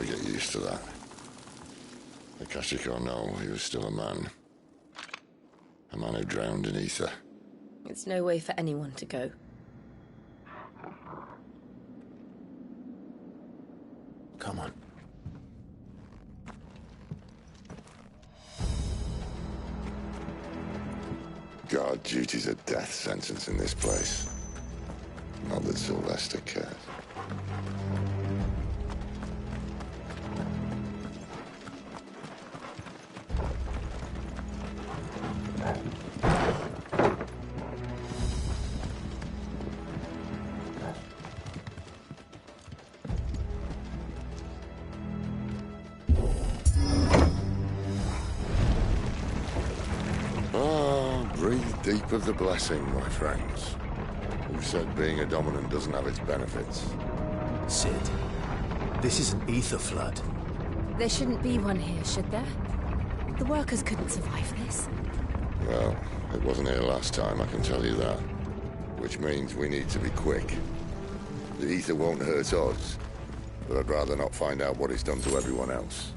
to get used to that. Akashic or no, he was still a man. A man who drowned in ether. It's no way for anyone to go. Come on. Guard duty's a death sentence in this place. Not that Sylvester cares. Breathe deep of the blessing, my friends. Who said being a dominant doesn't have its benefits? Sid, this is an ether flood. There shouldn't be one here, should there? The workers couldn't survive this. Well, it wasn't here last time, I can tell you that. Which means we need to be quick. The ether won't hurt us, but I'd rather not find out what it's done to everyone else.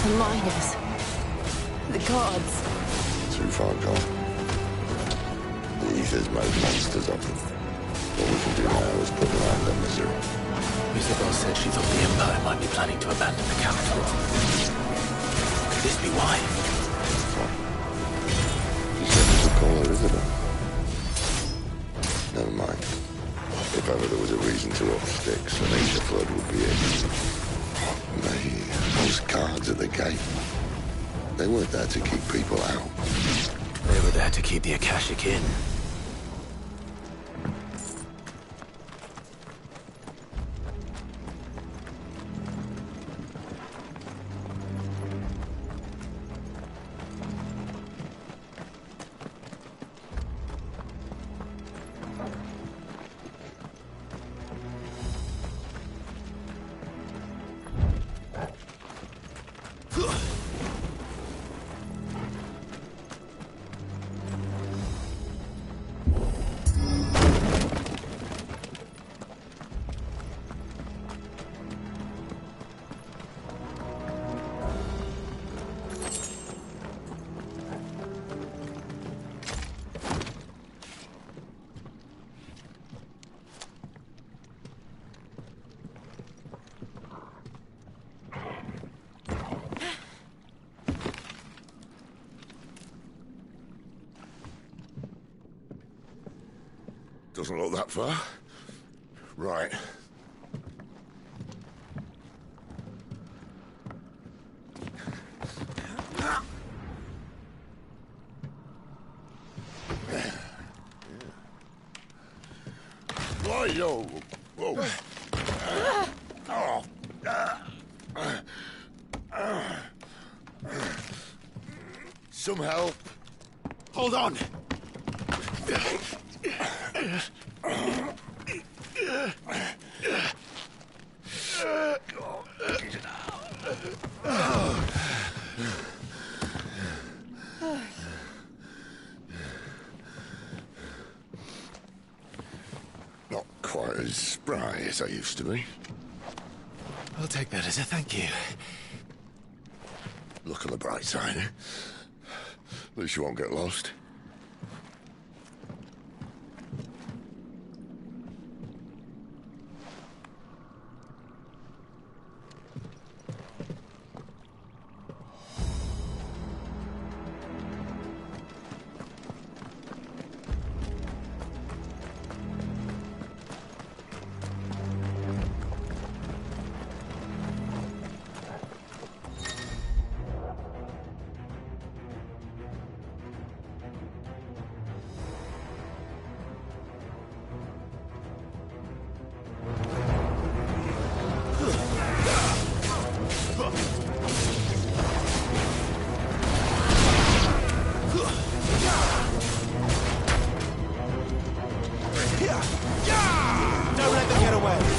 The miners. The gods. Too far gone. The ether's made monsters of them. All we can do now is put them out of their misery. Isabel said she thought the Empire might be planning to abandon the capital. Could this be why? She said we should call her Isabel. Never mind. If ever there was a reason to up sticks, an ether flood would be it. Those guards at the gate. They weren't there to keep people out. They were there to keep the Akashic in. Doesn't look that far. Right. Why, yo? Whoa. Some help. Hold on. Not quite as spry as I used to be. I'll take that as a thank you. Look on the bright side, eh? At least you won't get lost. Don't let them get away.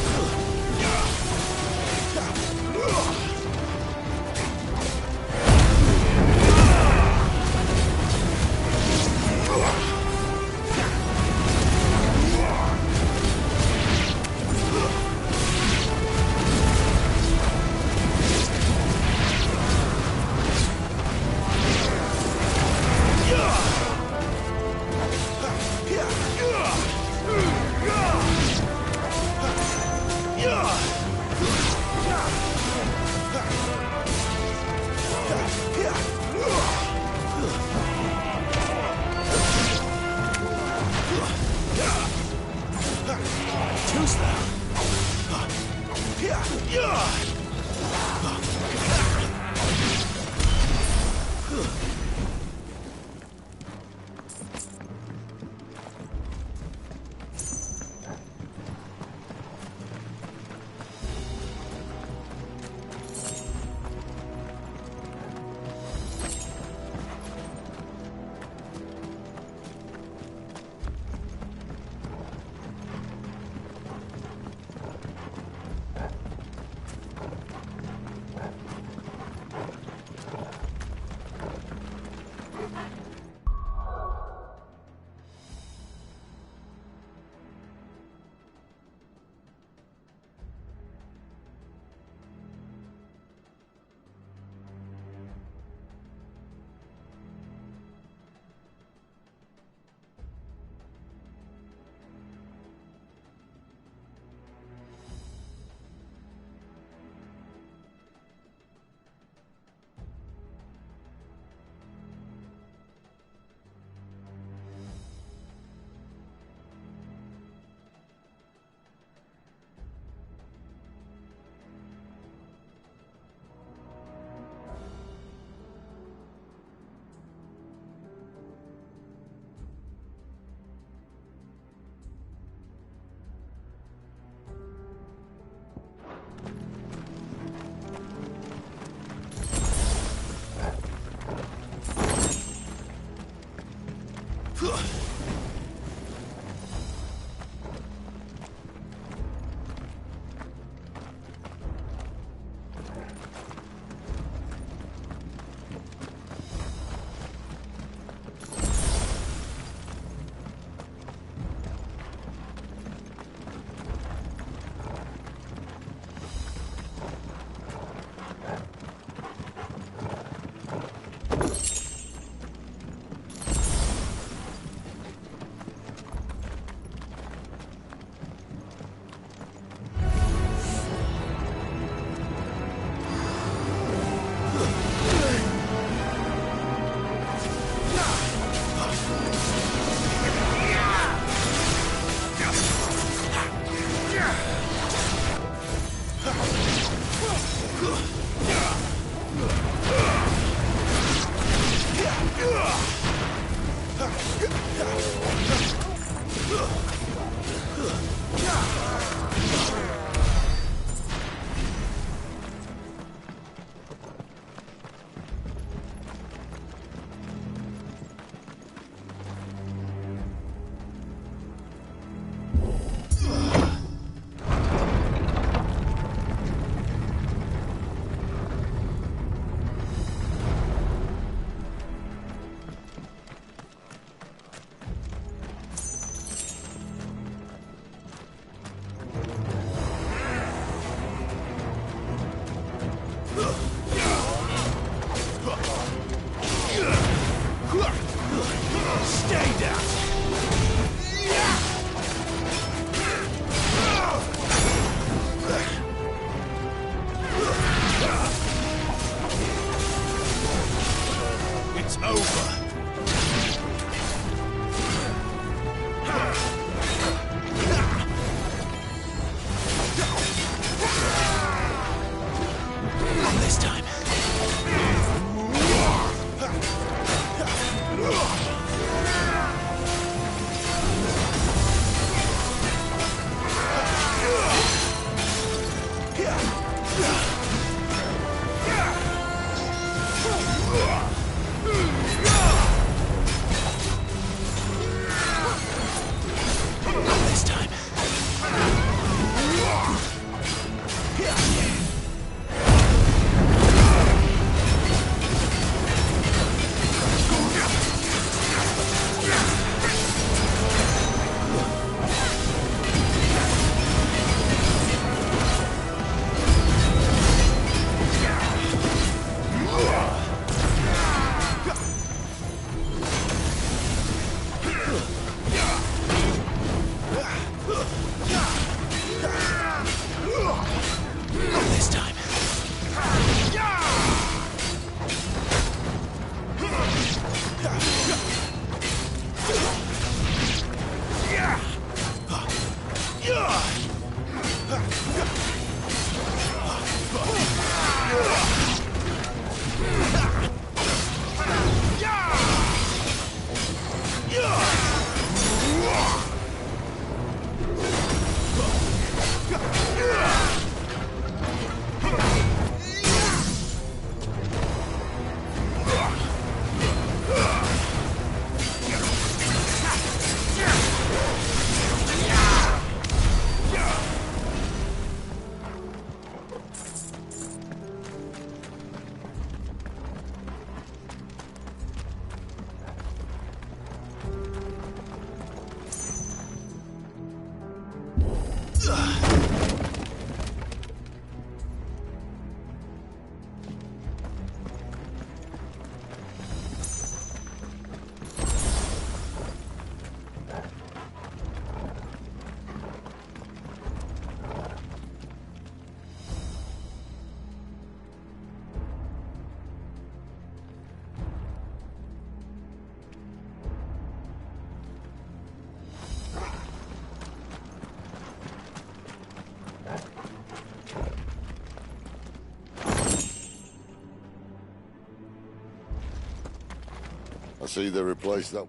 see they replaced that.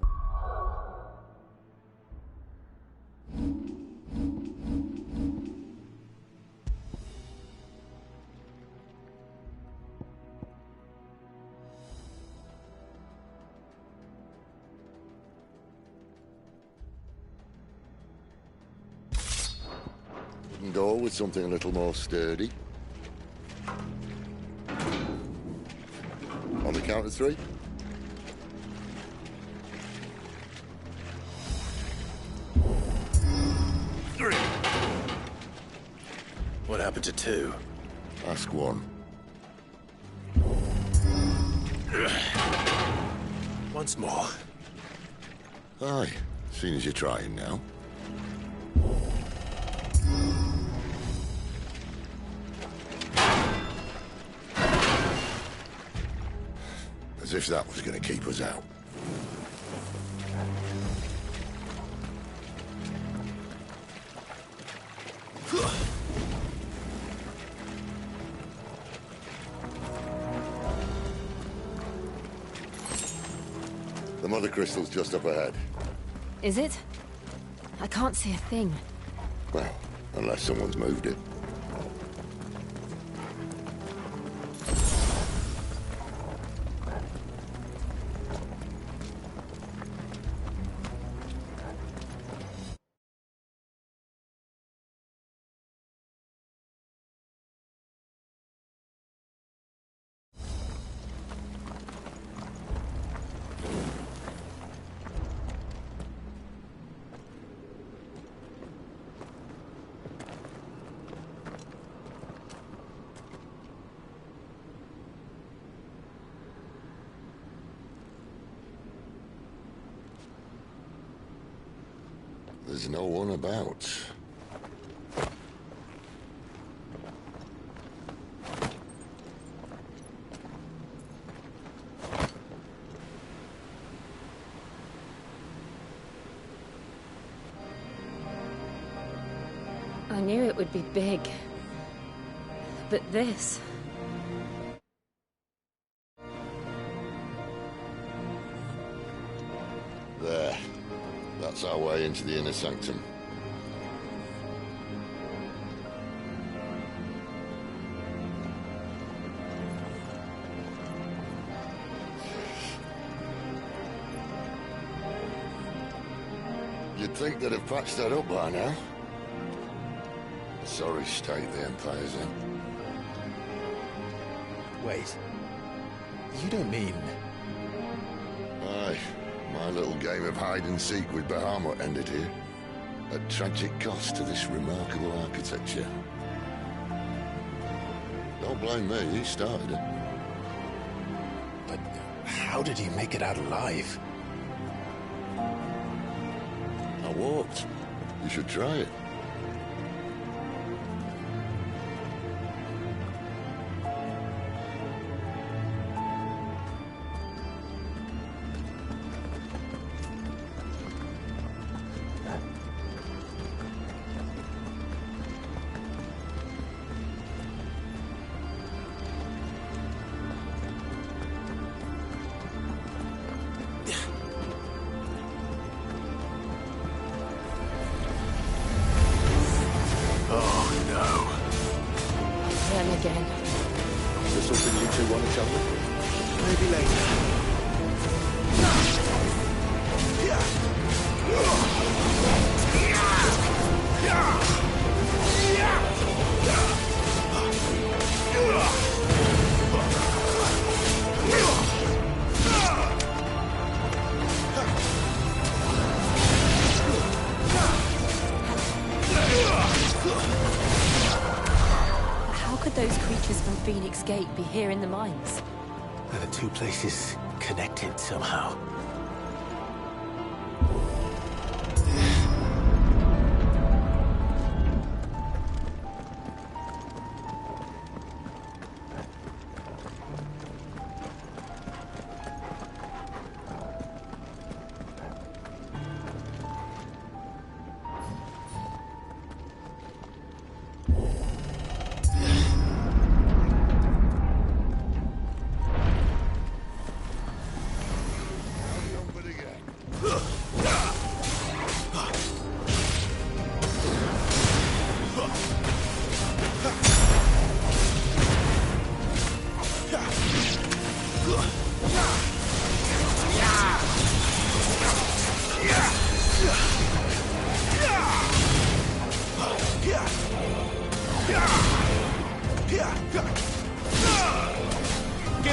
Wouldn't go with something a little more sturdy. On the count of 3. What happened to 2? Ask 1. Once more. Aye, seeing as you're trying now. As if that was going to keep us out. The mother crystal's just up ahead. Is it? I can't see a thing. Well, unless someone's moved it. There's no one about. I knew it would be big. But this... There. That's our way into the inner sanctum. You'd think they'd have patched that up by now. A sorry state the Empire's in. Wait. You don't mean... Aye. My little game of hide-and-seek with Bahamut ended here. At tragic cost to this remarkable architecture. Don't blame me, he started it. But how did he make it out alive? I walked. You should try it. Again. Is there something you two want to tell me? Maybe later. Those creatures from Phoenix Gate be here in the mines? Are the two places connected somehow?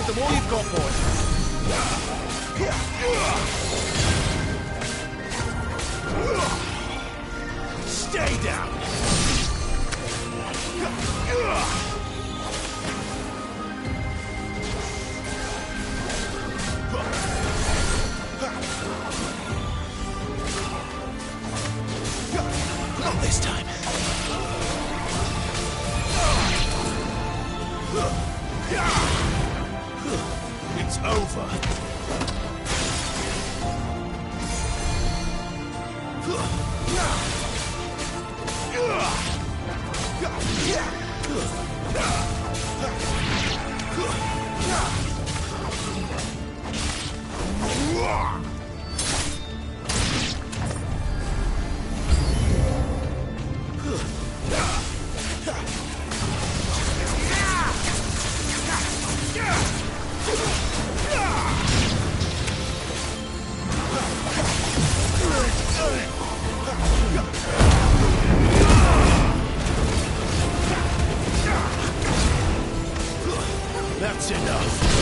give them all you've got, boy. Stay down. Not this time. It's over. That's enough.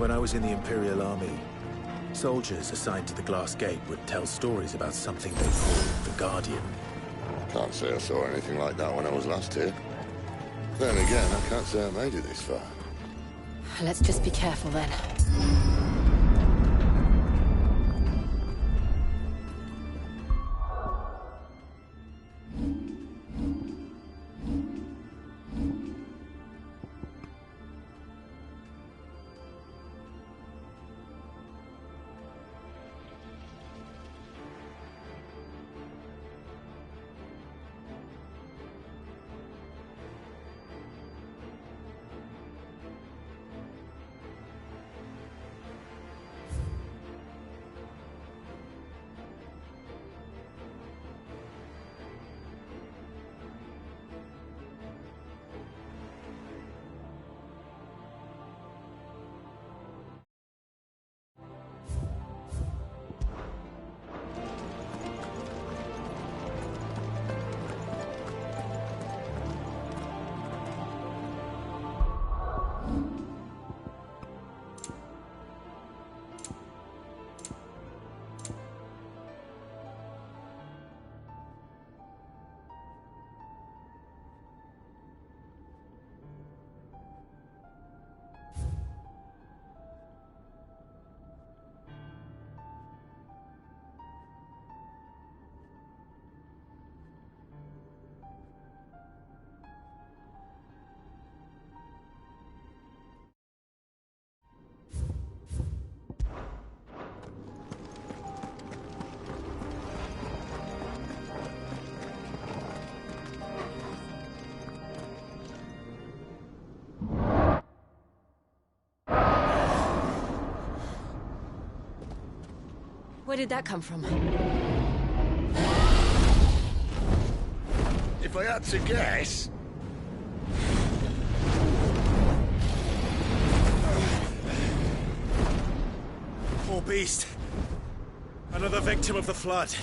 When I was in the Imperial Army, soldiers assigned to the Glass Gate would tell stories about something they called the Guardian. Can't say I saw anything like that when I was last here. Then again, I can't say I made it this far. Let's just be careful then. Where did that come from? If I had to guess... Poor beast. Another victim of the flood.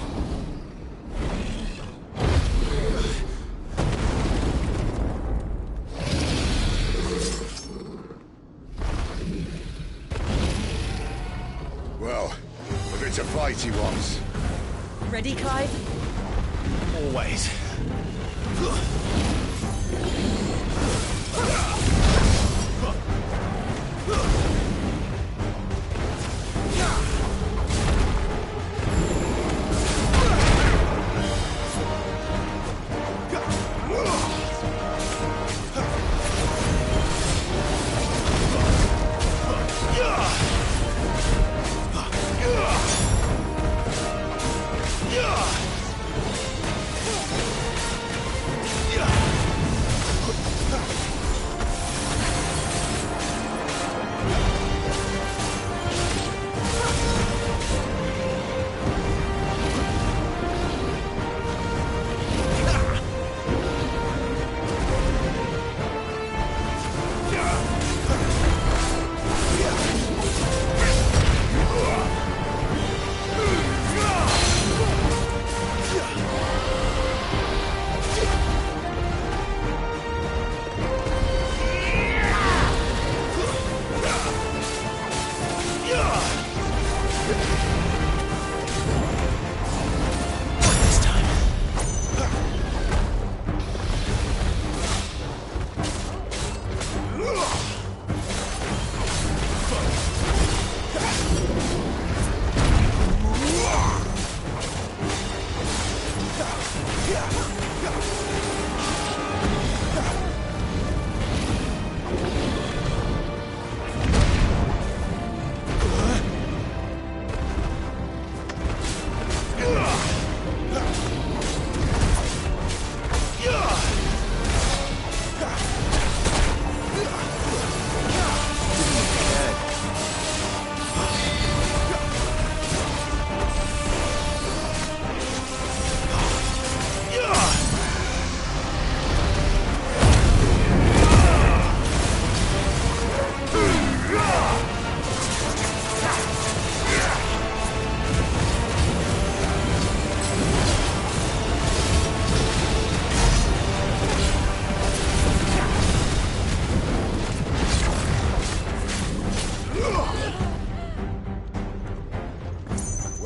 Well, if it's a fight he wants. Ready, Clive? Always.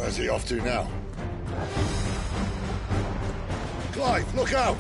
Where's he off to now? Clive, look out!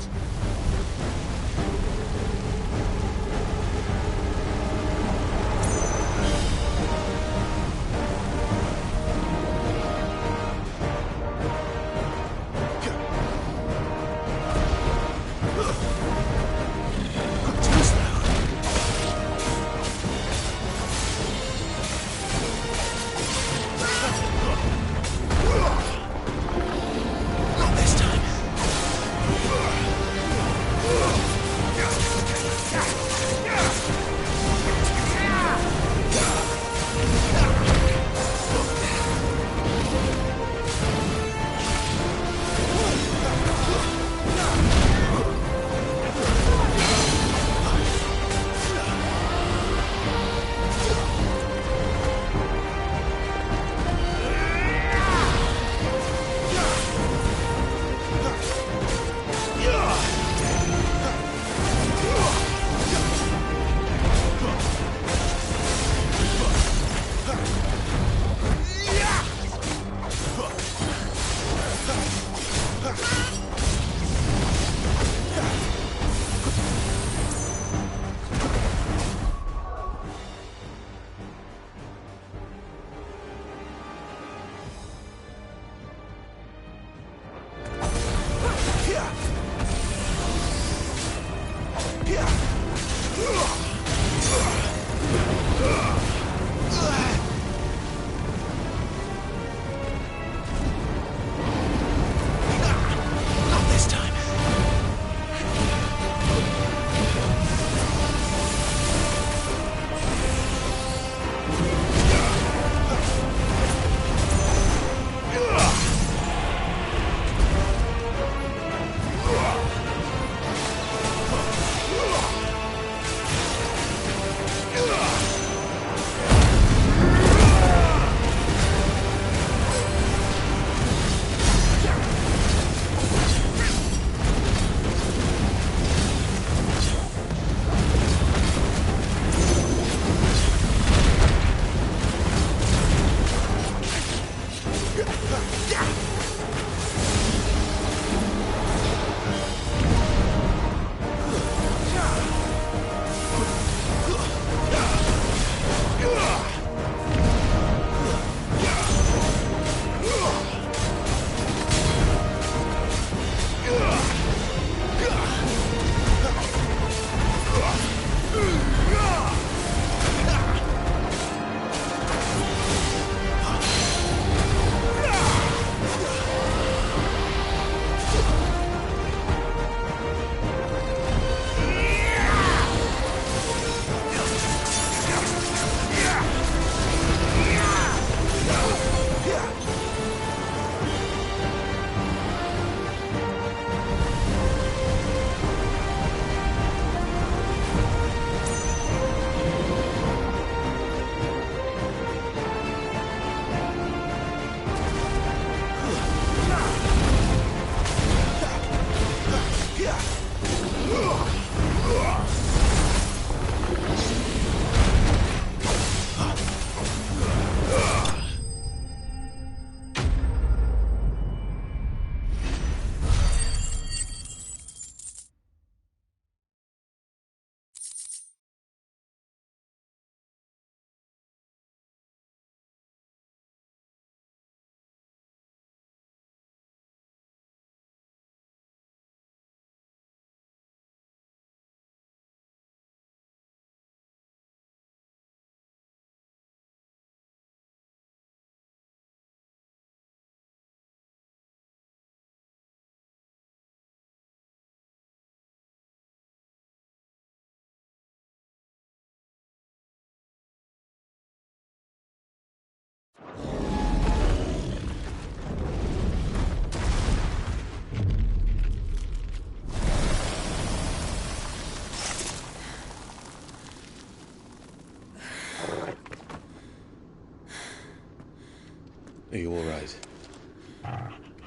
Are you all right?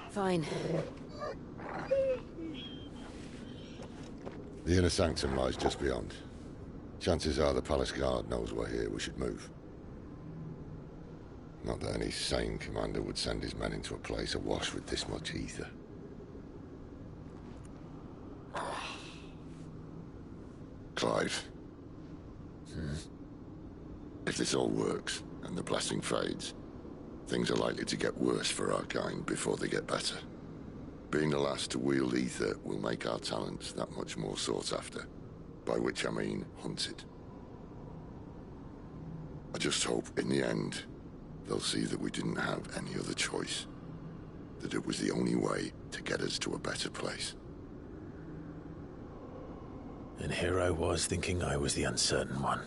Fine. The inner sanctum lies just beyond. Chances are the palace guard knows we're here. We should move. Not that any sane commander would send his men into a place awash with this much ether. Clive. If this all works, and the blessing fades, things are likely to get worse for our kind before they get better. Being the last to wield ether will make our talents that much more sought after, by which I mean hunted. I just hope, in the end, they'll see that we didn't have any other choice, that it was the only way to get us to a better place. And here I was thinking I was the uncertain one.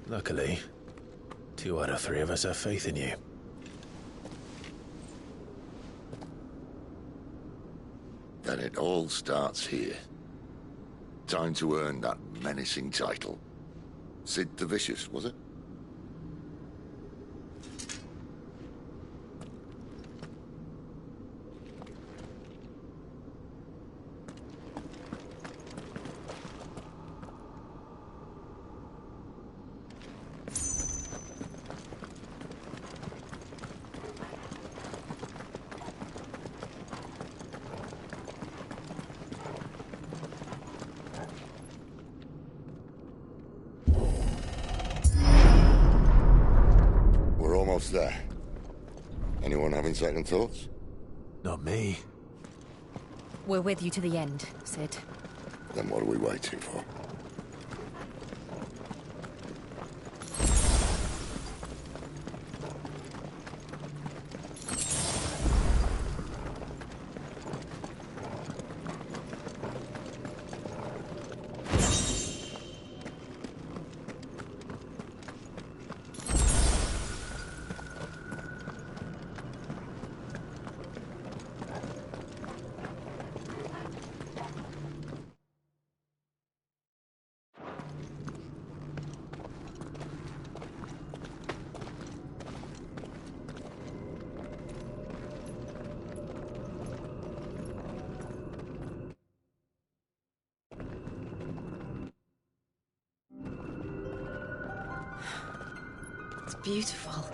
Luckily, 2 out of 3 of us have faith in you. Then it all starts here. Time to earn that menacing title. Sid the Vicious, was it? There. Anyone having second thoughts? Not me. We're with you to the end, Sid. Then what are we waiting for? Beautiful.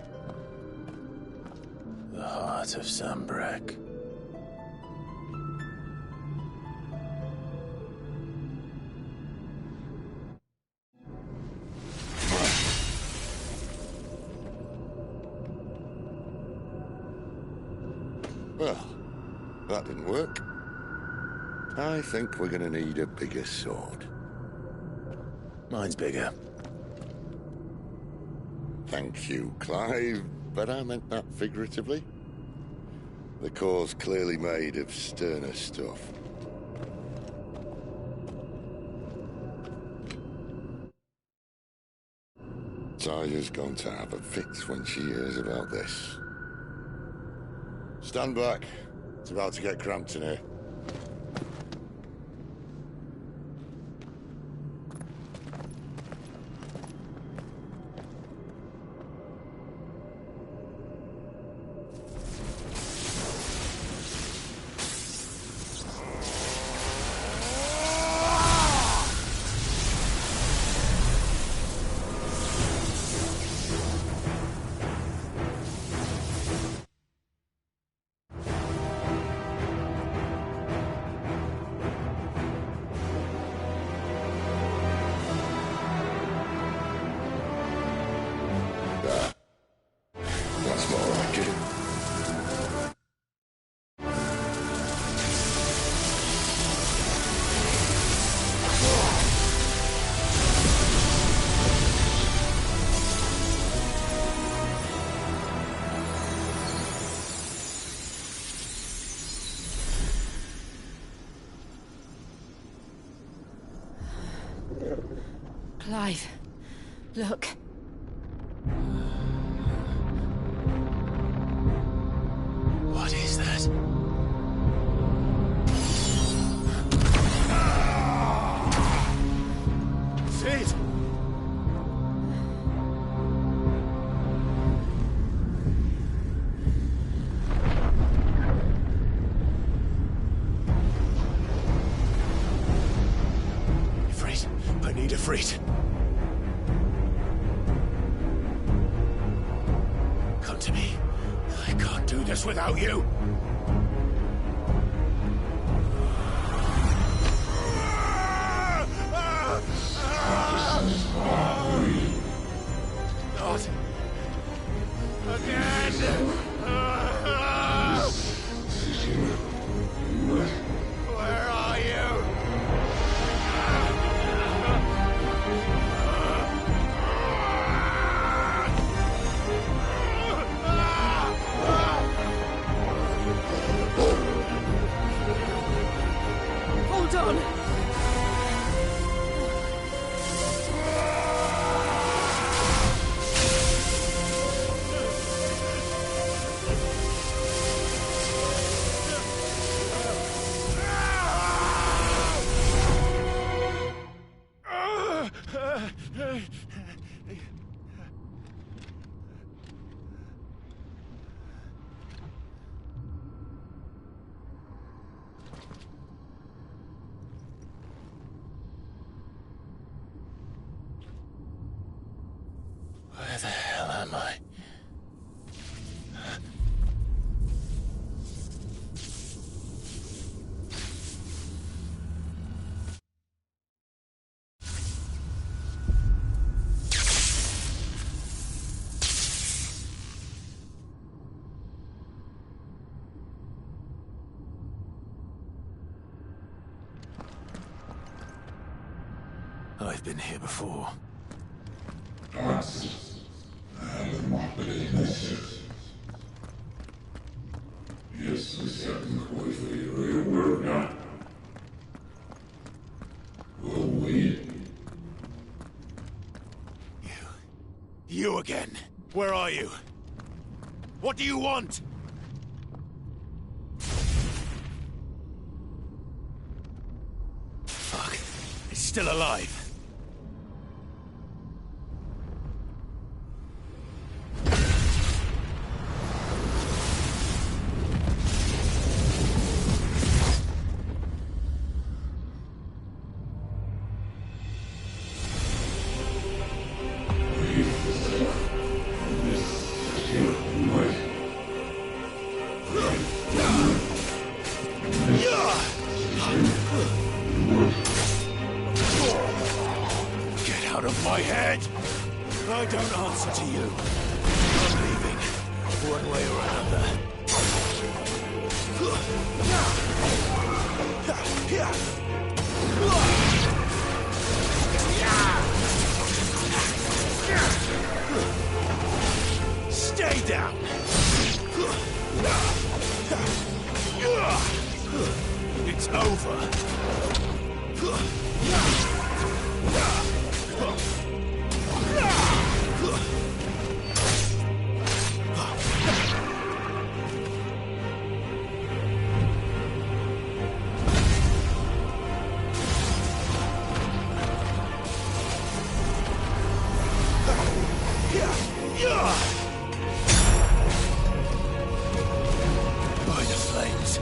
The heart of Sambrek. Well, that didn't work. I think we're gonna need a bigger sword. Mine's bigger. Thank you, Clive, but I meant that figuratively. The core's clearly made of sterner stuff. Tyler's going to have a fit when she hears about this. Stand back. It's about to get cramped in here. That's more like it. Clive, look. What is that? Sid! Norfried. Come to me. I can't do this without you. Not again. Where are you? Hold on! Where the hell am I? I've been here before. You again. Where are you? What do you want? Fuck. It's still alive. Get out of my head! I don't answer to you. I'm leaving, one way or another. Stay down! It's over. By the flames.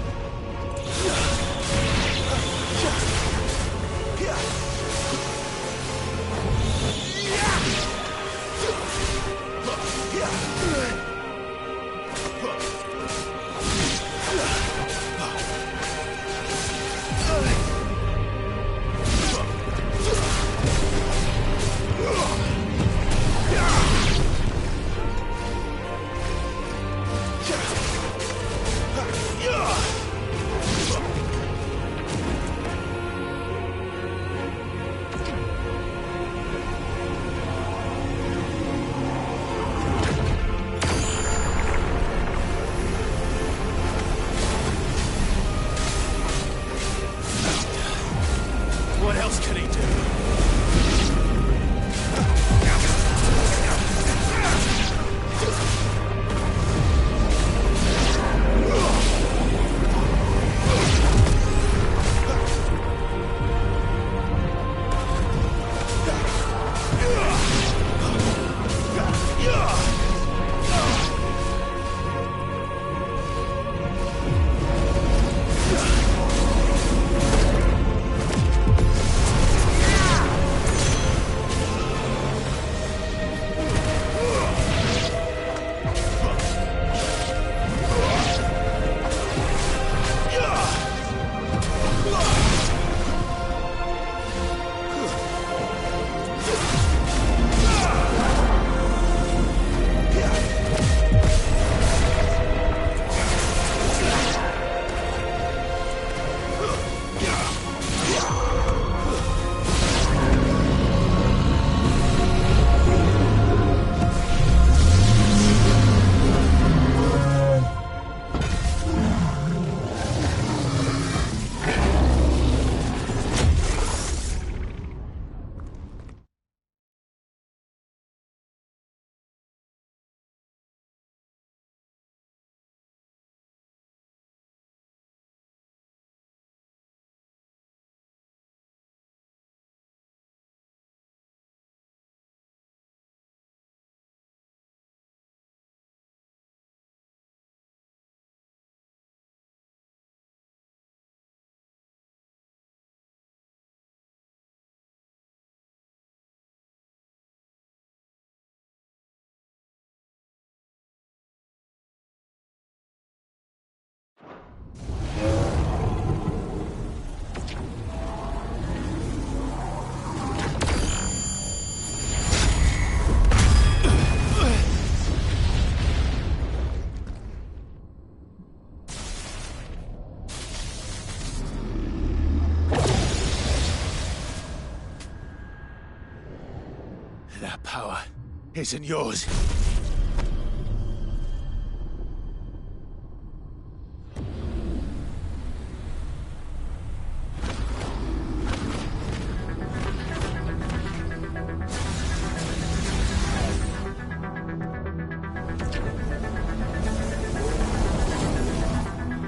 isn't yours.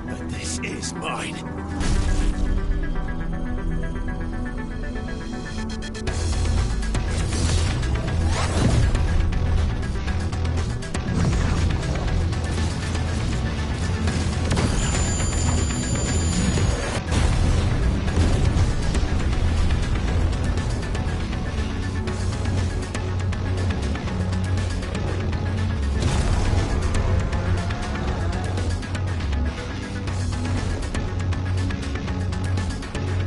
But this is mine.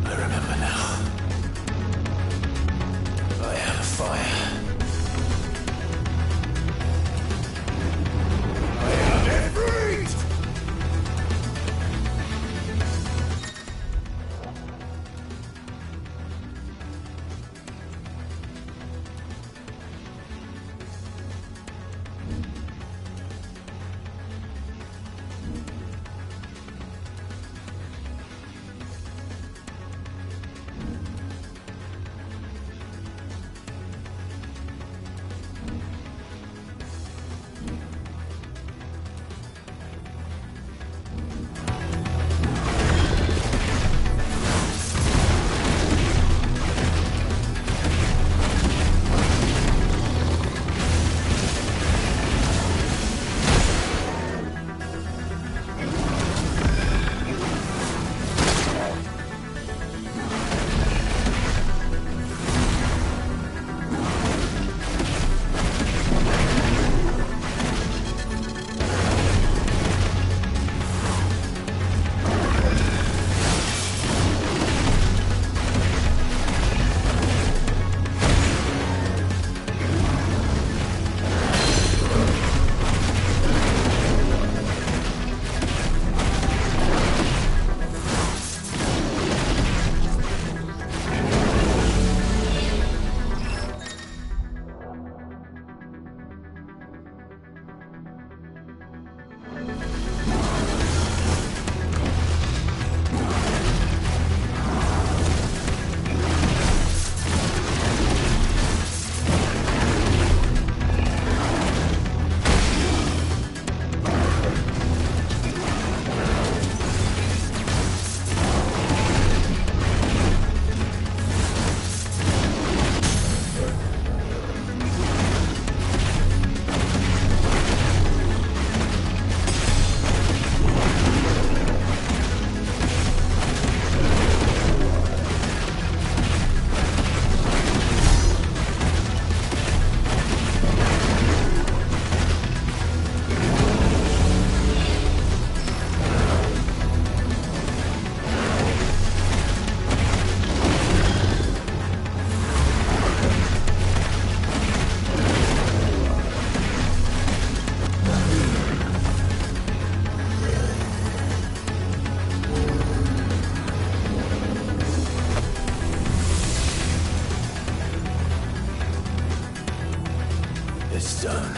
I remember now. I had a fire. I have it breathed! It's done.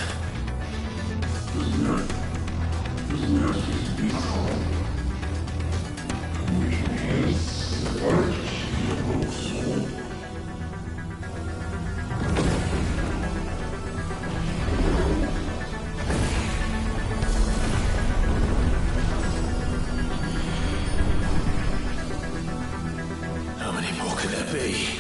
How many more could there be?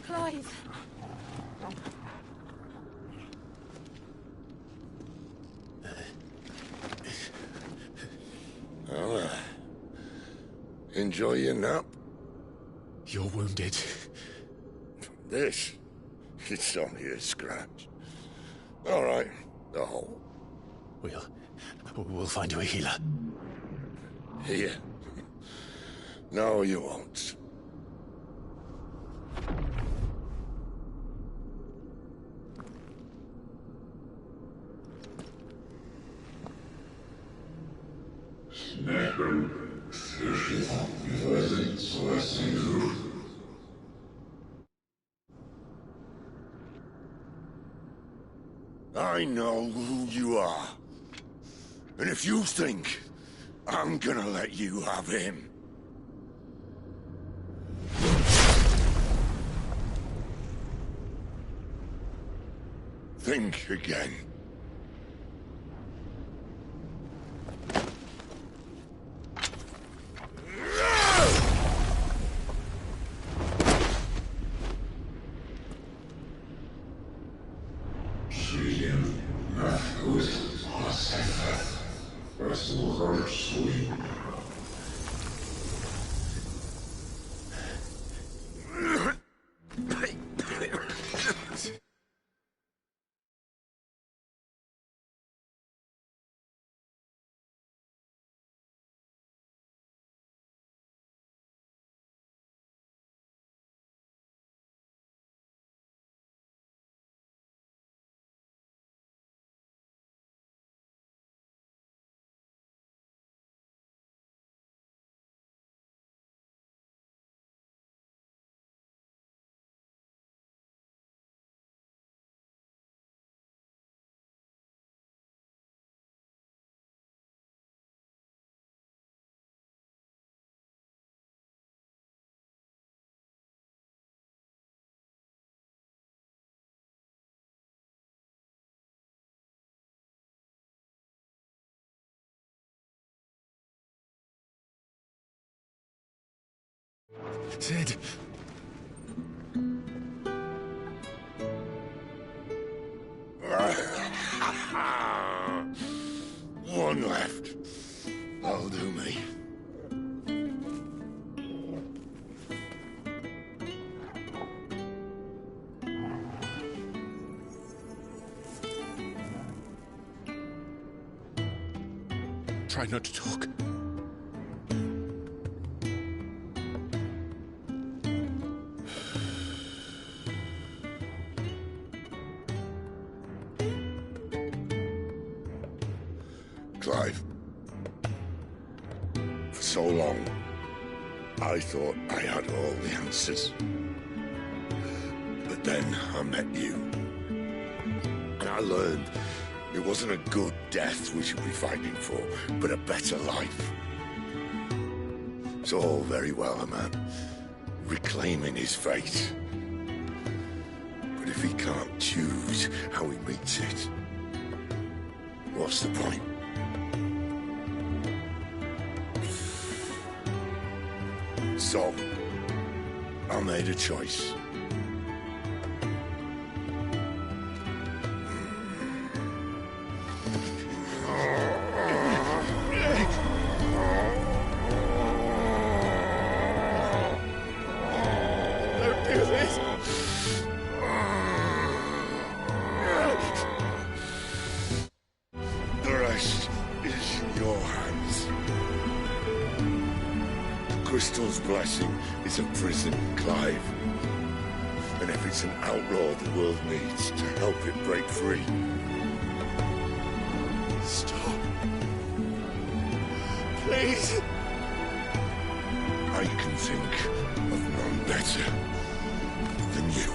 Clive. Well, enjoy your nap. You're wounded. This? It's only a scratch. All right, the hole. We'll find you a healer. Here. No, you won't. I know who you are. And if you think I'm gonna let you have him... think again. Sid! One left. That'll do me. Try not to talk. Clive. For so long, I thought I had all the answers. But then I met you. And I learned it wasn't a good death we should be fighting for, but a better life. It's all very well, a man reclaiming his fate. But if he can't choose how he meets it, what's the point? So, I made a choice. Don't do this! The rest is in your hands. Crystal's blessing is a prison, Clive. And if it's an outlaw the world needs to help it break free... Stop. Please. I can think of none better than you.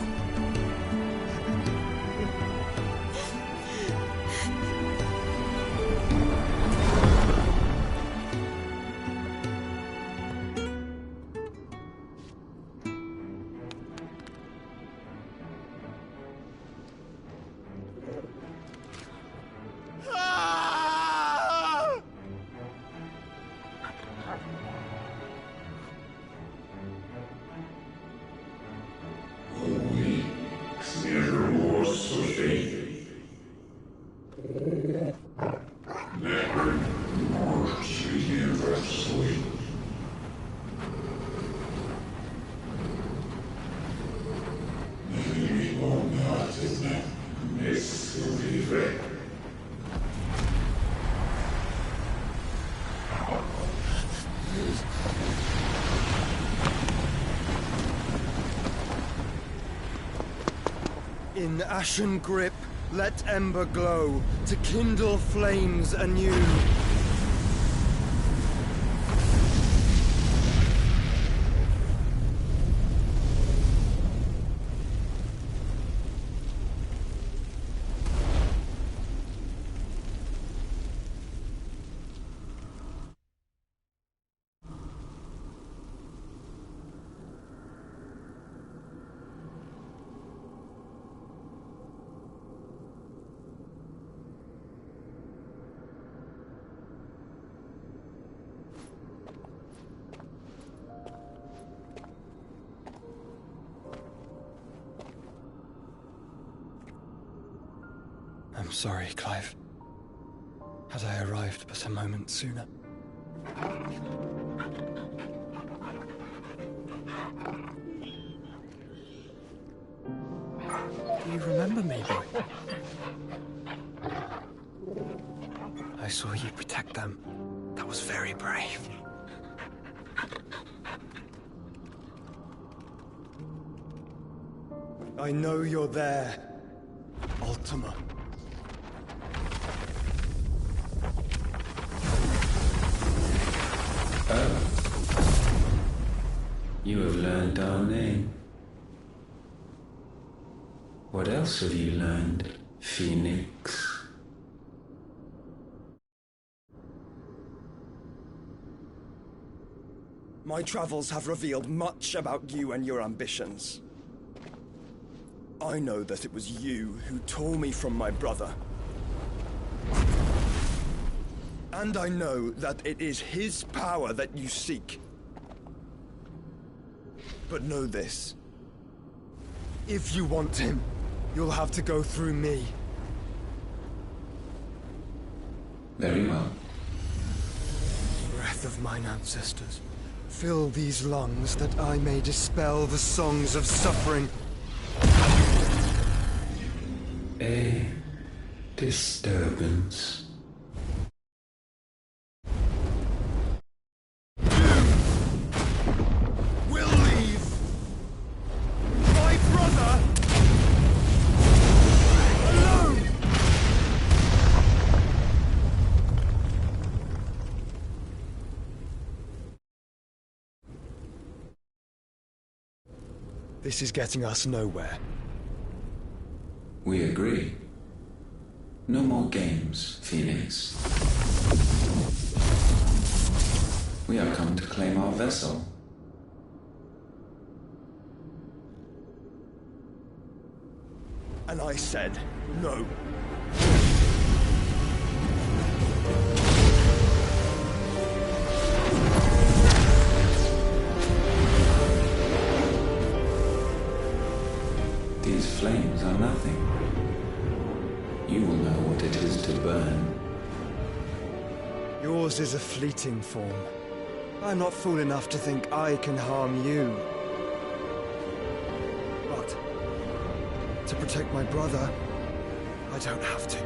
friend. In ashen grip, let ember glow, to kindle flames anew. I'm sorry, Clive. Had I arrived but a moment sooner. Do you remember me, boy? I saw you protect them. That was very brave. I know you're there, Ultima. You have learned our name. What else have you learned, Phoenix? My travels have revealed much about you and your ambitions. I know that it was you who tore me from my brother. And I know that it is his power that you seek. But know this. If you want him, you'll have to go through me. Very well. Breath of mine ancestors, fill these lungs that I may dispel the songs of suffering. A disturbance. This is getting us nowhere. We agree. No more games, Phoenix. We have come to claim our vessel. And I said no. These flames are nothing. You will know what it is to burn. Yours is a fleeting form. I'm not fool enough to think I can harm you. But to protect my brother, I don't have to.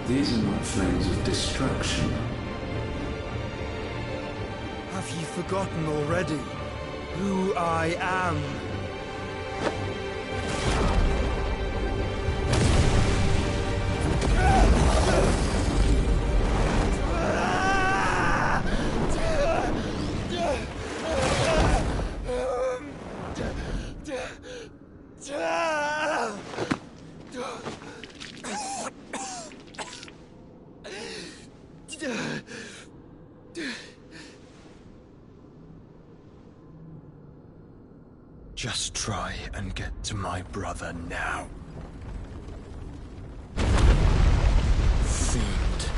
These are not flames of destruction. Have you forgotten already who I am? Just try and get to my brother now. Fiend.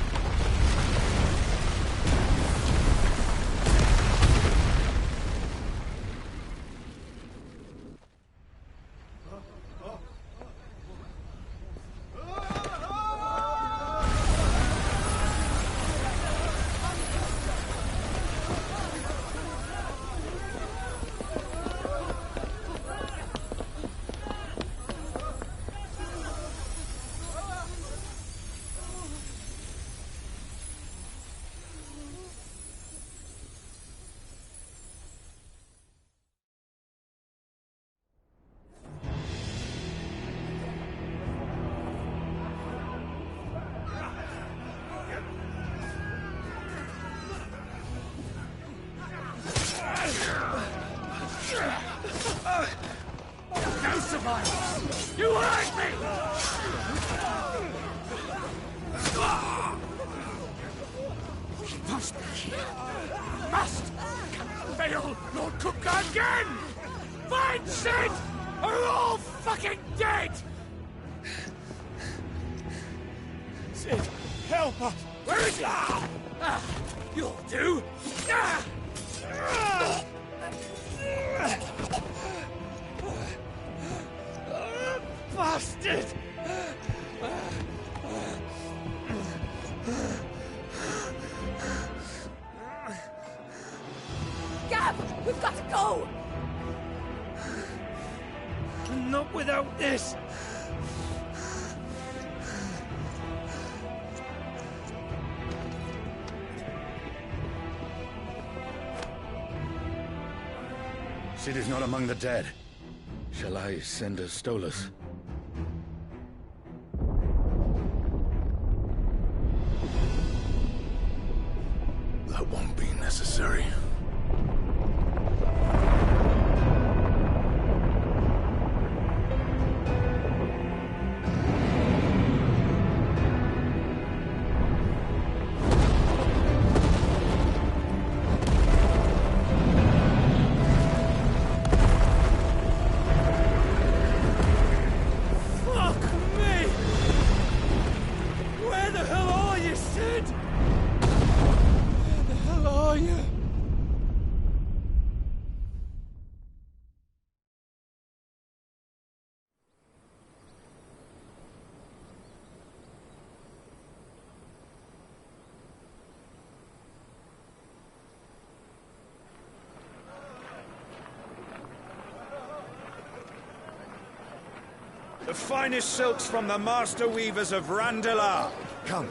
No survivors! You hurt me! We must be here. Must! Can fail nor cook again! Find Sid! Or we're all fucking dead! Sid, help us! Where is he? You'll do! Bastard! Gab! We've got to go! Not without this! Sid is not among the dead. Shall I send a Stolas? That won't be necessary. Fuck me! Where the hell are you, Sid? Where the hell are you? The finest silks from the master weavers of Randalar. Come,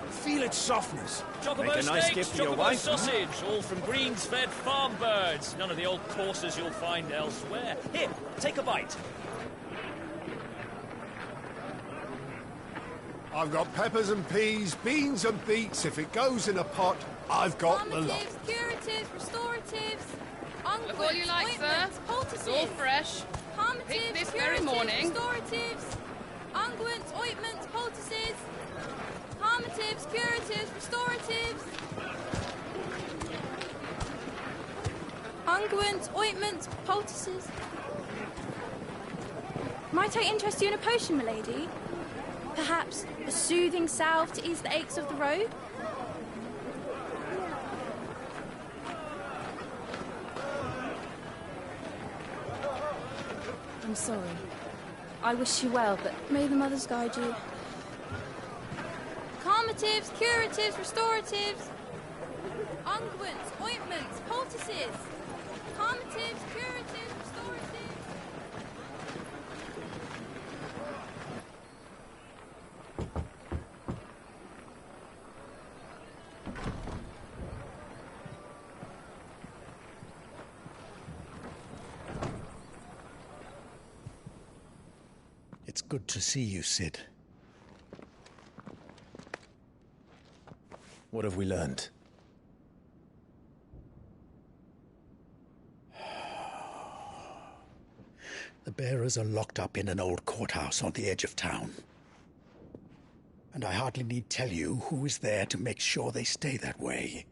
feel its softness. Chocobo Make a nice steaks, gift for your chocobo wife. sausage, all from greens-fed farm birds. None of the old courses you'll find elsewhere. Here, take a bite. I've got peppers and peas, beans and beets. If it goes in a pot, I've got the lot. Calmatives, curatives, restoratives, unguents, Look all you like, sir. ointments, poultices. It's all fresh. Calmatives, Picked this curatives, very morning. restoratives, unguents, ointments, poultices. Calmatives, curatives, restoratives. Unguents, ointments, poultices. Might I interest you in a potion, milady? Perhaps a soothing salve to ease the aches of the road? I'm sorry. I wish you well, but may the mothers guide you. Calmatives, curatives, restoratives. Unguents, ointments, poultices. Calmatives, curatives, restoratives. It's good to see you, Sid. What have we learned? The bearers are locked up in an old courthouse on the edge of town. And I hardly need tell you who is there to make sure they stay that way.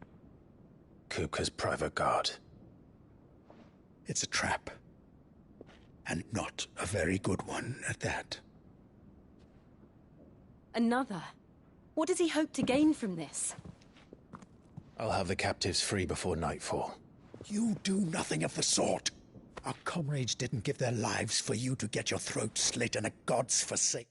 Kupka's private guard. It's a trap. And not a very good one at that. Another? What does he hope to gain from this? I'll have the captives free before nightfall. You do nothing of the sort. Our comrades didn't give their lives for you to get your throat slit in a god's forsaken...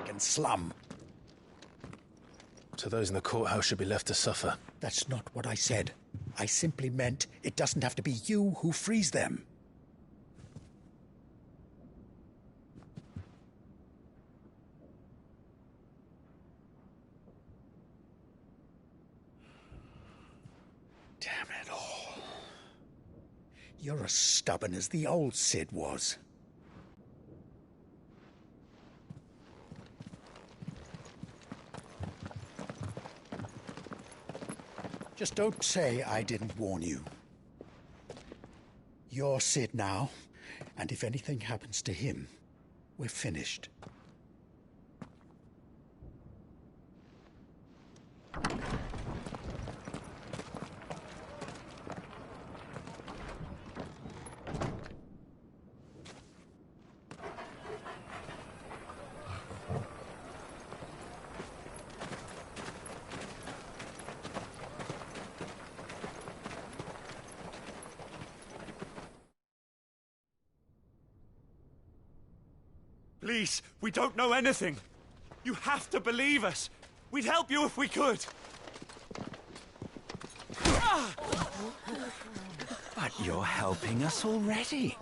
rag and slum. So those in the courthouse should be left to suffer. That's not what I said. I simply meant it doesn't have to be you who frees them. Damn it all. You're as stubborn as the old Sid was. Just don't say I didn't warn you. You're Sid now, and if anything happens to him, we're finished. Please, we don't know anything. You have to believe us. We'd help you if we could. But you're helping us already.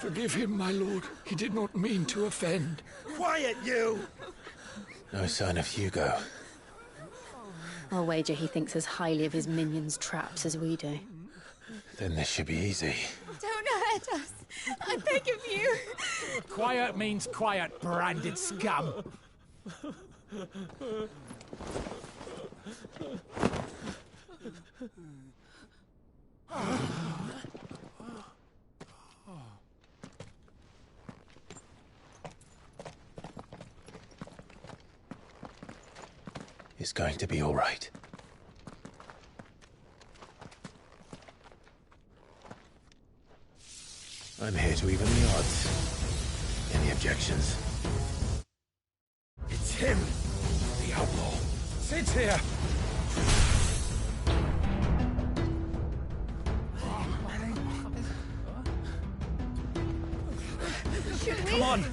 Forgive him, my lord. He did not mean to offend. Quiet, you! No sign of Hugo. I'll wager he thinks as highly of his minions' traps as we do. Then this should be easy. Don't hurt us. I beg of you. Quiet means quiet, branded scum. It's going to be all right. I'm here to even the odds. Any objections? It's him, the outlaw. Sid's here. Come on.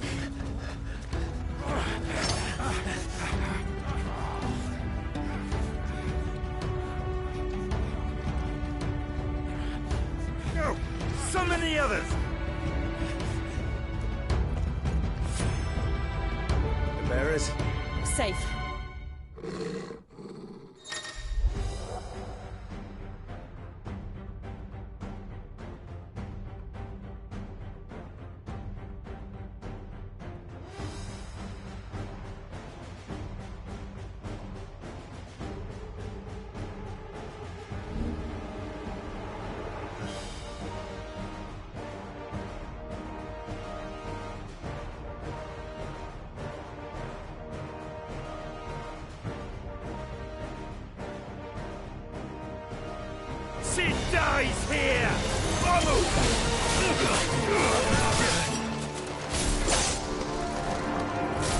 No, so many others. The bearers? Safe. Sid dies here! Vamos!